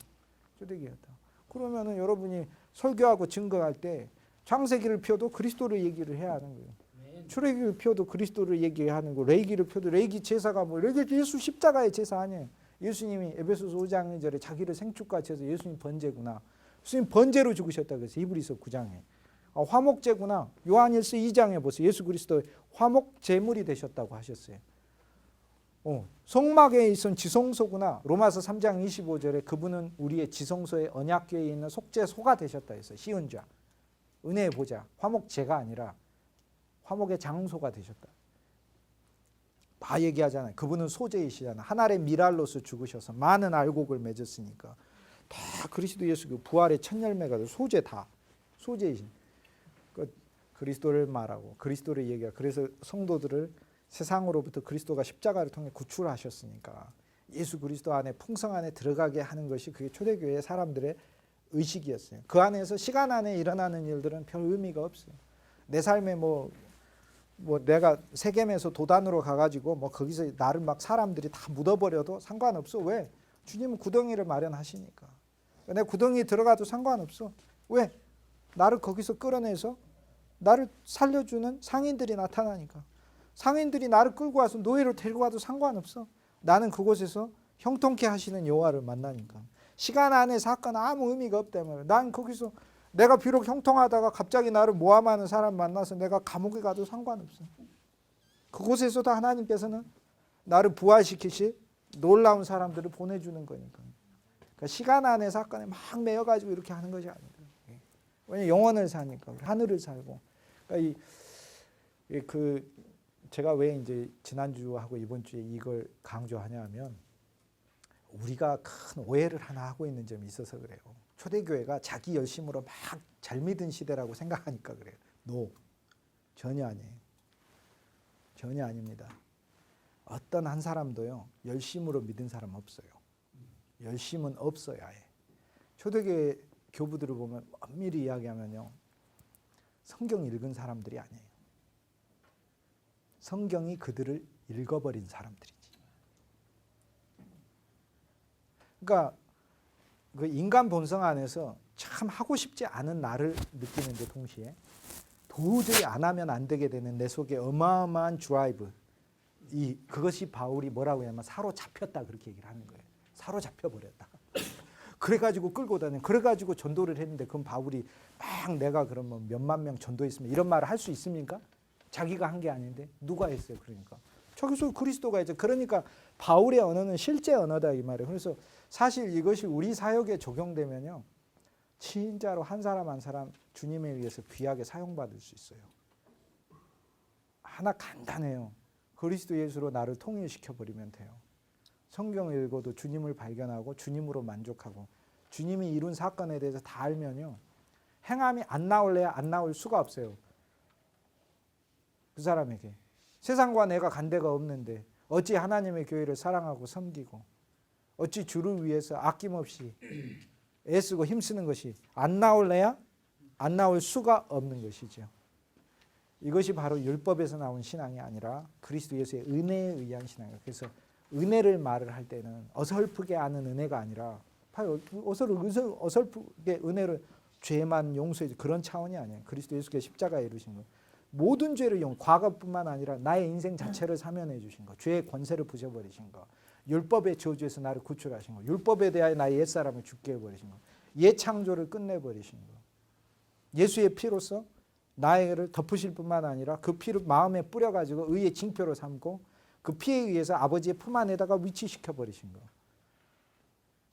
Speaker 1: 초대교회였다. 그러면은 여러분이 설교하고 증거할 때 창세기를 펴도 그리스도를 얘기를 해야 하는 거예요. 출애굽기를 펴도 그리스도를 얘기하는 거, 레위기를 펴도 레위기 제사가 뭐 레위기 예수 십자가의 제사 아니에요. 예수님이 에베소서 5장 2절에 자기를 생축같이 해서 예수님 번제구나. 예수님 번제로 죽으셨다 그래서 히브리서 9장에. 화목제구나. 요한일서 2장에 보세요. 예수 그리스도의 화목 제물이 되셨다고 하셨어요. 성막에 있은 지성소구나. 로마서 3장 25절에 그분은 우리의 지성소의 언약궤에 있는 속죄소가 되셨다 했어요. 시은좌. 은혜의 보좌. 화목제가 아니라 화목의 장소가 되셨다. 다 얘기하잖아요. 그분은 소재이시잖아요. 하늘의 미랄로서 죽으셔서 많은 알곡을 맺었으니까 다 그리스도 예수 그 부활의 첫 열매가 소재 다 소재이신. 그리스도를 말하고 그리스도를 얘기하고 그래서 성도들을 세상으로부터 그리스도가 십자가를 통해 구출하셨으니까 예수 그리스도 안에 풍성 안에 들어가게 하는 것이 그게 초대교회 사람들의 의식이었어요. 그 안에서 시간 안에 일어나는 일들은 별 의미가 없어요. 내 삶에 뭐 내가 세겜에서 도단으로 가가지고 뭐 거기서 나를 막 사람들이 다 묻어버려도 상관없어. 왜? 주님은 구덩이를 마련하시니까. 내 구덩이에 들어가도 상관없어. 왜? 나를 거기서 끌어내서 나를 살려주는 상인들이 나타나니까. 상인들이 나를 끌고 와서 노예로 데리고 와도 상관없어. 나는 그곳에서 형통케 하시는 여호와를 만나니까. 시간 안에 사건 아무 의미가 없단 말이야. 난 거기서 내가 비록 형통하다가 갑자기 나를 모함하는 사람 만나서 내가 감옥에 가도 상관없어. 그곳에서도 하나님께서는 나를 부활시키시 놀라운 사람들을 보내주는 거니까. 그러니까 시간 안에 사건에 막 매여가지고 이렇게 하는 것이 아니다. 왜냐면 영원을 사니까 하늘을 살고. 그러니까 제가 왜 이제 지난주하고 이번 주에 이걸 강조하냐면 우리가 큰 오해를 하나 하고 있는 점이 있어서 그래요. 초대교회가 자기 열심으로 막 잘 믿은 시대라고 생각하니까 그래요. 노, 전혀 아니에요. 전혀 아닙니다. 어떤 한 사람도요 열심으로 믿은 사람 없어요. 열심은 없어요. 아예. 초대교회 교부들을 보면 엄밀히 이야기하면요 성경 읽은 사람들이 아니에요. 성경이 그들을 읽어버린 사람들이지. 그러니까 그 인간 본성 안에서 참 하고 싶지 않은 나를 느끼는데 동시에 도저히 안 하면 안 되게 되는 내 속에 어마어마한 드라이브, 그것이 바울이 뭐라고 하냐면 사로잡혔다 그렇게 얘기를 하는 거예요. 사로잡혀 버렸다. 그래가지고 끌고 다니는, 그래가지고 전도를 했는데 그럼 바울이 막 내가 그러면 몇만 명 전도했으면 이런 말을 할 수 있습니까? 자기가 한 게 아닌데 누가 했어요? 그러니까 저기서 그리스도가 이제 그러니까 바울의 언어는 실제 언어다 이 말이에요. 그래서 사실 이것이 우리 사역에 적용되면요 진짜로 한 사람 한 사람 주님에 의해서 귀하게 사용받을 수 있어요. 하나 간단해요. 그리스도 예수로 나를 통일시켜 버리면 돼요. 성경을 읽어도 주님을 발견하고 주님으로 만족하고 주님이 이룬 사건에 대해서 다 알면요 행함이 안 나올래야 안 나올 수가 없어요. 그 사람에게 세상과 내가 간 데가 없는데 어찌 하나님의 교회를 사랑하고 섬기고 어찌 주를 위해서 아낌없이 애쓰고 힘쓰는 것이 안 나올래야 안 나올 수가 없는 것이죠. 이것이 바로 율법에서 나온 신앙이 아니라 그리스도 예수의 은혜에 의한 신앙이에요. 그래서 은혜를 말을 할 때는 어설프게 아는 은혜가 아니라 어설프게 은혜를 죄만 용서해 그런 차원이 아니에요. 그리스도 예수께서 십자가에 이루신 거. 모든 죄를 과거뿐만 아니라 나의 인생 자체를 사면해 주신 거. 죄의 권세를 부셔버리신 거. 율법의 저주에서 나를 구출하신 거. 율법에 대하여 나의 옛사람을 죽게 해버리신 거. 옛 창조를 끝내버리신 거. 예수의 피로서 나를 덮으실 뿐만 아니라 그 피를 마음에 뿌려가지고 의의 징표로 삼고 그 피에 의해서 아버지의 품 안에다가 위치시켜버리신 거.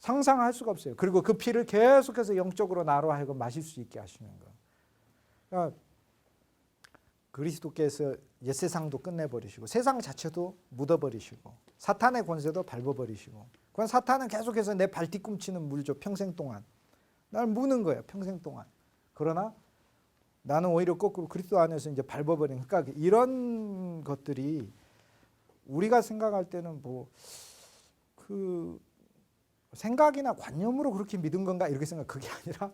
Speaker 1: 상상할 수가 없어요. 그리고 그 피를 계속해서 영적으로 나로 하여금 마실 수 있게 하시는 거. 그러니까 그리스도께서 옛세상도 끝내버리시고 세상 자체도 묻어버리시고 사탄의 권세도 밟아버리시고 그건 사탄은 계속해서 내 발 뒤꿈치는 물죠. 평생 동안. 날 무는 거예요. 평생 동안. 그러나 나는 오히려 거꾸로 그리스도 안에서 이제 밟아버리는 그러니까 이런 것들이 우리가 생각할 때는 그 생각이나 관념으로 그렇게 믿은 건가 이렇게 생각 그게 아니라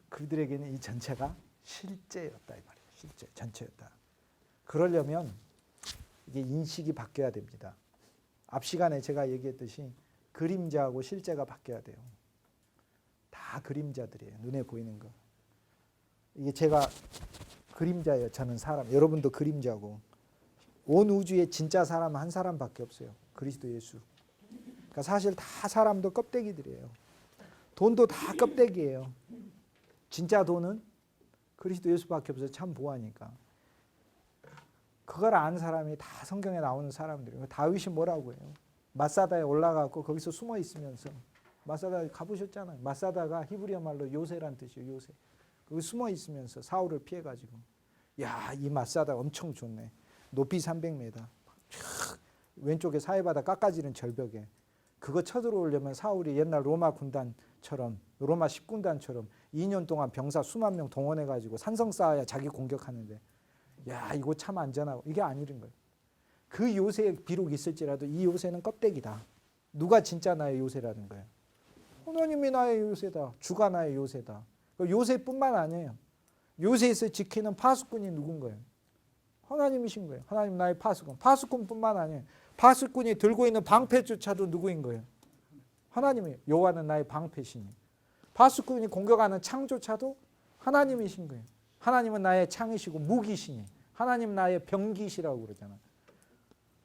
Speaker 1: 그들에게는 이 전체가 실제였다 이 말이에요. 실제 전체였다. 그러려면 이게 인식이 바뀌어야 됩니다. 앞 시간에 제가 얘기했듯이 그림자하고 실제가 바뀌어야 돼요. 다 그림자들이에요. 눈에 보이는 거. 이게 제가 그림자예요. 저는 사람. 여러분도 그림자고. 온 우주에 진짜 사람 한 사람밖에 없어요. 그리스도 예수. 그러니까 사실 다 사람도 껍데기들이에요. 돈도 다 껍데기예요. 진짜 돈은 그리스도 예수밖에 없어서 참 보아하니까. 그걸 아는 사람이 다 성경에 나오는 사람들이에요. 다윗이 뭐라고 해요? 마사다에 올라가고 거기서 숨어 있으면서 마사다 가보셨잖아요. 마사다가 히브리어 말로 요새란 뜻이에요. 요새. 거기 숨어 있으면서 사울을 피해가지고 야, 이 마사다 엄청 좋네. 높이 300m. 왼쪽에 사해바다 깎아지는 절벽에 그거 쳐들어오려면 사울이 옛날 로마 군단 군단처럼 로마 10군단처럼 2년 동안 병사 수만 명 동원해가지고 산성 쌓아야 자기 공격하는데 야 이거 참 안전하고 이게 아니는 거예요. 그 요새 비록 있을지라도 이 요새는 껍데기다. 누가 진짜 나의 요새라는 거예요. 하나님이 나의 요새다. 주가 나의 요새다. 요새뿐만 아니에요. 요새에서 지키는 파수꾼이 누군 거예요? 하나님이신 거예요. 하나님 나의 파수꾼. 파수꾼뿐만 아니에요. 파수꾼이 들고 있는 방패조차도 누구인 거예요? 하나님이에요. 여호와는 나의 방패시니. 파수꾼이 공격하는 창조차도 하나님이신 거예요. 하나님은 나의 창이시고 무기시니. 하나님 나의 병기시라고 그러잖아.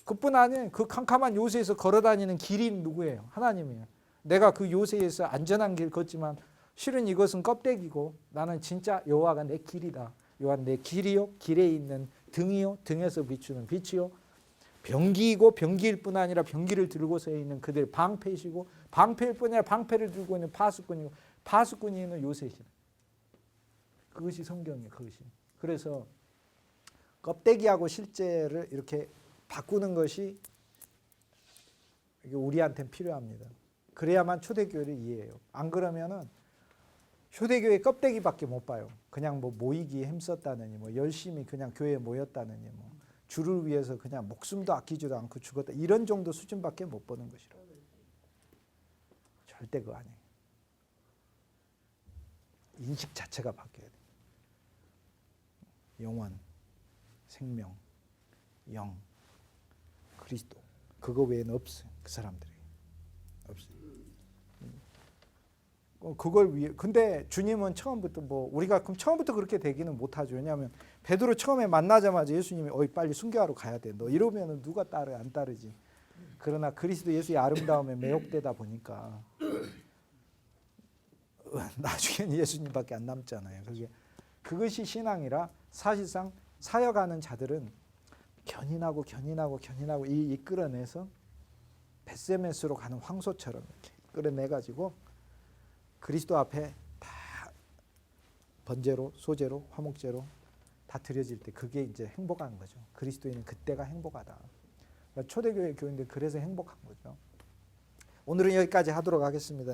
Speaker 1: 그뿐 아니에요. 그 캄캄한 요새에서 걸어다니는 길이 누구예요? 하나님이에요. 내가 그 요새에서 안전한 길 걷지만 실은 이것은 껍데기고 나는 진짜 여호와가 내 길이다. 여호와는 내 길이요 길에 있는 등이요 등에서 비추는 빛이요 병기이고 병기일 뿐 아니라 병기를 들고 서 있는 그들 방패이시고 방패일 뿐 아니라 방패를 들고 있는 파수꾼이고 파수꾼이 있는 요새시다. 그것이 성경이에요. 그것이. 그래서 껍데기하고 실제를 이렇게 바꾸는 것이 우리한테는 필요합니다. 그래야만 초대교회를 이해해요. 안 그러면은 초대교회 껍데기밖에 못 봐요. 그냥 뭐 모이기에 힘썼다느니 뭐 열심히 그냥 교회에 모였다느니 뭐 주를 위해서 그냥 목숨도 아끼지도 않고 죽었다 이런 정도 수준밖에 못 보는 것이라. 절대 그거 아니에요. 인식 자체가 바뀌어야 돼요. 영원, 생명, 영, 그리스도 그거 외에는 없어요. 그 사람들이 없어요. 그걸 위해 근데 주님은 처음부터 뭐 우리가 그럼 처음부터 그렇게 되기는 못하죠. 왜냐하면 베드로 처음에 만나자마자 예수님이 어이 빨리 순교하러 가야 돼. 너 이러면은 누가 따르 안 따르지. 그러나 그리스도 예수의 아름다움에 매혹되다 보니까 나중에는 예수님밖에 안 남잖아요. 그것이 신앙이라 사실상 사역하는 자들은 견인하고 이 이끌어내서 벳세메스로 가는 황소처럼 이렇게 끌어내가지고 그리스도 앞에 다 번제로, 소제로, 화목제로 다 드려질 때 그게 이제 행복한 거죠. 그리스도인은 그때가 행복하다. 초대교회 교인들 그래서 행복한 거죠. 오늘은 여기까지 하도록 하겠습니다.